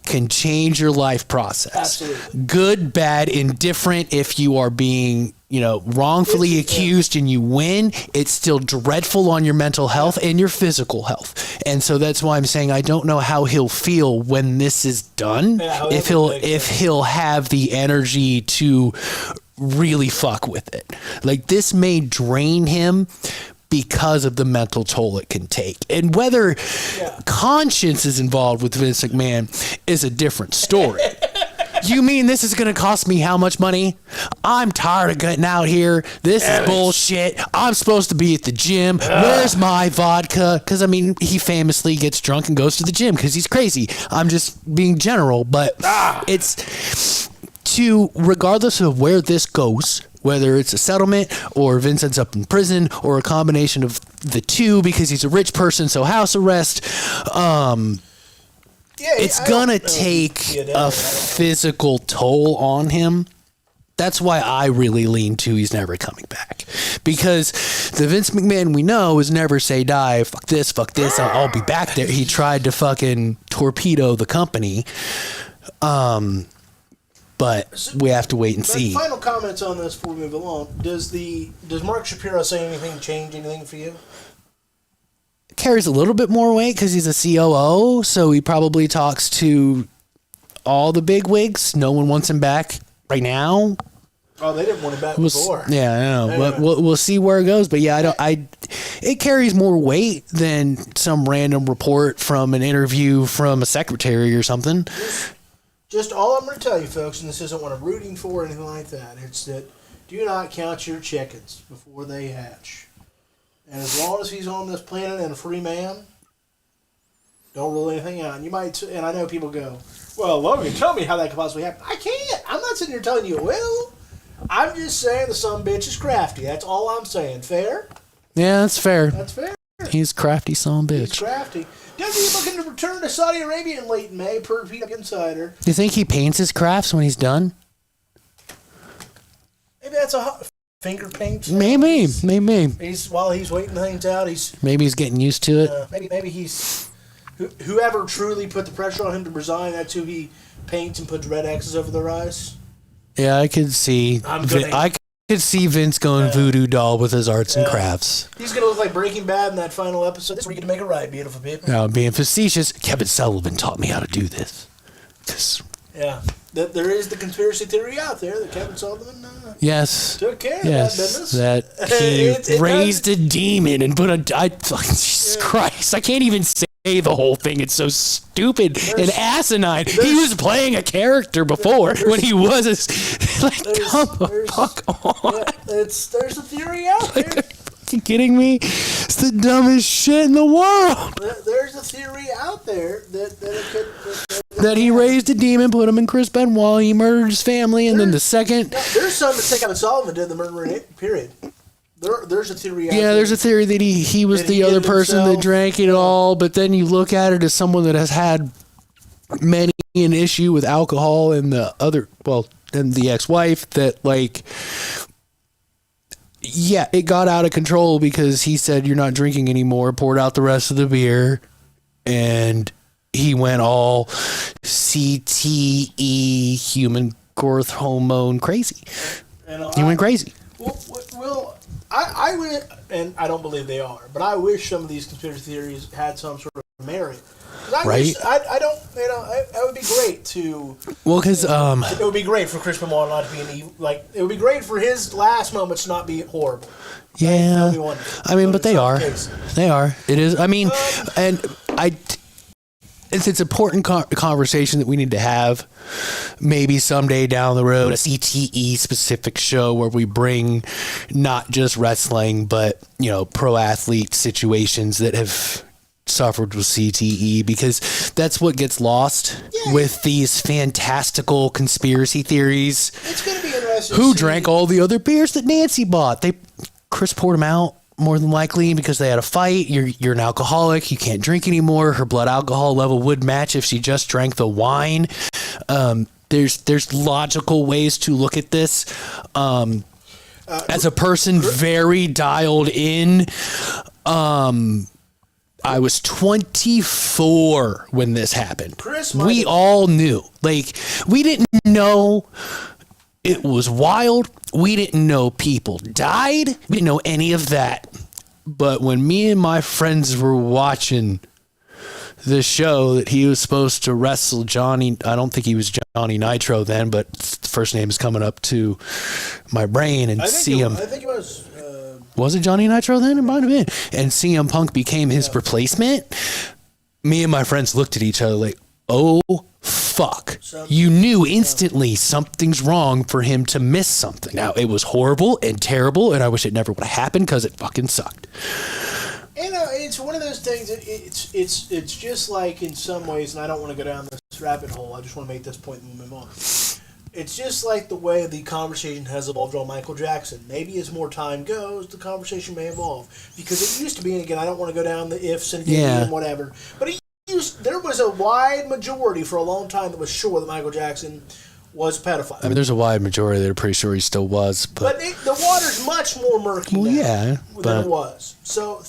can change your life process. Absolutely. Good, bad, indifferent. If you are being wrongfully accused and you win, it's still dreadful on your mental health and your physical health. And so that's why I'm saying I don't know how he'll feel when this is done. If he'll have the energy to really fuck with it. Like, this may drain him because of the mental toll it can take. And whether conscience is involved with Vince McMahon is a different story. You mean this is going to cost me how much money? I'm tired of getting out here. This is bullshit. I'm supposed to be at the gym. Where's my vodka? Because, I mean, he famously gets drunk and goes to the gym because he's crazy. I'm just being general, but it's regardless of where this goes, whether it's a settlement or Vince ends up in prison or a combination of the two because he's a rich person, so house arrest, it's gonna take a physical toll on him. That's why I really lean to he's never coming back. Because the Vince McMahon we know is never say die, fuck this, I'll be back there. He tried to fucking torpedo the company. but we have to wait and see. Final comments on this before we move along. Does Mark Shapiro say anything, change anything for you? Carries a little bit more weight because he's a COO, so he probably talks to all the big wigs. No one wants him back right now. Oh, they didn't want him back before. Yeah, I know. But we'll see where it goes. But yeah, it carries more weight than some random report from an interview from a secretary or something. Just all I'm going to tell you, folks, and this isn't what I'm rooting for or anything like that, it's that do not count your chickens before they hatch. And as long as he's on this planet and a free man, don't rule anything out. And you might, and I know people go, well, Logan, tell me how that could possibly happen. I can't. I'm not sitting here telling you it will. I'm just saying the sumbitch is crafty. That's all I'm saying. Fair? Yeah, that's fair. That's fair. He's crafty sumbitch. He's crafty. WWE looking to return to Saudi Arabia in late May, per PW Insider. Do you think he paints his crafts when he's done? Maybe that's a finger paint. Maybe. While he's waiting things out, maybe he's getting used to it. Maybe he's whoever truly put the pressure on him to resign. That's who he paints and puts red X's over their eyes. Yeah, I could see. I could see Vince going voodoo doll with his arts and crafts. He's gonna look like Breaking Bad in that final episode. This is where you get to make it right, beautiful people. Now, being facetious, Kevin Sullivan taught me how to do this. Yeah, there is the conspiracy theory out there that Kevin Sullivan took care of that business. That he raised a demon and put a. Jesus Christ! I can't even say the whole thing. It's so stupid and asinine. He was playing a character before when he was come the fuck on. Yeah, there's a theory out there. Are you kidding me? It's the dumbest shit in the world. There's a theory out there that he raised a demon, put him in Chris Benoit, he murdered his family, and then the second... No, there's something to take out of Sullivan did the murder period. There's a theory out there. Yeah, there's a theory that he was the other person that drank it all, but then you look at it as someone that has had many an issue with alcohol and and the ex-wife that, yeah, it got out of control because he said, you're not drinking anymore, poured out the rest of the beer, and he went all CTE, human growth hormone crazy. He went crazy. Well, I would, and I don't believe they are, but I wish some of these conspiracy theories had some sort of merit. It would be great to. Well, because it would be great for Chris Benoit not to be an evil. It would be great for his last moments to not be horrible. Yeah, but they are. They are. It is. It's an important conversation that we need to have. Maybe someday down the road, a CTE specific show where we bring not just wrestling, but pro athlete situations that have suffered with CTE, because that's what gets lost with these fantastical conspiracy theories. It's going to be interesting. Who drank all the other beers that Nancy bought? Chris poured them out. More than likely because they had a fight. You're an alcoholic. You can't drink anymore. Her blood alcohol level would match if she just drank the wine. There's logical ways to look at this. As a person very dialed in, I was 24 when this happened. We all knew. We didn't know it was wild. We didn't know people died. We didn't know any of that. But when me and my friends were watching the show that he was supposed to wrestle Johnny, I don't think he was Johnny Nitro then, but the first name is coming up to my brain, and I think it was. Was it Johnny Nitro then? It might have been. And CM Punk became his replacement. Me and my friends looked at each other like, oh, fuck. You knew instantly something's wrong for him to miss something. Now, it was horrible and terrible, and I wish it never would have happened because it fucking sucked. It's one of those things. It's just like in some ways, and I don't want to go down this rabbit hole. I just want to make this point and we'll move on. It's just like the way the conversation has evolved on Michael Jackson. Maybe as more time goes, the conversation may evolve. Because it used to be, and again, I don't want to go down the ifs and and whatever, but there was a wide majority for a long time that was sure that Michael Jackson was a pedophile. I mean, there's a wide majority that are pretty sure he still was, but the water's much more murky now than it was. So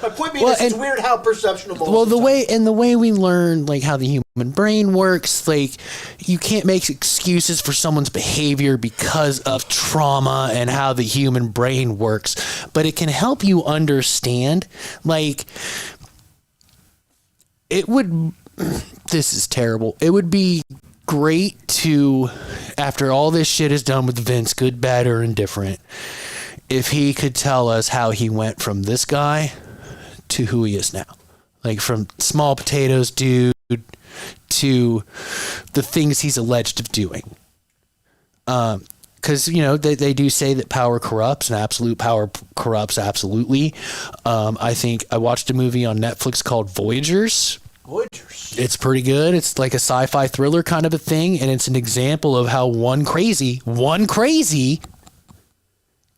my point being is it's weird how perception evolves. Well, the way we learn like how the human brain works, like you can't make excuses for someone's behavior because of trauma and how the human brain works, but it can help you understand. Like this is terrible. It would be great to, after all this shit is done with Vince, good, bad, or indifferent, if he could tell us how he went from this guy to who he is now. Like from small potatoes dude to the things he's alleged of doing. Because, they do say that power corrupts, and absolute power corrupts absolutely. I think I watched a movie on Netflix called Voyagers. It's pretty good. It's like a sci-fi thriller kind of a thing, and it's an example of how one crazy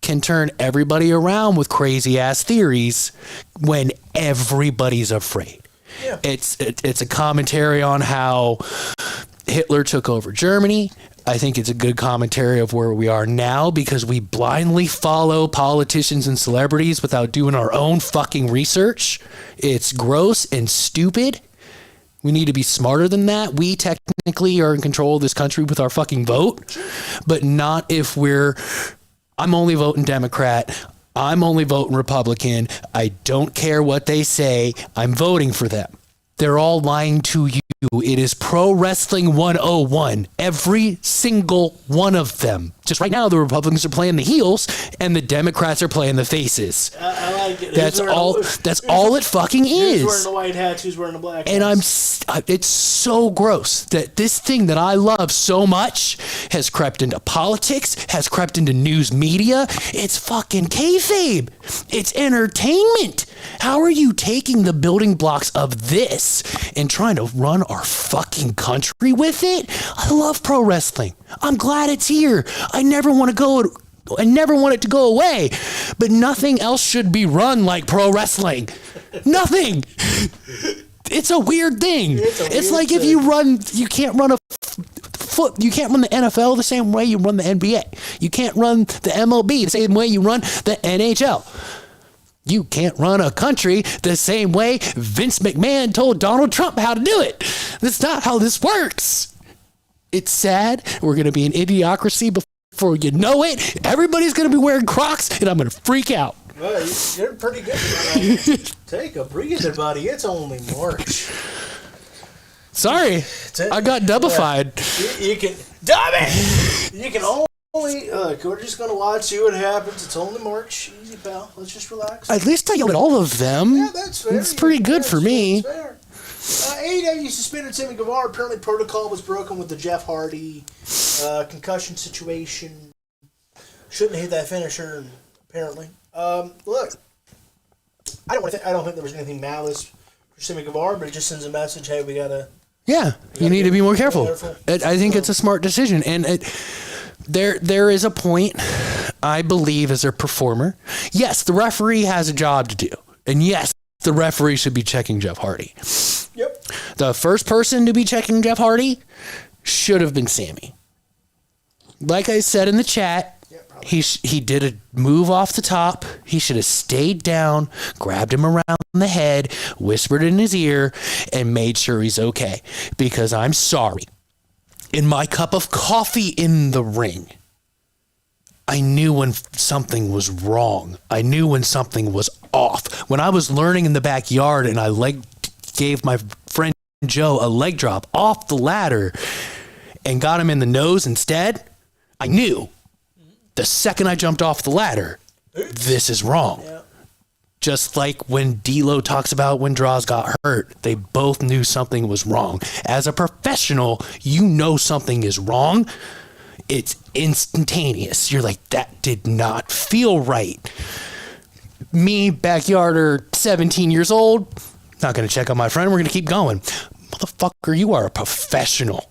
can turn everybody around with crazy ass theories when everybody's afraid. Yeah. It's a commentary on how Hitler took over Germany. I think it's a good commentary of where we are now because we blindly follow politicians and celebrities without doing our own fucking research. It's gross and stupid. We need to be smarter than that. We technically are in control of this country with our fucking vote, but not if I'm only voting Democrat. I'm only voting Republican. I don't care what they say. I'm voting for them. They're all lying to you. It is Pro Wrestling 101. Every single one of them. Just right now, the Republicans are playing the heels and the Democrats are playing the faces. I like it. That's all it fucking is. Who's wearing the white hats? Who's wearing the black hats? And it's so gross that this thing that I love so much has crept into politics, has crept into news media. It's fucking kayfabe. It's entertainment. How are you taking the building blocks of this and trying to run our fucking country with it? I love pro wrestling. I'm glad it's here. I never want it to go away, but nothing else should be run like pro wrestling. Nothing. It's a weird thing. It's like if you can't run you can't run the NFL the same way you run the NBA. You can't run the MLB the same way you run the NHL. You can't run a country the same way Vince McMahon told Donald Trump how to do it. That's not how this works. It's sad. We're going to be an idiocracy before you know it. Everybody's going to be wearing Crocs, and I'm going to freak out. Well, you're pretty good about it. Take a breather, buddy. It's only March. Sorry. I got dubbified. You can... Dumb it! You can only... Look, we're just going to watch, see what happens. It's only March. Easy, pal. Let's just relax. At least I yelled at all of them. Yeah, that's fair. That's pretty good for me. That's fair. AEW suspended Sammy Guevara. Apparently protocol was broken with the Jeff Hardy concussion situation. Shouldn't have hit that finisher, apparently. Look, I don't think there was anything malice for Sammy Guevara, but it just sends a message, hey, we gotta... Yeah, you need to be more careful. I think it's a smart decision, and there is a point, I believe, as a performer. Yes, the referee has a job to do, and yes, the referee should be checking Jeff Hardy. Yep. The first person to be checking Jeff Hardy should have been Sammy. Like I said in the chat, he did a move off the top. He should have stayed down, grabbed him around the head, whispered in his ear, and made sure he's okay. Because I'm sorry. In my cup of coffee in the ring, I knew when something was wrong. I knew when something was off. When I was learning in the backyard and I gave my friend Joe a leg drop off the ladder and got him in the nose instead, I knew the second I jumped off the ladder, this is wrong. Yeah. Just like when D'Lo talks about when Draws got hurt, they both knew something was wrong. As a professional, you know something is wrong. It's instantaneous. You're like, that did not feel right. Me, backyarder, 17 years old, not going to check on my friend. We're going to keep going. Motherfucker, you are a professional.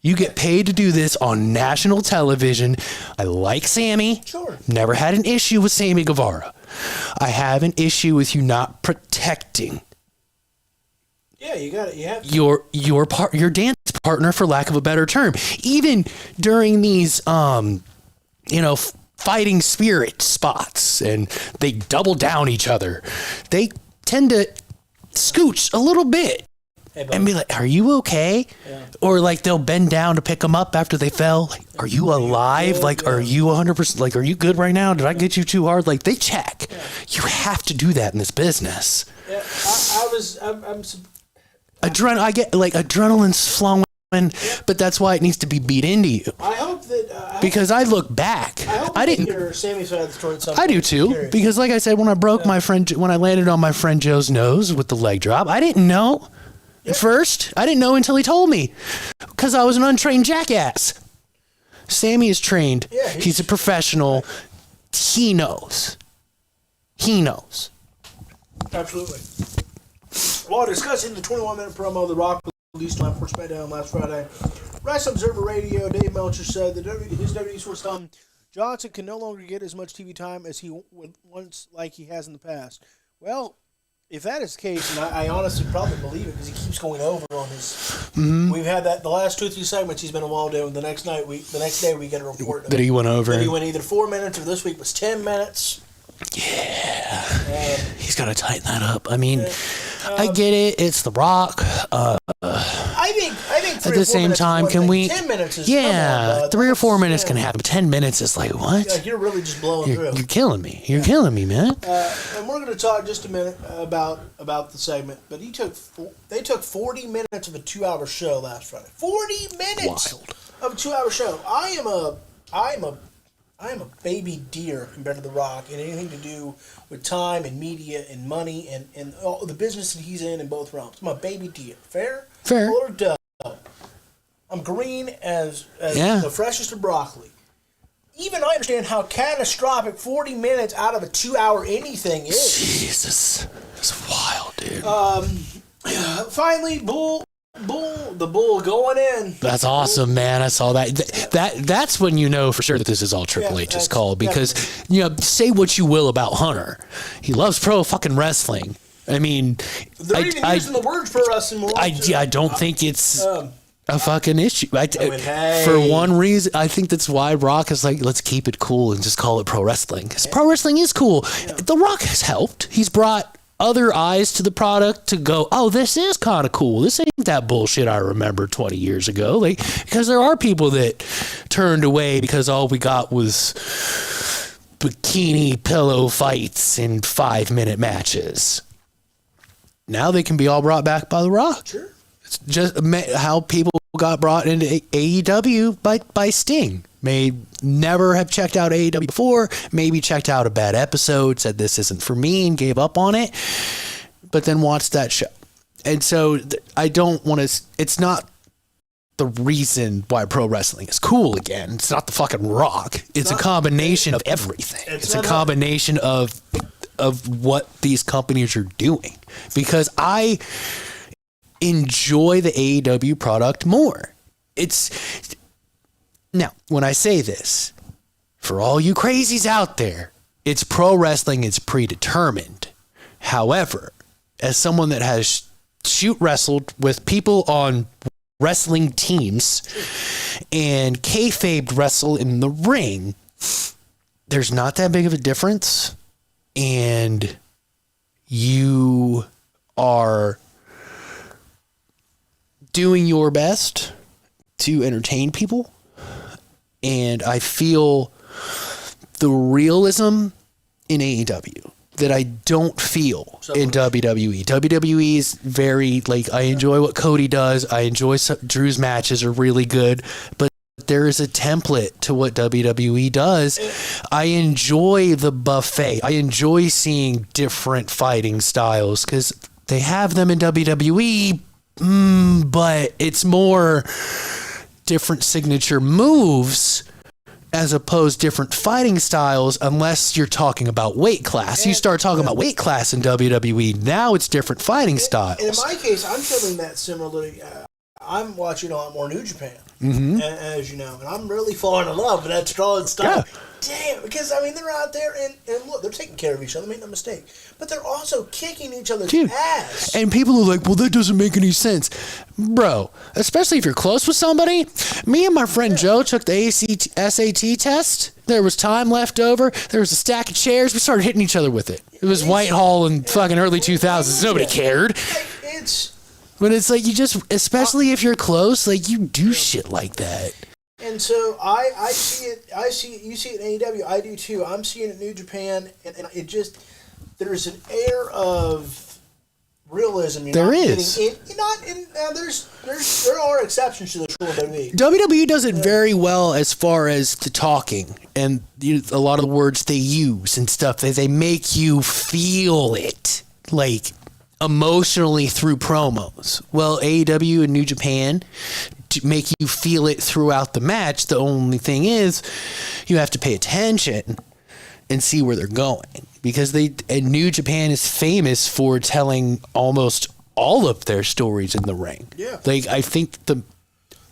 You get paid to do this on national television. I like Sammy. Sure. Never had an issue with Sammy Guevara. I have an issue with you not protecting. Yeah, you got it. You have your dance partner, for lack of a better term. Even during these, fighting spirit spots, and they double down each other, they tend to scooch a little bit and be like, "Are you okay?" Yeah. Or like they'll bend down to pick them up after they fell. Like, "Are you alive? Like, are you 100%? Like, are you good right now? Did I get you too hard?" Like, they check. Yeah. You have to do that in this business. Yeah, I'm I get like adrenaline's flowing, but that's why it needs to be beat into you. I hope that because I look back, I didn't hear Sammy's side of the story at some I do too, because like I said, when I broke when I landed on my friend Joe's nose with the leg drop, I didn't know. At first, I didn't know until he told me, because I was an untrained jackass. Sammy is trained. Yeah, he's a professional. He knows. Absolutely. While discussing the 21-minute promo The Rock released on for SmackDown last Friday, Wrestling Observer Radio, Dave Meltzer said that his WWE source Johnson can no longer get as much TV time as he would once, like he has in the past. Well, if that is the case, and I honestly probably believe it, because he keeps going over on his. Mm-hmm. We've had that the last 2 or 3 segments he's been involved in. The next day we get a report that he went over. That he went either 4 minutes, or this week was 10 minutes. Yeah, he's got to tighten that up. I mean, I get it. It's The Rock. I think at the same time, can we? 10 minutes is 3 or 4 minutes can happen. 10 minutes is like what? Yeah, you're really just blowing through. You're killing me. You're killing me, man. And we're going to talk just a minute about the segment. But they took 40 minutes of a 2-hour show last Friday. 40 minutes of a 2-hour show. I am a baby deer compared to The Rock in anything to do with time and media and money and all the business that he's in both realms. I'm a baby deer. Fair? Or dough. I'm green as the freshest of broccoli. Even I understand how catastrophic 40 minutes out of a 2-hour anything is. Jesus. It's wild, dude. Finally, the bull going in. That's awesome, man. I saw that. That's when you know for sure that this is all Triple H's call, because say what you will about Hunter, he loves pro fucking wrestling. I mean, they're even using the words pro wrestling. I don't think it's a fucking issue. For one reason, I think that's why Rock is like, let's keep it cool and just call it pro wrestling. Because pro wrestling is cool. Yeah. The Rock has helped. He's brought other eyes to the product to go, oh, this is kind of cool. This ain't that bullshit I remember 20 years ago. Like, because there are people that turned away because all we got was bikini pillow fights and 5-minute matches. Now they can be all brought back by The Rock. Sure. It's just how people got brought into AEW by Sting. May never have checked out AEW before, maybe checked out a bad episode, said this isn't for me and gave up on it, but then watched that show. And so I don't want to, it's not the reason why pro wrestling is cool again. It's not the fucking Rock. It's a combination of everything. It's a combination of what these companies are doing, because I enjoy the AEW product more. Now, when I say this, for all you crazies out there, it's pro wrestling, it's predetermined. However, as someone that has shoot wrestled with people on wrestling teams and kayfabe wrestle in the ring, there's not that big of a difference, and you are doing your best to entertain people. And I feel the realism in AEW that I don't feel in WWE. WWE is very, like, I enjoy what Cody does. I enjoy Drew's matches are really good, but there is a template to what WWE does. I enjoy the buffet. I enjoy seeing different fighting styles because they have them in WWE, but it's more different signature moves as opposed to different fighting styles, unless you're talking about weight class. You start talking about weight class in WWE, now it's different fighting styles. In my case, I'm feeling that similarly. I'm watching a lot more New Japan, as you know, and I'm really falling in love with that strong style. Yeah. Damn, because I mean they're out there and look, they're taking care of each other. Make no mistake, but they're also kicking each other's ass. And people are like, well, that doesn't make any sense. Bro, especially if you're close with somebody. Me and my friend Joe took the SAT test. There was time left over. There was a stack of chairs. We started hitting each other with it. It was Whitehall in fucking early 2000s. Nobody cared. But it's like you just, especially if you're close, like you do shit like that. And so I see it. You see it in AEW. I do too. I'm seeing it in New Japan, and it just there's an air of realism. There are exceptions to the rule. WWE does it very well as far as the talking and a lot of the words they use and stuff. They make you feel it like emotionally through promos. Well, AEW and New Japan to make you feel it throughout the match. The only thing is you have to pay attention and see where they're going, because New Japan is famous for telling almost all of their stories in the ring. Yeah. Like, I think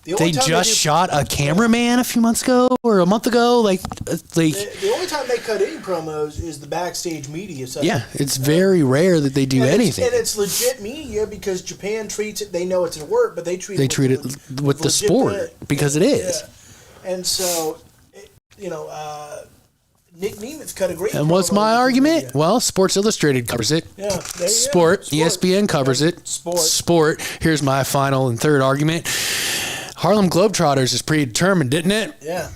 they just shot a cameraman a few months ago or a month ago. The only time they cut any promos is the backstage media stuff. Yeah, it's very rare that they do anything. And it's legit media because Japan treats it. They know it's a work, but they treat it with the sport because it is. Yeah. And so, Nick Nemeth's cut a great. And what's my argument? Well, Sports Illustrated covers it. Yeah, Sport. ESPN covers it. Sport. Here's my final and third argument. Harlem Globetrotters is predetermined, didn't it? Yeah.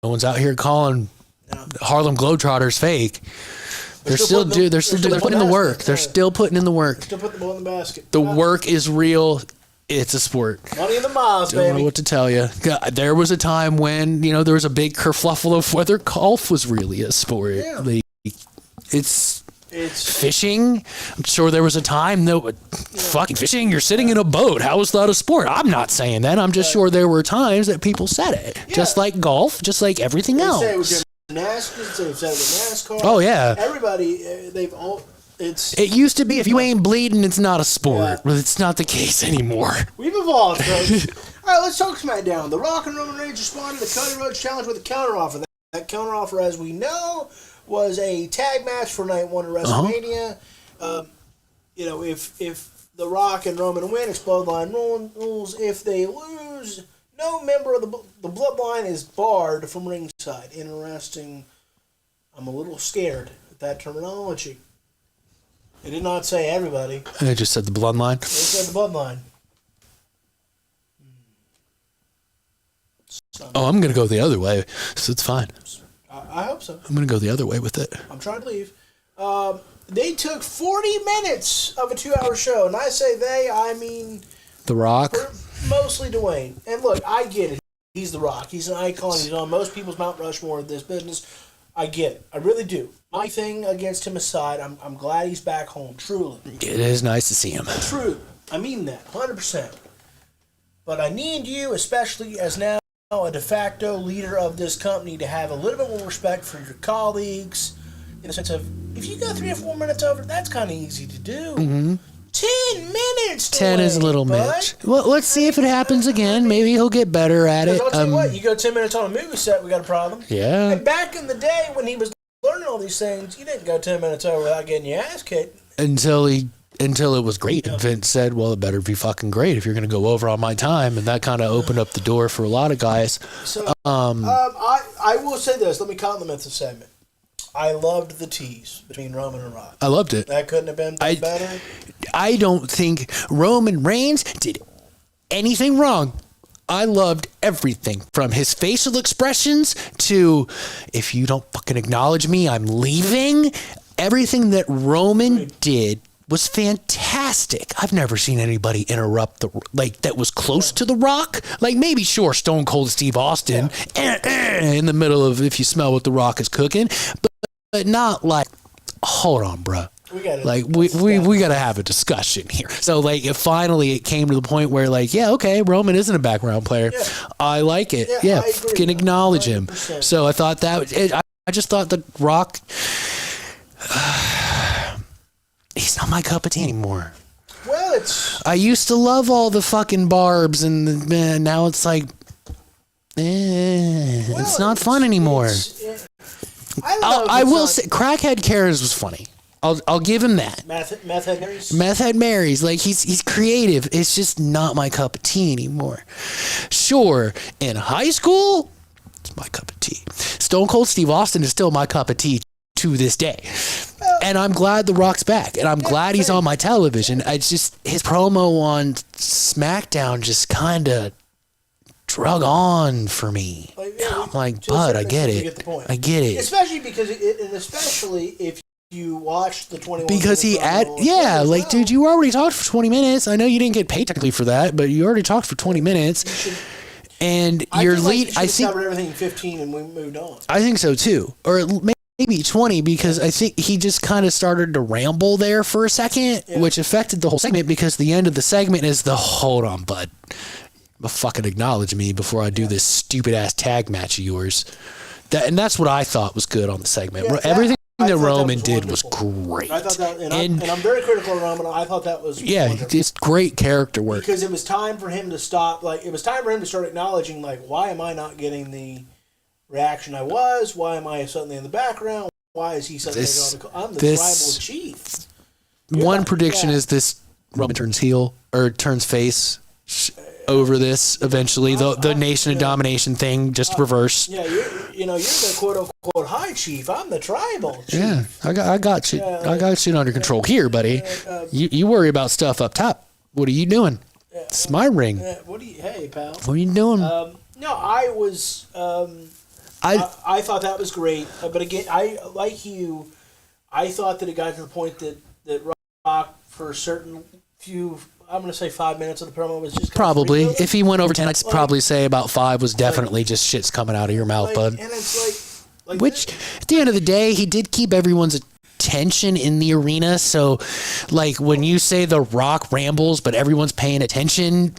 No one's out here calling Harlem Globetrotters fake. They're still putting in the work. They're still putting in the work. Still putting the ball in the basket. The work is real. It's a sport. Money in the miles, baby. Don't know what to tell you. There was a time when, there was a big kerfluffle of whether golf was really a sport. Yeah. It's fishing. I'm sure there was a time that fucking fishing, you're sitting in a boat. How is that a sport? I'm not saying that. I'm just sure there were times that people said it. Yeah. Just like golf, just like everything else. Say it with gymnastics, they've said it with NASCAR. Oh, yeah. Everybody, it used to be if you ain't bleeding, it's not a sport. But it's not the case anymore. We've evolved, folks. All right, let's talk SmackDown. The Rock and Roman Reigns responded to the Cody Rhodes challenge with a counteroffer. That counteroffer, as we know, was a tag match for night one of WrestleMania. If The Rock and Roman win, it's Bloodline rules. If they lose, no member of the Bloodline is barred from ringside. Interesting. I'm a little scared at that terminology. It did not say everybody. It just said the Bloodline. It said the Bloodline. Oh, I'm going to go the other way, so it's fine. I hope so. I'm going to go the other way with it. I'm trying to leave. They took 40 minutes of a 2-hour show, and I say they, I mean... The Rock? Mostly Dwayne. And look, I get it. He's The Rock. He's an icon. He's on most people's Mount Rushmore of this business. I get it. I really do. My thing against him aside, I'm glad he's back home, truly. It is nice to see him. True. I mean that, 100%. But I need you, especially as now a de facto leader of this company, to have a little bit more respect for your colleagues, in the sense of, if you go 3 or 4 minutes over, that's kind of easy to do. Mm-hmm. 10 minutes. 10 is a little much. Well, let's see if it happens again. Maybe he'll get better at it. I'll tell you what, you go 10 minutes on a movie set, we got a problem. Yeah. And back in the day when he was learning all these things, you didn't go 10 minutes over without getting your ass kicked. Until it was great. And Vince said, well, it better be fucking great if you're going to go over on my time. And that kind of opened up the door for a lot of guys. So, I will say this. Let me compliment the segment. I loved the tease between Roman and Rock. I loved it. That couldn't have been better. I don't think Roman Reigns did anything wrong. I loved everything from his facial expressions to, if you don't fucking acknowledge me, I'm leaving. Everything that Roman did was fantastic. I've never seen anybody interrupt that was close to The Rock. Like, maybe, sure, Stone Cold Steve Austin in the middle of if you smell what The Rock is cooking, but not like, hold on, bruh. We gotta have a discussion here. So finally it came to the point where Roman isn't a background player. Yeah. I like it. Yeah, can acknowledge 100%. Him. So I thought I just thought The Rock. He's not my cup of tea anymore. Well, it's I used to love all the fucking barbs, and man, now it's like, it's not fun anymore. I will say, Crackhead Cares was funny. I'll give him that. Meth Head Marys? Meth Head Marys, like he's creative. It's just not my cup of tea anymore. Sure, in high school, it's my cup of tea. Stone Cold Steve Austin is still my cup of tea to this day. And I'm glad The Rock's back, and I'm glad he's on my television. It's just his promo on SmackDown just kind of drug on for me. I'm like, bud, I get it. I get it. Especially because, especially if you watch the 21. Because dude, you already talked for 20 minutes. I know you didn't get paid technically for that, but you already talked for 20 minutes. And your lead, I think, covered everything in 15, and we moved on. I think so too, or maybe 20, because I think he just kind of started to ramble there for a second, which affected the whole segment. Because the end of the segment is hold on, bud. Fucking acknowledge me before I do this stupid ass tag match of yours. And that's what I thought was good on the segment. Everything that Roman did was great. I thought that, and I'm very critical of Roman. I thought that was wonderful. It's great character work, because it was time for him to stop. Like, it was time for him to start acknowledging, like, why am I not getting the reaction I was? Why am I suddenly in the background? Why is he suddenly I'm the tribal chief? One prediction is this: Roman turns heel or turns face over this eventually. The Nation of Domination thing just reverse. Yeah, you're the quote unquote high chief. I'm the tribal chief. Yeah, I got you. I got shit under control here, buddy. You worry about stuff up top. What are you doing? It's my ring. Hey, pal. What are you doing? No, I was. I thought that was great, but again, I like you. I thought that it got to the point that Rock, for a certain few, I'm going to say 5 minutes of the promo was just probably. If he went over 10, I'd probably say about 5 was definitely just shit's coming out of your mouth, bud. And it's like which, at the end of the day, he did keep everyone's attention in the arena. So, like, when you say The Rock rambles, but everyone's paying attention,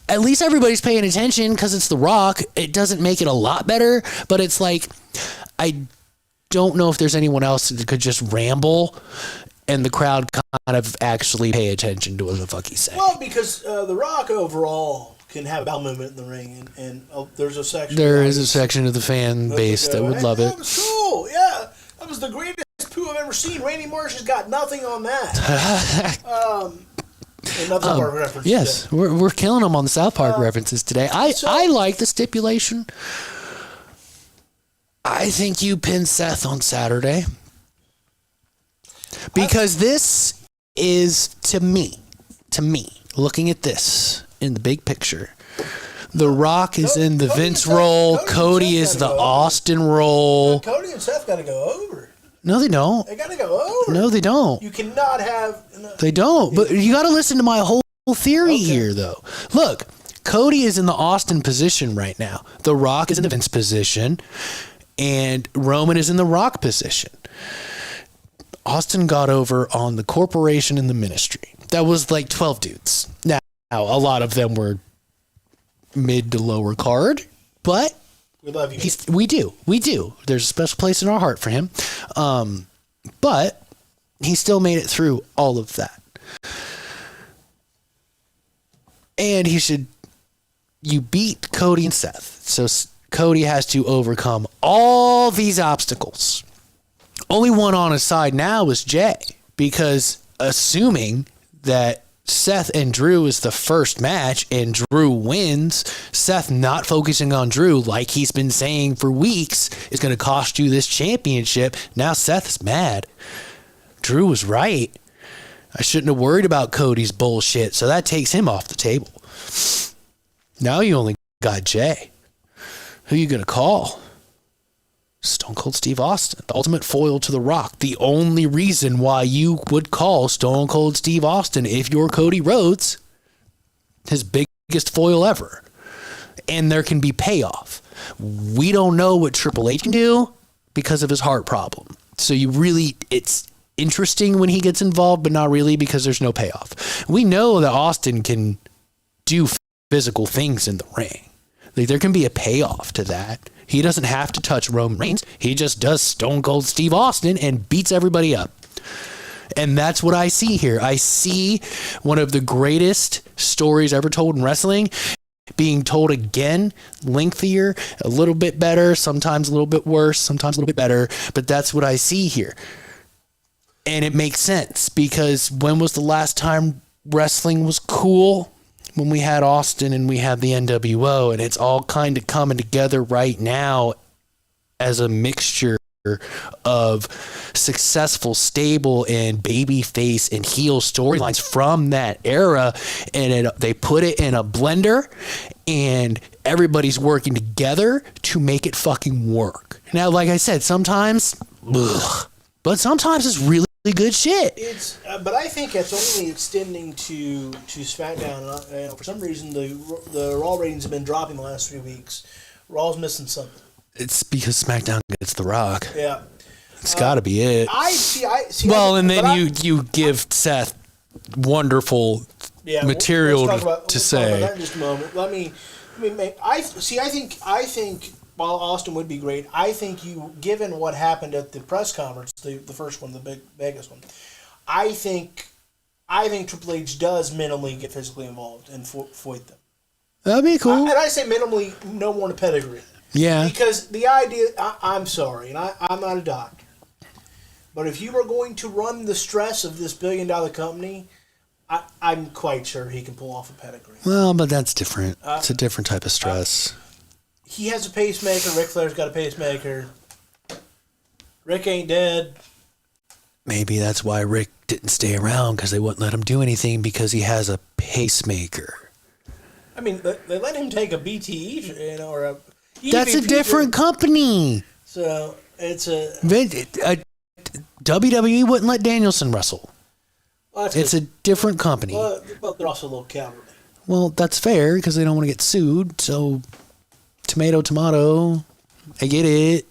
at least everybody's paying attention because it's The Rock. It doesn't make it a lot better, but it's like, I don't know if there's anyone else that could just ramble and the crowd kind of actually pay attention to what the fuck he's saying. Well, because The Rock overall can have bowel movement in the ring, and there's a section. There is a section of the fan base that would love it. That was cool. Yeah, that was the greatest poo I've ever seen. Randy Marsh has got nothing on that. Another Park reference. Yes, today. We're killing them on the South Park references today. I like the stipulation. I think you pin Seth on Saturday. Because this is, to me, looking at this in the big picture, The Rock is in the Vince role, Cody is the Austin role. Cody and Seth got to go over. No, they don't. They got to go over. No, they don't. You cannot have... They don't. But you got to listen to my whole theory here, though. Look, Cody is in the Austin position right now. The Rock is in the Vince position, and Roman is in the Rock position. Austin got over on the corporation and the ministry. That was like 12 dudes. Now, a lot of them were mid to lower card, but we love you. We do. There's a special place in our heart for him. But he still made it through all of that. And you beat Cody and Seth. So Cody has to overcome all these obstacles. Only one on his side now is Jay, because assuming that Seth and Drew is the first match and Drew wins, Seth not focusing on Drew like he's been saying for weeks is going to cost you this championship. Now Seth's mad. Drew was right. I shouldn't have worried about Cody's bullshit, so that takes him off the table. Now you only got Jay. Who you going to call? Stone Cold Steve Austin, the ultimate foil to The Rock. The only reason why you would call Stone Cold Steve Austin if you're Cody Rhodes, his biggest foil ever. And there can be payoff. We don't know what Triple H can do because of his heart problem. So it's interesting when he gets involved, but not really because there's no payoff. We know that Austin can do physical things in the ring. Like, there can be a payoff to that. He doesn't have to touch Roman Reigns. He just does Stone Cold Steve Austin and beats everybody up. And that's what I see here. I see one of the greatest stories ever told in wrestling being told again, lengthier, a little bit better, sometimes a little bit worse, sometimes a little bit better, but that's what I see here. And it makes sense, because when was the last time wrestling was cool? When we had Austin and we had the NWO, and it's all kind of coming together right now as a mixture of successful, stable, and babyface and heel storylines from that era, and they put it in a blender, and everybody's working together to make it fucking work. Now, like I said, sometimes, but sometimes it's really good shit. It's, but I think it's only extending to SmackDown. For some reason, the Raw ratings have been dropping the last 3 weeks. Raw's missing something. It's because SmackDown gets The Rock. Yeah. It's got to be it. I see. Well, and then you give Seth wonderful material to say. Talk about that in just a moment. I think while Austin would be great, I think given what happened at the press conference, the first one, the big Vegas one, I think Triple H does minimally get physically involved and fight them. That'd be cool. And I say minimally, no more than a pedigree. Yeah. Because the idea, I'm sorry, and I'm not a doctor, but if you were going to run the stress of this billion-dollar company, I'm quite sure he can pull off a pedigree. Well, but that's different. It's a different type of stress. He has a pacemaker. Ric Flair's got a pacemaker. Rick ain't dead. Maybe that's why Rick didn't stay around, because they wouldn't let him do anything because he has a pacemaker. I mean, they let him take a BTE, or a... That's a different company. So it's a WWE wouldn't let Danielson wrestle. Well, it's a different company. Well, they're also a little cowardly. Well, that's fair, because they don't want to get sued. So, tomato. I get it.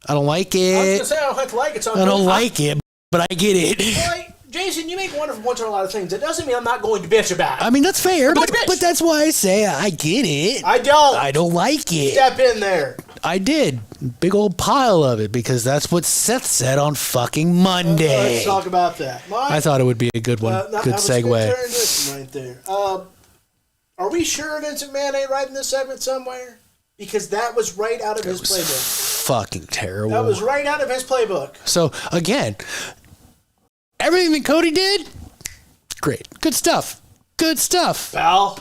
I don't like it. I was gonna say I don't have to like it. So I don't like it, but I get it. Well, Jason, you make wonderful points on a lot of things. That doesn't mean I'm not going to bitch about it. I mean, that's fair, but that's why I say I get it. I don't like it. Step in there. I did. Big old pile of it, because that's what Seth said on fucking Monday. Let's talk about that. I thought it would be a good one. Good segue. Right there. Are we sure Vince McMahon ain't writing this segment somewhere? Because that was right out of his playbook. Fucking terrible. That was right out of his playbook. So, again, everything that Cody did, great. Good stuff. Pal.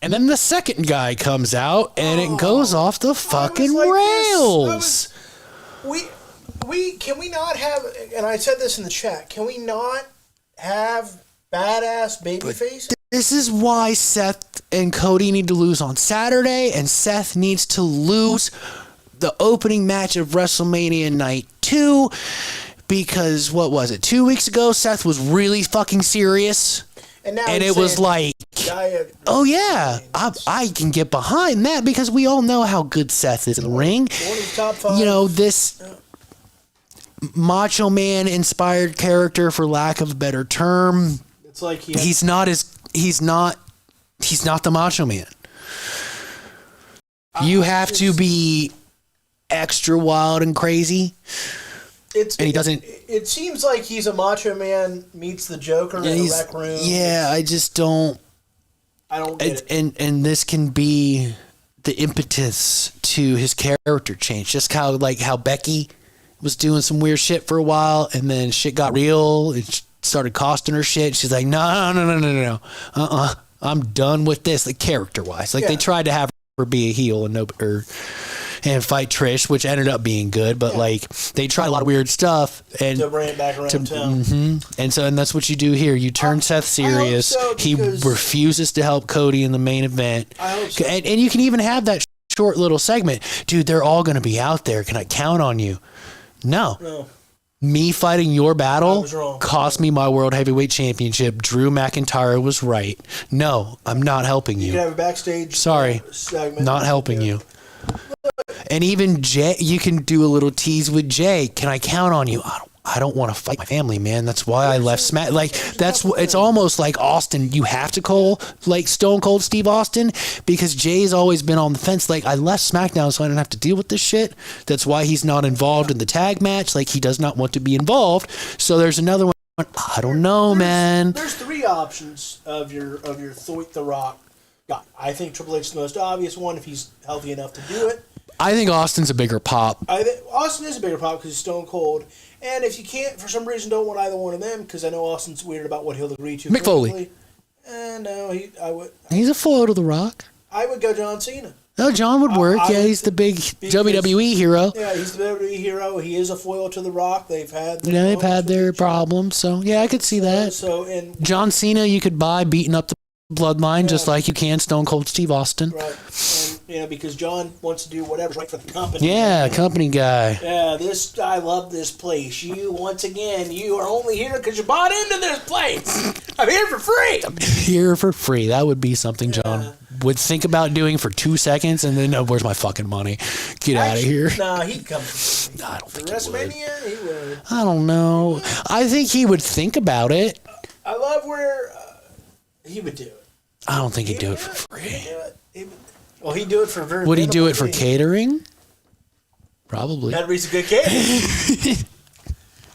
And then the second guy comes out, and it goes off the fucking rails. Can we not have, and I said this in the chat, can we not have badass babyface? This is why Seth and Cody need to lose on Saturday, and Seth needs to lose the opening match of WrestleMania Night 2, because, what was it, 2 weeks ago, Seth was really fucking serious, and it was like, oh yeah, I can get behind that, because we all know how good Seth is in the ring. Top 5. You know, this Macho Man inspired character, for lack of a better term, it's like he's not the Macho Man. You have to be extra wild and crazy. And he doesn't. It seems like he's a Macho Man meets the Joker in a rec room. Yeah, I just don't. I don't get it. And this can be the impetus to his character change. Just how Becky was doing some weird shit for a while, and then shit got real. It started costing her shit. She's like, no. I'm done with this. Like, character wise, they tried to have her be a heel and fight Trish, which ended up being good, but they tried a lot of weird stuff and to bring it back around town. And that's what you do here. You turn Seth serious. He refuses to help Cody in the main event. I hope so. And you can even have that short little segment. Dude, they're all going to be out there. Can I count on you? No. Me fighting your battle cost me my World Heavyweight Championship. Drew McIntyre was right. No, I'm not helping you. You can have a backstage segment. Not helping you. And even Jay, you can do a little tease with Jay. Can I count on you? I don't want to fight my family, man. That's why I left Smack. It's almost like Austin. You have to call Stone Cold Steve Austin, because Jay's always been on the fence. I left SmackDown so I don't have to deal with this shit. That's why he's not involved in the tag match. He does not want to be involved. So there's another one I don't know, man. There's three options of your Thoit the Rock guy. I think Triple H is the most obvious one if he's healthy enough to do it. I think Austin's a bigger pop. Austin is a bigger pop because he's Stone Cold. And if you can't, for some reason, don't want either one of them, because I know Austin's weird about what he'll agree to. Mick Foley. No, He's a foil to The Rock. I would go John Cena. No, John would work. He's the big WWE hero. Yeah, he's the WWE hero. He is a foil to The Rock. They've had their problems. So yeah, I could see that. And John Cena, you could buy beating up the bloodline just like you can Stone Cold Steve Austin. Right, and because John wants to do whatever's right for the company. Yeah, company guy. Yeah, I love this place. Once again, you are only here because you bought into this place. I'm here for free. Here for free. That would be something John would think about doing for 2 seconds, and then, where's my fucking money? Get out of here. Nah, he'd come for free. I don't think WrestleMania, he would. I don't know. I think he would think about it. I love where he would do it. I don't think he'd do it for free. He'd do it for very. Would he do it for catering? Probably. That'd be some good catering.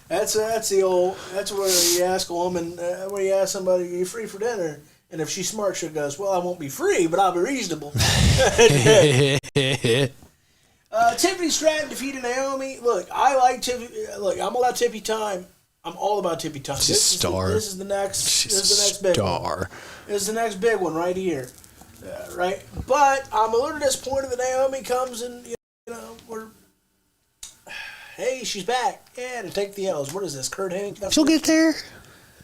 That's where you ask a woman, where you ask somebody, are you free for dinner? And if she's smart, she goes, well, I won't be free, but I'll be reasonable. Tiffany Stratton defeated Naomi. Look, I like Tiffany. Look, I'm all about Tiffy time. I'm all about Tiffy time. She's a star. This is the next big one. This is the next big one right here. Right? But I'm a little disappointed that Naomi comes and, hey, she's back. Yeah, to take the L's. What is this, Kurt Hennig? She'll get there.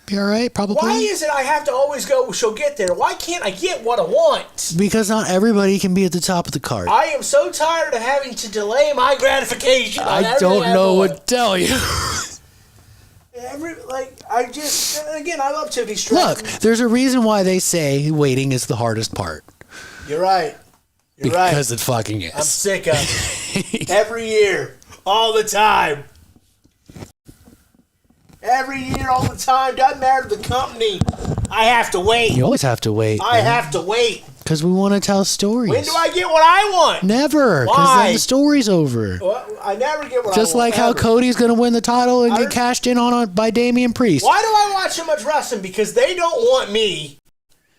Be all right, probably. Why is it I have to always go, she'll get there? Why can't I get what I want? Because not everybody can be at the top of the card. I am so tired of having to delay my gratification. I don't know what to tell you. I love Tiffany Stratton. Look, there's a reason why they say waiting is the hardest part. You're right. Because it fucking is. I'm sick of it. Every year. All the time. Every year, all the time. Doesn't matter the company. I have to wait. You always have to wait. I have to wait. Because we want to tell stories. When do I get what I want? Never. Because then the story's over. Well, I never get what I want. Just like how Cody's going to win the title and get cashed in on by Damian Priest. Why do I watch so much wrestling? Because they don't want me.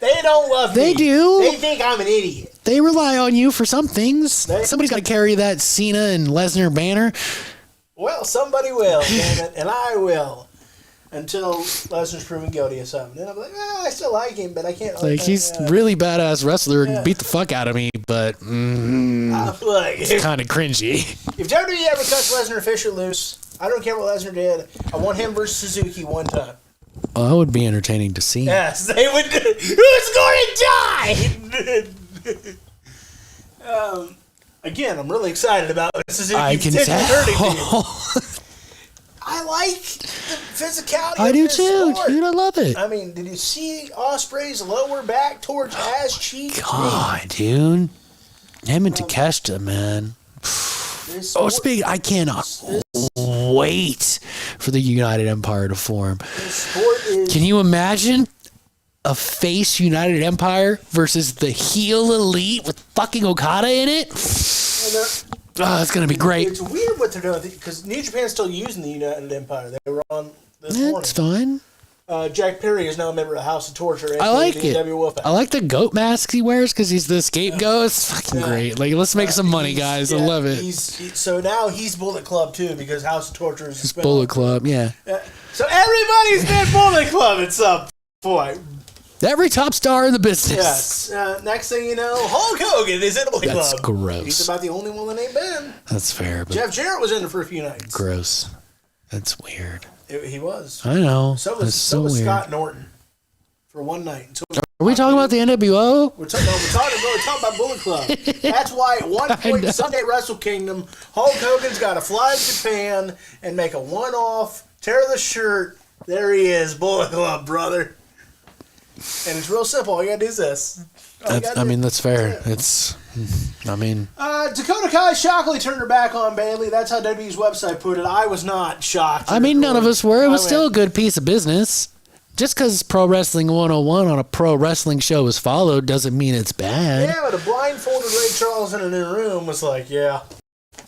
They don't love me. They do. They think I'm an idiot. They rely on you for some things. Somebody's got to carry that Cena and Lesnar banner. Well, somebody will, damn it, and I will. Until Lesnar's proven guilty of something. Then I'm like, I still like him, but I can't. He's really badass wrestler and beat the fuck out of me, but it's kind of cringy. If WWE ever cuts Lesnar officially loose, I don't care what Lesnar did. I want him versus Suzuki one time. Well, that would be entertaining to see. Yes, they would. Who's going to die? Again, I'm really excited about Suzuki. I can tell. I like the physicality I of do this too, sport. dude. I love it. I mean, did you see Ospreay's lower back towards ass cheek? God, dude. Him and Takeshita, man. I cannot wait for the United Empire to form. Can you imagine a face United Empire versus the heel elite with fucking Okada in it? It's going to be great. It's weird what they're doing because New Japan's still using the United Empire. They were on this morning. It's fine. Jack Perry is now a member of the House of Torture. I like it. I like the goat mask he wears because he's the scapegoat. It's fucking great. Like, let's make some money, guys. I love it. So now he's Bullet Club too because House of Torture is Bullet Club, yeah. So everybody's been Bullet Club at some point. Every top star in the business. Yes. Next thing you know, Hulk Hogan is in the Bullet Club. That's gross. He's about the only one that ain't been. That's fair. But Jeff Jarrett was in it for a few nights. Gross. That's weird. He was. I know. So was Scott Norton for one night. Are we talking about the NWO? We're talking about Bullet Club. That's why at one point in Sunday Wrestle Kingdom, Hulk Hogan's got to fly to Japan and make a one-off, tear the shirt. There he is, Bullet Club, brother. And it's real simple. All you gotta do is this. That's fair. Dakota Kai shockingly turned her back on Bayley. That's how WWE's website put it. I was not shocked. None of us were. It was still a good piece of business. Just because Pro Wrestling 101 on a pro wrestling show was followed doesn't mean it's bad. Yeah, but a blindfolded Ray Charles in a new room was like, yeah,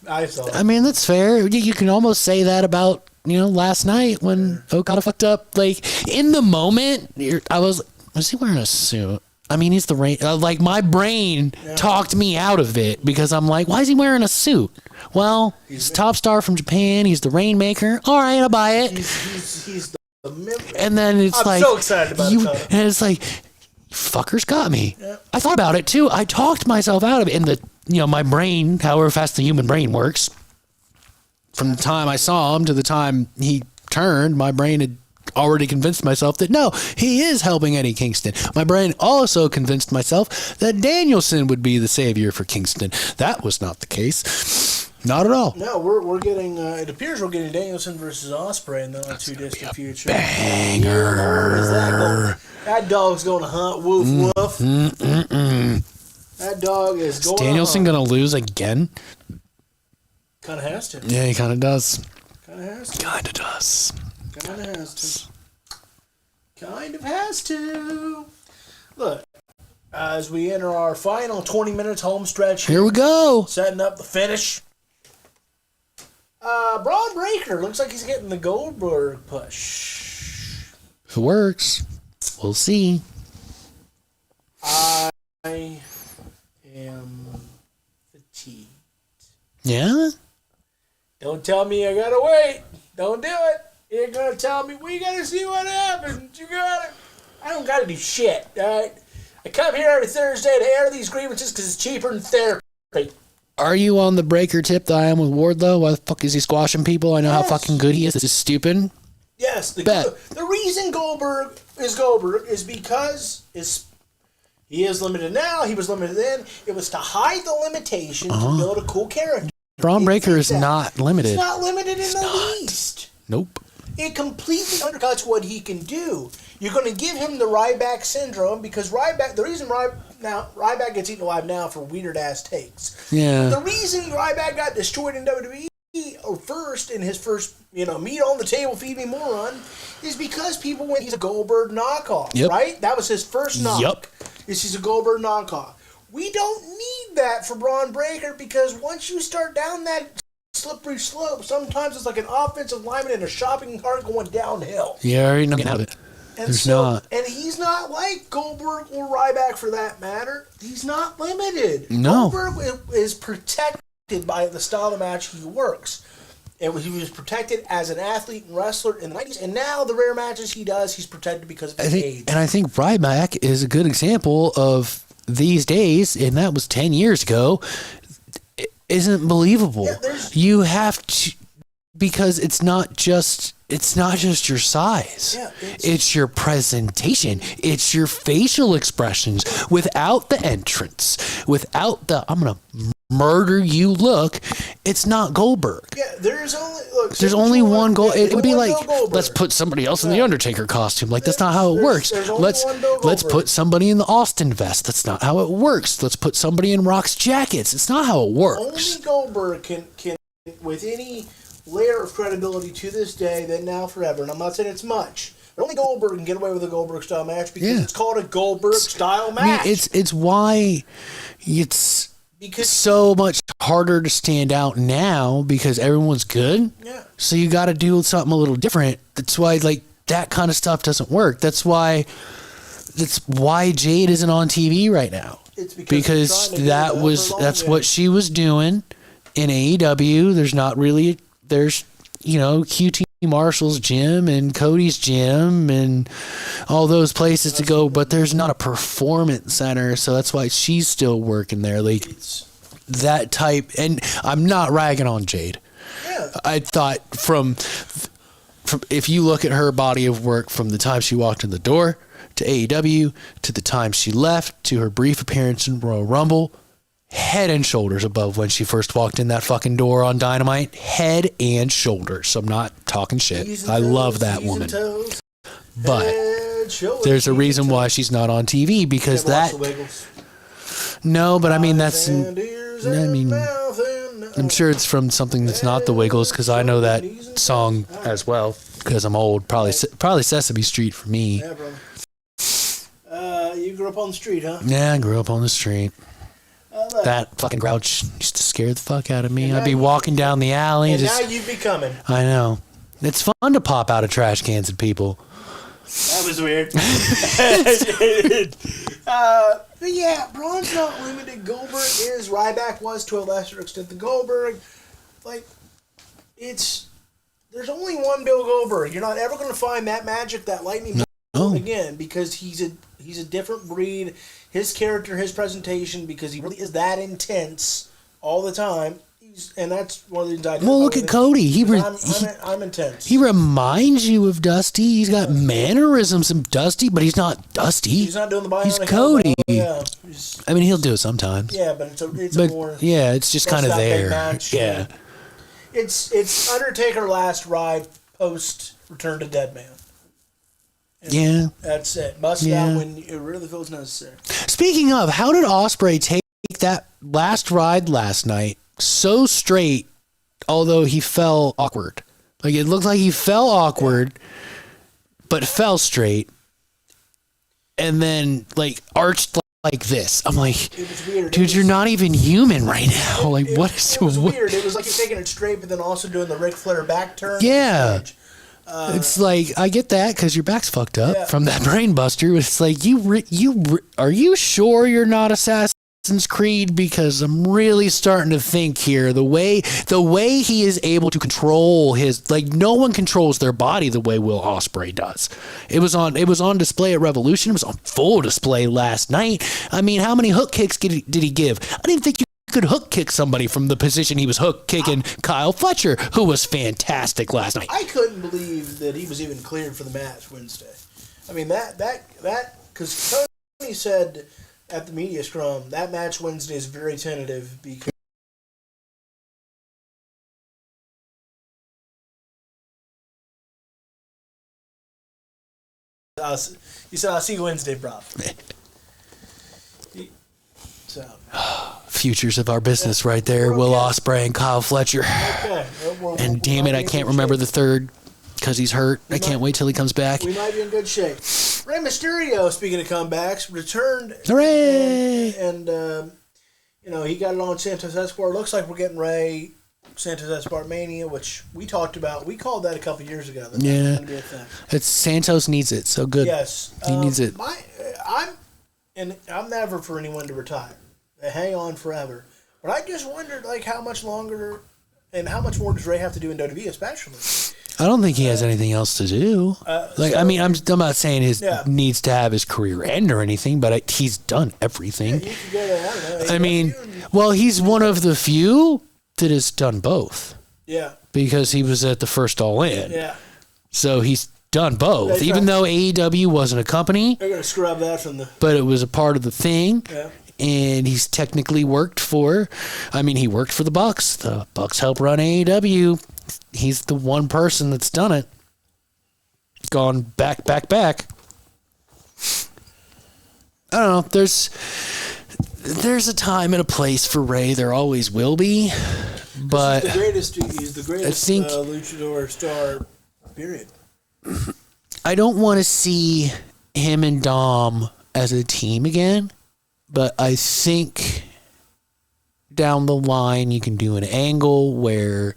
I saw it. That's fair. You can almost say that about last night when Okada fucked up. Like, in the moment, was he wearing a suit? I mean, he's the rain. Like, my brain talked me out of it because I'm like, why is he wearing a suit? Well, he's a top star from Japan. He's the Rainmaker. All right, I'll buy it. He's the member. And then it's I'm so excited about it. And it's like, fuckers got me. Yeah. I thought about it too. I talked myself out of it. And my brain, however fast the human brain works, from the time I saw him to the time he turned, my brain had already convinced myself that no, he is helping Eddie Kingston. My brain also convinced myself that Danielson would be the savior for Kingston. That was not the case. Not at all. No, we're getting. It appears we're getting Danielson versus Ospreay in the not too distant future. Banger. Where's that going? That dog's going to hunt. Woof woof. That dog is going. Is Danielson going to lose again? Kind of has to. Yeah, he kind of does. Kind of has to. Kind of does. Kind of has to. Kind of has to. Look, as we enter our final 20 minutes home stretch, Here we go. setting up the finish. Braun Breaker looks like he's getting the Goldberg push. If it works, we'll see. I am fatigued. Yeah? Don't tell me I gotta wait. Don't do it. You're gonna tell me we gotta see what happens. I don't gotta do shit. Alright? I come here every Thursday to air these grievances because it's cheaper than therapy. Are you on the Breaker tip that I am with Wardlow? Why the fuck is he squashing people? I know how fucking good he is. This is stupid. Yes, the reason Goldberg is because he is limited now. He was limited then. It was to hide the limitation to build a cool character. Braun Breaker is not limited. It's not limited in the least. Nope. It completely undercuts what he can do. You're going to give him the Ryback syndrome because the reason Ryback gets eaten alive now for weird ass takes. Yeah. The reason Ryback got destroyed in WWE in his first meat on the table, feed me more run, is because people went, he's a Goldberg knockoff, right? That was his first knock. Yep. He's a Goldberg knockoff. We don't need that for Braun Breaker because once you start down that slippery slope, sometimes it's like an offensive lineman in a shopping cart going downhill. Yeah, I already know how it. There's not. And he's not like Goldberg or Ryback for that matter. He's not limited. No. Goldberg is protected by the style of match he works. He was protected as an athlete and wrestler in the 90s, and now the rare matches he does, he's protected because of his age. And I think Ryback is a good example of these days, and that was 10 years ago, isn't believable. Yeah, you have to, because it's not just your size. Yeah, it's your presentation. It's your facial expressions. Without the entrance, without the I'm gonna murder you look, it's not Goldberg. Yeah, there's only one goal. Yeah, it would be like, Goldberg. let's put somebody else in the Undertaker costume. Like, that's not how it works. Let's put somebody in the Austin vest. That's not how it works. Let's put somebody in Rock's jackets. It's not how it works. Only Goldberg can with any layer of credibility to this day, then now forever, and I'm not saying it's much, but only Goldberg can get away with a Goldberg style match because it's called a Goldberg style match. I mean, it's why it's so much harder to stand out now because everyone's good. Yeah. So you got to do something a little different. That's why that kind of stuff doesn't work. That's why Jade isn't on TV right now. It's because that's what she was doing in AEW. There's QT Marshall's gym and Cody's gym and all those places to go, but there's not a performance center, so that's why she's still working there. Like, that type, and I'm not ragging on Jade. Yeah. I thought from if you look at her body of work from the time she walked in the door to AEW to the time she left to her brief appearance in Royal Rumble, head and shoulders above when she first walked in that fucking door on Dynamite. Head and shoulders. I'm not talking shit. I love that woman. But there's a reason why she's not on TV because No, but I mean, I'm sure it's from something that's not the Wiggles because I know that song as well because I'm old. Probably Sesame Street for me. Yeah, bro. You grew up on the street, huh? Yeah, I grew up on the street. That fucking grouch used to scare the fuck out of me. I'd be walking down the alley. And now you'd be coming. I know. It's fun to pop out of trash cans at people. That was weird. But yeah, Braun's not limited. Goldberg is. Ryback was to a lesser extent the Goldberg. Like, there's only one Bill Goldberg. You're not ever going to find that magic, that lightning bolt again, because he's a different breed. His character, his presentation, because he really is that intense all the time. And that's one of the things I do. Well, look at Cody. I'm intense. He reminds you of Dusty. He's got mannerisms of Dusty, but he's not Dusty. He's not doing the bionic. He's Cody. Yeah. I mean, he'll do it sometimes. Yeah, but it's a more. Yeah, it's just kind of there. Match. Yeah. It's Undertaker last ride post Return to Deadman. Yeah. That's it. Must out when it really feels necessary. Speaking of, how did Ospreay take that last ride last night so straight, although he fell awkward? Like, it looked like he fell awkward, but fell straight, and then, like, arched like this. I'm like, it was weird. Dude, you're not even human right now. Like, what is... It was weird. It was like you're taking it straight, but then also doing the Ric Flair back turn. Yeah. It's like, I get that because your back's fucked up from that brain buster. It's like, are you sure you're not Assassin's Creed? Because I'm really starting to think here, the way he is able to control his, like, no one controls their body the way Will Ospreay does. It was on display at Revolution. It was on full display last night. I mean, how many hook kicks did he give? I didn't think you could hook kick somebody from the position he was hook kicking Kyle Fletcher, who was fantastic last night. I couldn't believe that he was even cleared for the match Wednesday. I mean, that because Tony said at the media scrum that match Wednesday is very tentative because he said, "I'll see you Wednesday, bro." So. Futures of our business right there. Will Ospreay and Kyle Fletcher. Okay. And damn it, I can't remember the third because he's hurt. I can't wait till he comes back. We might be in good shape. Rey Mysterio, speaking of comebacks, returned. Hooray! And he got it on Santos Escobar. Looks like we're getting Rey Santos Escobar Mania, which we talked about. We called that a couple years ago. That's going to be a thing. It's Santos needs it. So good. Yes. He needs it. I'm never for anyone to retire. They hang on forever. But I just wondered, like, how much longer and how much more does Rey have to do in WWE, especially? I don't think he has anything else to do. I'm not saying he needs to have his career end or anything, but he's done everything. Yeah, you could go to, I don't know. He's one of the few that has done both. Yeah. Because he was at the first All In. Yeah. So he's done both. Even though AEW wasn't a company. They're going to scrub that from the... But it was a part of the thing. Yeah. And he's technically he worked for the Bucks. The Bucks help run AEW. He's the one person that's done it. Gone back. I don't know. There's a time and a place for Rey. There always will be. But he's the greatest luchador star, period. I don't want to see him and Dom as a team again. But I think down the line you can do an angle where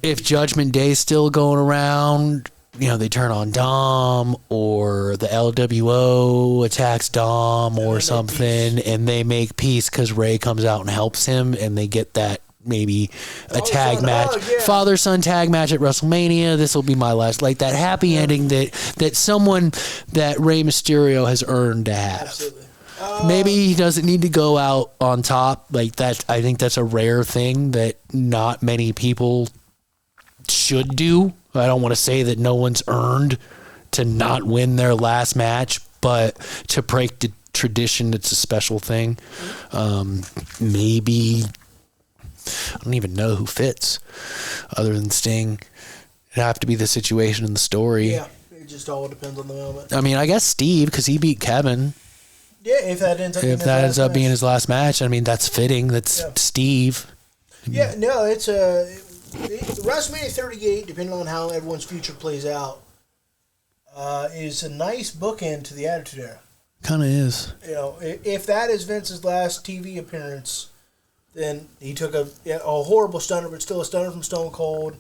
if Judgment Day is still going around, they turn on Dom, or the LWO attacks Dom or something, and they make peace because Rey comes out and helps him, and they get that maybe a tag match, father-son tag match at WrestleMania. This will be my last, like that happy ending that Rey Mysterio has earned to have. Absolutely. Maybe he doesn't need to go out on top like that. I think that's a rare thing that not many people should do. I don't want to say that no one's earned to not win their last match, but to break the tradition, it's a special thing. Maybe I don't even know who fits other than Sting. It'd have to be the situation and the story. Yeah, it just all depends on the moment. I mean, I guess Steve, because he beat Kevin. Yeah, if that ends up being his last match, I mean, that's fitting. That's Steve. Yeah, no, it's WrestleMania 38, depending on how everyone's future plays out, is a nice bookend to the Attitude Era. Kind of is. If that is Vince's last TV appearance, then he took a horrible stunner, but still a stunner from Stone Cold.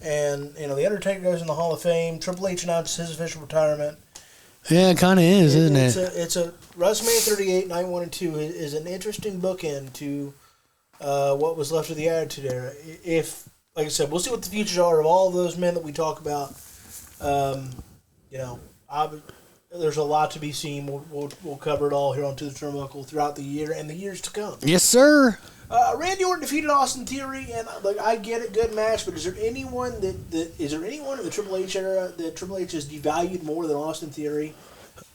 And, The Undertaker goes in the Hall of Fame. Triple H announces his official retirement. Yeah, it kind of is, isn't it? It's a WrestleMania 38, Night 1 and 2 is an interesting bookend to what was left of the Attitude Era. If, like I said, we'll see what the futures are of all of those men that we talk about. There's a lot to be seen. We'll cover it all here on To The Turnbuckle throughout the year and the years to come. Yes, sir. Randy Orton defeated Austin Theory, and I get it, good match. But is there anyone in the Triple H era that Triple H has devalued more than Austin Theory?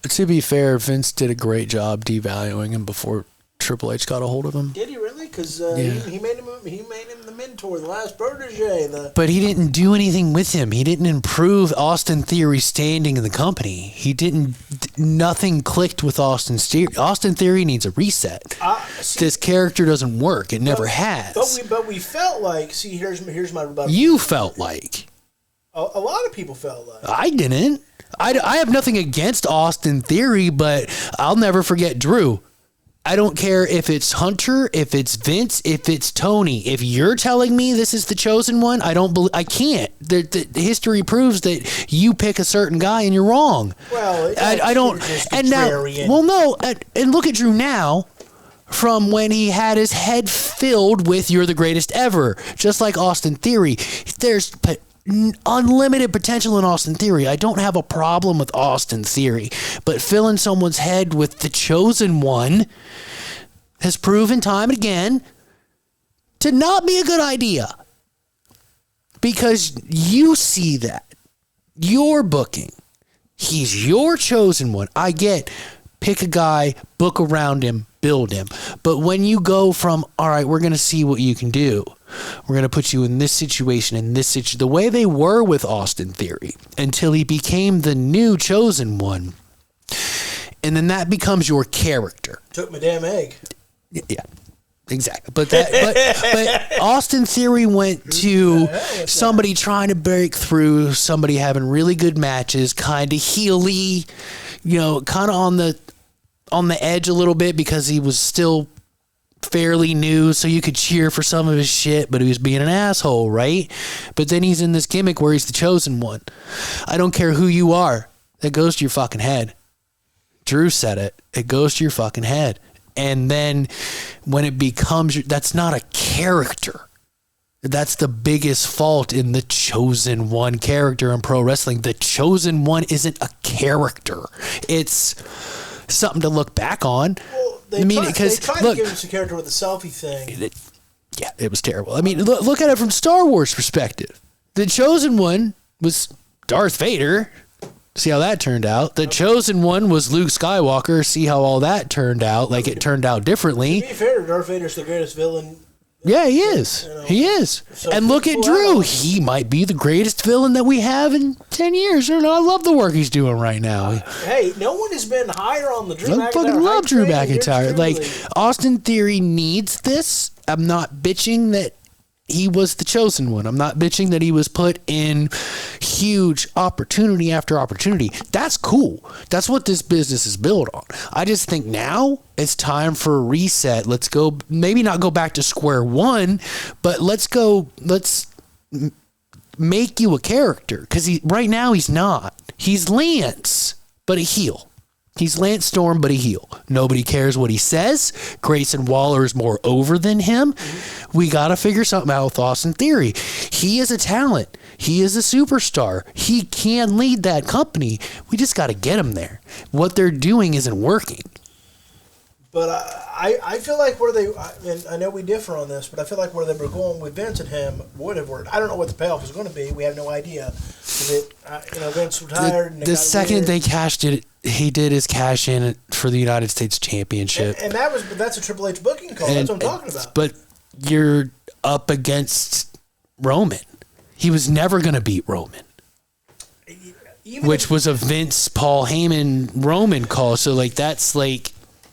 To be fair, Vince did a great job devaluing him before Triple H got a hold of him. Did he really? Because he made him the mentor, the last protege. But he didn't do anything with him. He didn't improve Austin Theory's standing in the company. Nothing clicked with Austin Theory. Austin Theory needs a reset. This character doesn't work. It never has. But we felt like. See, here's my rebuttal. You felt like. A lot of people felt like. I didn't. I have nothing against Austin Theory, but I'll never forget Drew. I don't care if it's Hunter, if it's Vince, if it's Tony. If you're telling me this is the chosen one, I can't. The history proves that you pick a certain guy and you're wrong. Well, I don't. And now, and look at Drew now. From when he had his head filled with "You're the greatest ever," just like Austin Theory. There's unlimited potential in Austin Theory. I don't have a problem with Austin Theory, but filling someone's head with the chosen one has proven time and again to not be a good idea, because you see that you're booking. He's your chosen one. I get, pick a guy, book around him, build him. But when you go from, all right, we're going to see what you can do. We're going to put you in this situation, the way they were with Austin Theory until he became the new chosen one. And then that becomes your character. Took my damn egg. Yeah, exactly. But Austin Theory went to somebody trying to break through, somebody having really good matches, kind of heely, kind of on the edge a little bit because he was still fairly new, so you could cheer for some of his shit, but he was being an asshole, right? But then he's in this gimmick where he's the chosen one. I don't care who you are. That goes to your fucking head. Drew said it. It goes to your fucking head. And then when it becomes, that's not a character. That's the biggest fault in the chosen one character in pro wrestling. The chosen one isn't a character. It's something to look back on. Well, they tried to give us a character with a selfie thing. It was terrible. I mean, look at it from Star Wars perspective. The chosen one was Darth Vader. See how that turned out. The chosen one was Luke Skywalker. See how all that turned out. Like, it turned out differently. To be fair, Darth Vader's the greatest villain. Yeah, he is. He is. So and look at Drew. He might be the greatest villain that we have in 10 years. I love the work he's doing right now. Hey, no one has been higher on the Drew McIntyre. I fucking love Drew McIntyre. Like, Austin Theory needs this. I'm not bitching that he was the chosen one. I'm not bitching that he was put in huge opportunity after opportunity. That's cool. That's what this business is built on. I just think now it's time for a reset. Let's go, maybe not go back to square one, but let's make you a character. Because right now he's not. He's Lance, but a heel. He's Lance Storm, but a heel. Nobody cares what he says. Grayson Waller is more over than him. We got to figure something out with Austin Theory. He is a talent. He is a superstar. He can lead that company. We just got to get him there. What they're doing isn't working. But I feel like and I know we differ on this, but I feel like where they were going with Vince and him would have worked. I don't know what the payoff is going to be. We have no idea. Vince retired. The second they cashed it, he did his cash in for the United States Championship. And that's a Triple H booking call. That's what I'm talking about. But you're up against Roman. He was never going to beat Roman. Which was a Vince, Paul Heyman, Roman call. So, that's like...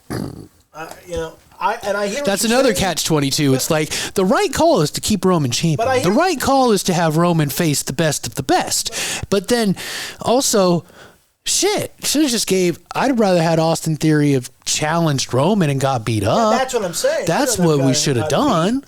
I hear that's another catch-22. It's like the right call is to keep Roman champion. The right call is to have Roman face the best of the best. But then also, should have just I'd rather had Austin Theory have challenged Roman and got beat up. That's what I'm saying. That's what we should have done.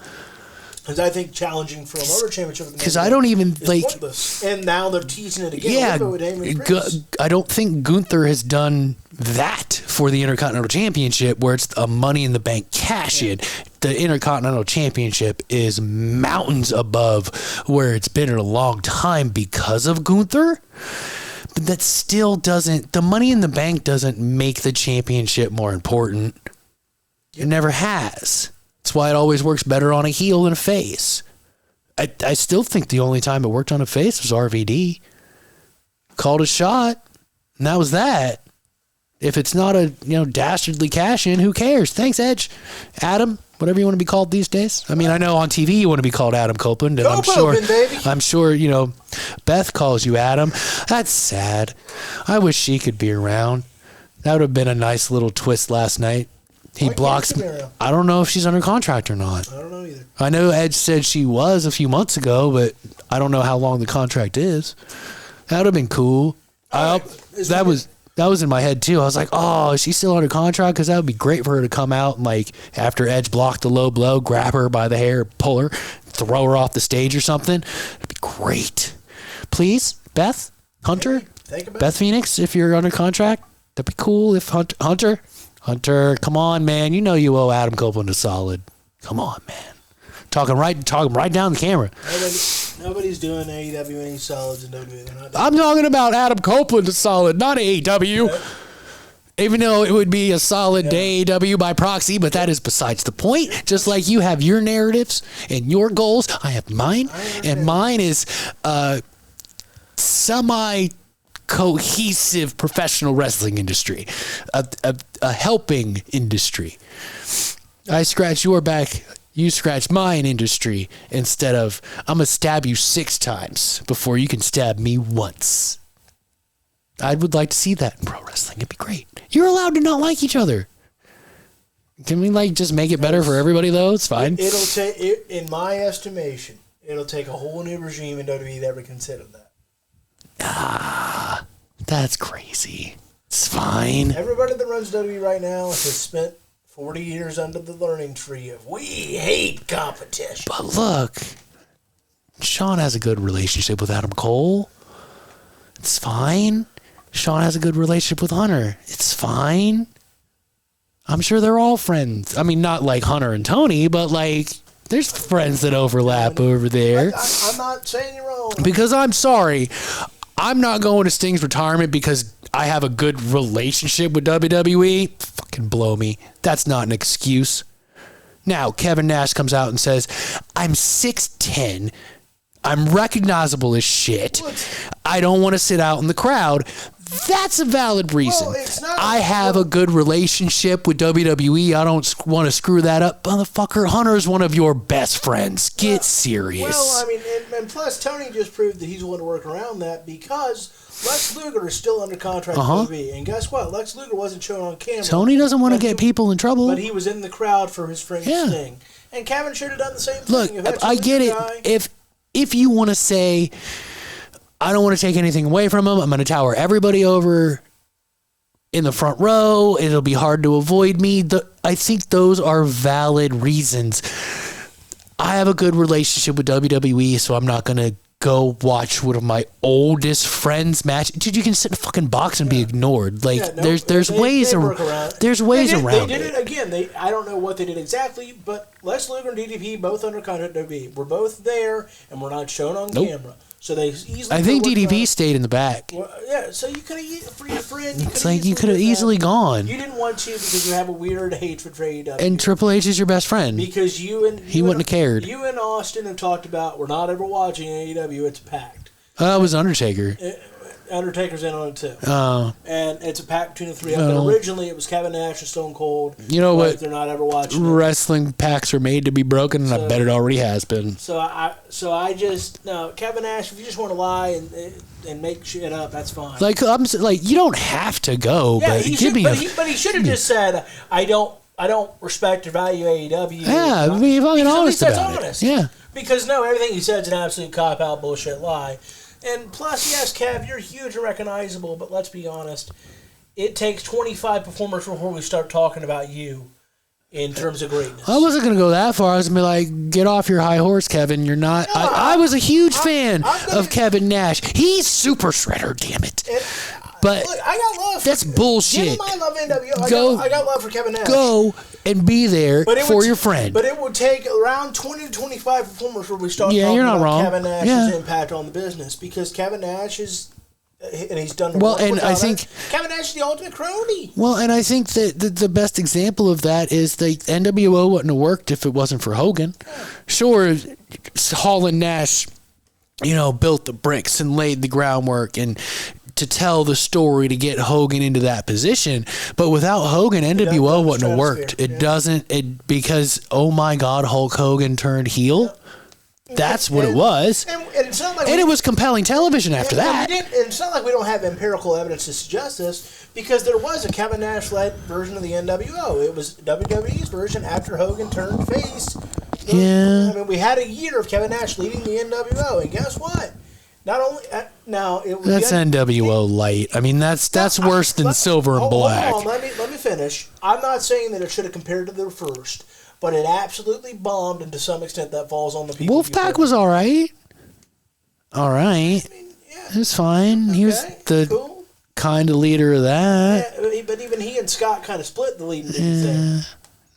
Because I think challenging for a motor championship because I don't even is like. pointless. And now they're teasing it again. Yeah, with Damon Priest. I don't think Gunther has done that for the Intercontinental Championship, where it's a Money in the Bank cash in. The Intercontinental Championship is mountains above where it's been in a long time because of Gunther. But that still doesn't. The Money in the Bank doesn't make the championship more important. It never has. That's why it always works better on a heel than a face. I still think the only time it worked on a face was RVD. Called a shot, and that was that. If it's not a dastardly cash in, who cares? Thanks, Edge. Adam, whatever you want to be called these days. I mean, I know on TV you want to be called Adam Copeland, and I'm sure Beth calls you Adam. That's sad. I wish she could be around. That would have been a nice little twist last night. He blocks. I don't know if she's under contract or not. I don't know either. I know Edge said she was a few months ago, but I don't know how long the contract is. That would have been cool. That was in my head too. I was like, oh, is she still under contract? Because that would be great for her to come out and, like, after Edge blocked the low blow, grab her by the hair, pull her, throw her off the stage or something. It'd be great. Please, Beth, Hunter, Beth Phoenix, if you're under contract, that'd be cool. If Hunter, come on, man. You know you owe Adam Copeland a solid. Come on, man. Talking right down the camera. Nobody's doing AEW any solids in WWE. I'm talking about Adam Copeland a solid, not AEW. Okay. Even though it would be a solid to AEW by proxy, but that is besides the point. Just like you have your narratives and your goals, I have mine, and mine is semi-cohesive professional wrestling industry, a helping industry. I scratch your back, you scratch mine industry, instead of I'm going to stab you 6 times before you can stab me once. I would like to see that in pro wrestling. It'd be great. You're allowed to not like each other. Can we just make it better for everybody though? It's fine. It'll take, in my estimation, it'll take a whole new regime in WWE to ever consider that. That's crazy. It's fine. Everybody that runs WWE right now has spent 40 years under the learning tree of we hate competition. But look, Sean has a good relationship with Adam Cole. It's fine. Sean has a good relationship with Hunter. It's fine. I'm sure they're all friends. I mean, not like Hunter and Tony, but there's friends that overlap over there. I'm not saying you're wrong. Because I'm sorry. I'm not going to Sting's retirement because I have a good relationship with WWE. Fucking blow me. That's not an excuse. Now, Kevin Nash comes out and says, I'm 6'10". I'm recognizable as shit. I don't want to sit out in the crowd. That's a valid reason. Well, it's not. I have a good relationship with WWE. I don't want to screw that up. Motherfucker, Hunter's one of your best friends. Get serious. Well, I mean, and plus, Tony just proved that he's willing to work around that because Lex Luger is still under contract with WWE. And guess what? Lex Luger wasn't shown on camera. Tony doesn't want to get people in trouble. But he was in the crowd for his friend Sting. And Kevin should have done the same thing. Look, I get it. If you want to say, I don't want to take anything away from him, I'm going to tower everybody over in the front row, it'll be hard to avoid me. I think those are valid reasons. I have a good relationship with WWE, so I'm not going to go watch one of my oldest friends match. Dude, you can sit in a fucking box and be ignored. There's ways around it. They did it again. I don't know what they did exactly, but Lex Luger and DDP both under contract WWE. We're both there, and we're not shown on camera. So they easily. I think DDP stayed in the back. Well, yeah, so you could have for your friend. You could have easily gone. You didn't want to because you have a weird hatred for AEW. And Triple H is your best friend. Because he wouldn't have cared. You and Austin have talked about we're not ever watching AEW. It's packed. It was Undertaker. Undertaker's in on it too. Oh. And it's a pack between the three of them. But originally it was Kevin Nash and Stone Cold. You know what? They're not ever watching wrestling packs are made to be broken, and I bet it already has been. So I just Kevin Nash, if you just want to lie and make shit up, that's fine. You don't have to go, yeah, but he should have just said I don't respect or value AEW. Yeah, be fucking honest about it. Yeah. Because everything he said is an absolute cop out bullshit lie. And plus, yes, Kev, you're huge and recognizable, but let's be honest. It takes 25 performers before we start talking about you in terms of greatness. I wasn't going to go that far. I was going to be like, get off your high horse, Kevin. You're not. No, I was a huge fan of Kevin Nash. He's Super Shredder, damn it. But look, I got love. That's bullshit. Give him my love NWO. I got love for Kevin Nash. Go and be there for your friend. But it would take around 20 to 25 performers where we start talking you're not about wrong. Kevin Nash's impact on the business, because Kevin Nash is. And he's done well, and I think Kevin Nash is the ultimate crony. Well, and I think that the best example of that is the NWO wouldn't have worked if it wasn't for Hogan. Sure, Hall and Nash, built the bricks and laid the groundwork and to tell the story to get Hogan into that position, but without Hogan, NWO wouldn't have worked. It doesn't. Because oh my God, Hulk Hogan turned heel. Yeah. That's what it was. And it's not like it was compelling television after that. It's not like we don't have empirical evidence to suggest this, because there was a Kevin Nash-led version of the NWO. It was WWE's version after Hogan turned face. Yeah. I mean, we had a year of Kevin Nash leading the NWO, and guess what? Not only now it was that's NWO light. I mean, that's worse than Silver and Black. Hold on, let me finish. I'm not saying that it should have compared to the first, but it absolutely bombed, and to some extent that falls on the people. Wolfpack was all right. All right. I mean, it's fine. Okay, he was the kind of leader of that. Yeah, but even he and Scott kind of split the lead. Yeah,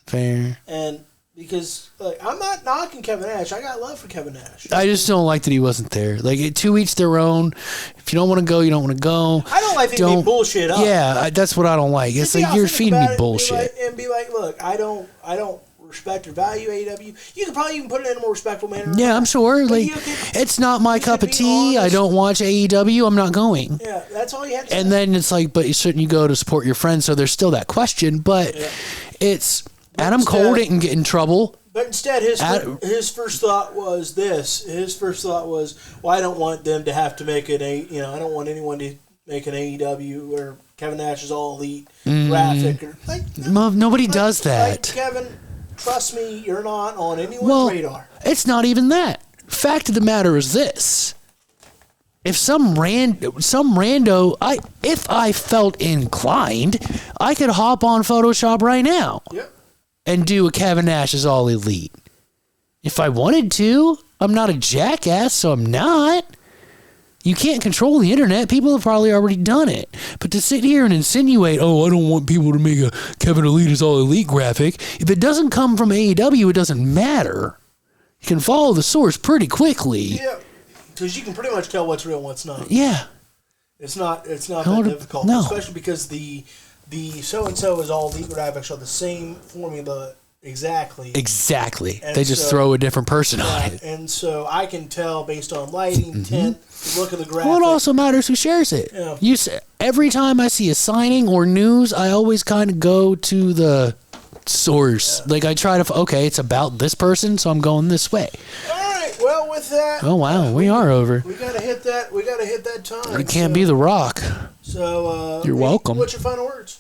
fair. And because I'm not knocking Kevin Nash, I got love for Kevin Nash. I just don't like that he wasn't there. Like, to each their own. If you don't want to go, you don't want to go. I don't like that bullshit up. Yeah, that's what I don't like. It's like you're feeding me bullshit. Be like, look, I don't respect or value AEW. You could probably even put it in a more respectful manner. Yeah, I'm sure. Like, it's not my cup of tea. I don't watch AEW. I'm not going. Yeah, that's all you had to say. And then it's like, but shouldn't you go to support your friends? So there's still that question. But it's Adam Cole didn't get in trouble. But instead, his first thought was this. His first thought was, well, I don't want them to have to make I don't want anyone to make an AEW or Kevin Nash is all elite graphic. Or, nobody does that. Like, Kevin, trust me, you're not on anyone's radar. It's not even that. Fact of the matter is this. If some rando, if I felt inclined, I could hop on Photoshop right now. Yep. And do a Kevin Nash is all elite. If I wanted to, I'm not a jackass, so I'm not. You can't control the internet. People have probably already done it. But to sit here and insinuate, oh, I don't want people to make a Kevin Elite is all elite graphic. If it doesn't come from AEW, it doesn't matter. You can follow the source pretty quickly. Yeah, because you can pretty much tell what's real and what's not. Yeah. It's not that difficult. No. Especially because the so-and-so is all elite graphics are the same formula exactly. And they just throw a different person on it. And so I can tell based on lighting, tint, the look of the graphic. Well, it also matters who shares it. Yeah. Every time I see a signing or news, I always kind of go to the source. Yeah. Like, I try to, it's about this person, so I'm going this way. All right. Well, with that. Oh, wow. We are over. We got to hit that time. It can't be The Rock. So, you're welcome. What's your final words?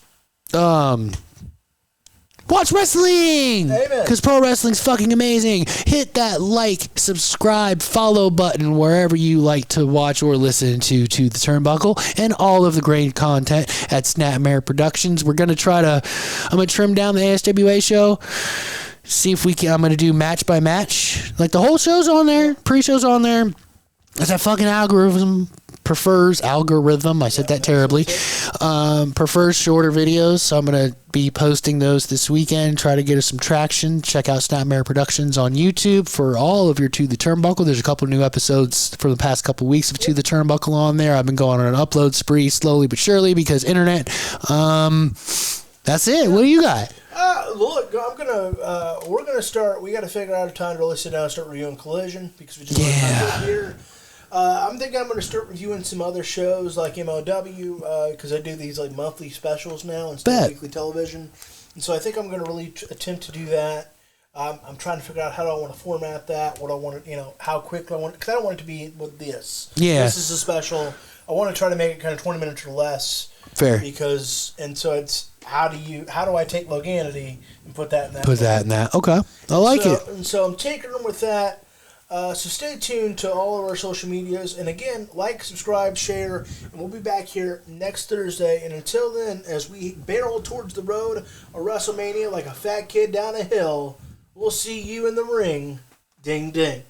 Watch wrestling! Amen. Because pro wrestling's fucking amazing. Hit that like, subscribe, follow button wherever you like to watch or listen to The Turnbuckle and all of the great content at Snapmare Productions. I'm going to trim down the ASWA show. See if I'm going to do match by match. Like, the whole show's on there. Pre-show's on there. It's that fucking algorithm. I said that terribly, prefers shorter videos, so I'm going to be posting those this weekend, try to get us some traction. Check out Snapmare Productions on YouTube for all of your To The Turnbuckle. There's a couple new episodes for the past couple weeks of To The Turnbuckle on there. I've been going on an upload spree slowly but surely because internet. That's it. What do you got? Look, we're gonna start. We got to figure out a time to really sit down and start reviewing Collision because we just got here. I'm thinking I'm going to start reviewing some other shows like MLW because I do these like monthly specials now instead of weekly television, and so I think I'm going to really attempt to do that. I'm trying to figure out how do I want to format that, what I want to, how quick I want, because I don't want it to be with this. Yeah, this is a special. I want to try to make it kind of 20 minutes or less. Fair. And so it's how do I take Loganity and put that in that? Put that in that. Okay, I like it. And so I'm taking them with that. So stay tuned to all of our social medias. And again, like, subscribe, share, and we'll be back here next Thursday. And until then, as we barrel towards the road of WrestleMania like a fat kid down a hill, we'll see you in the ring. Ding, ding.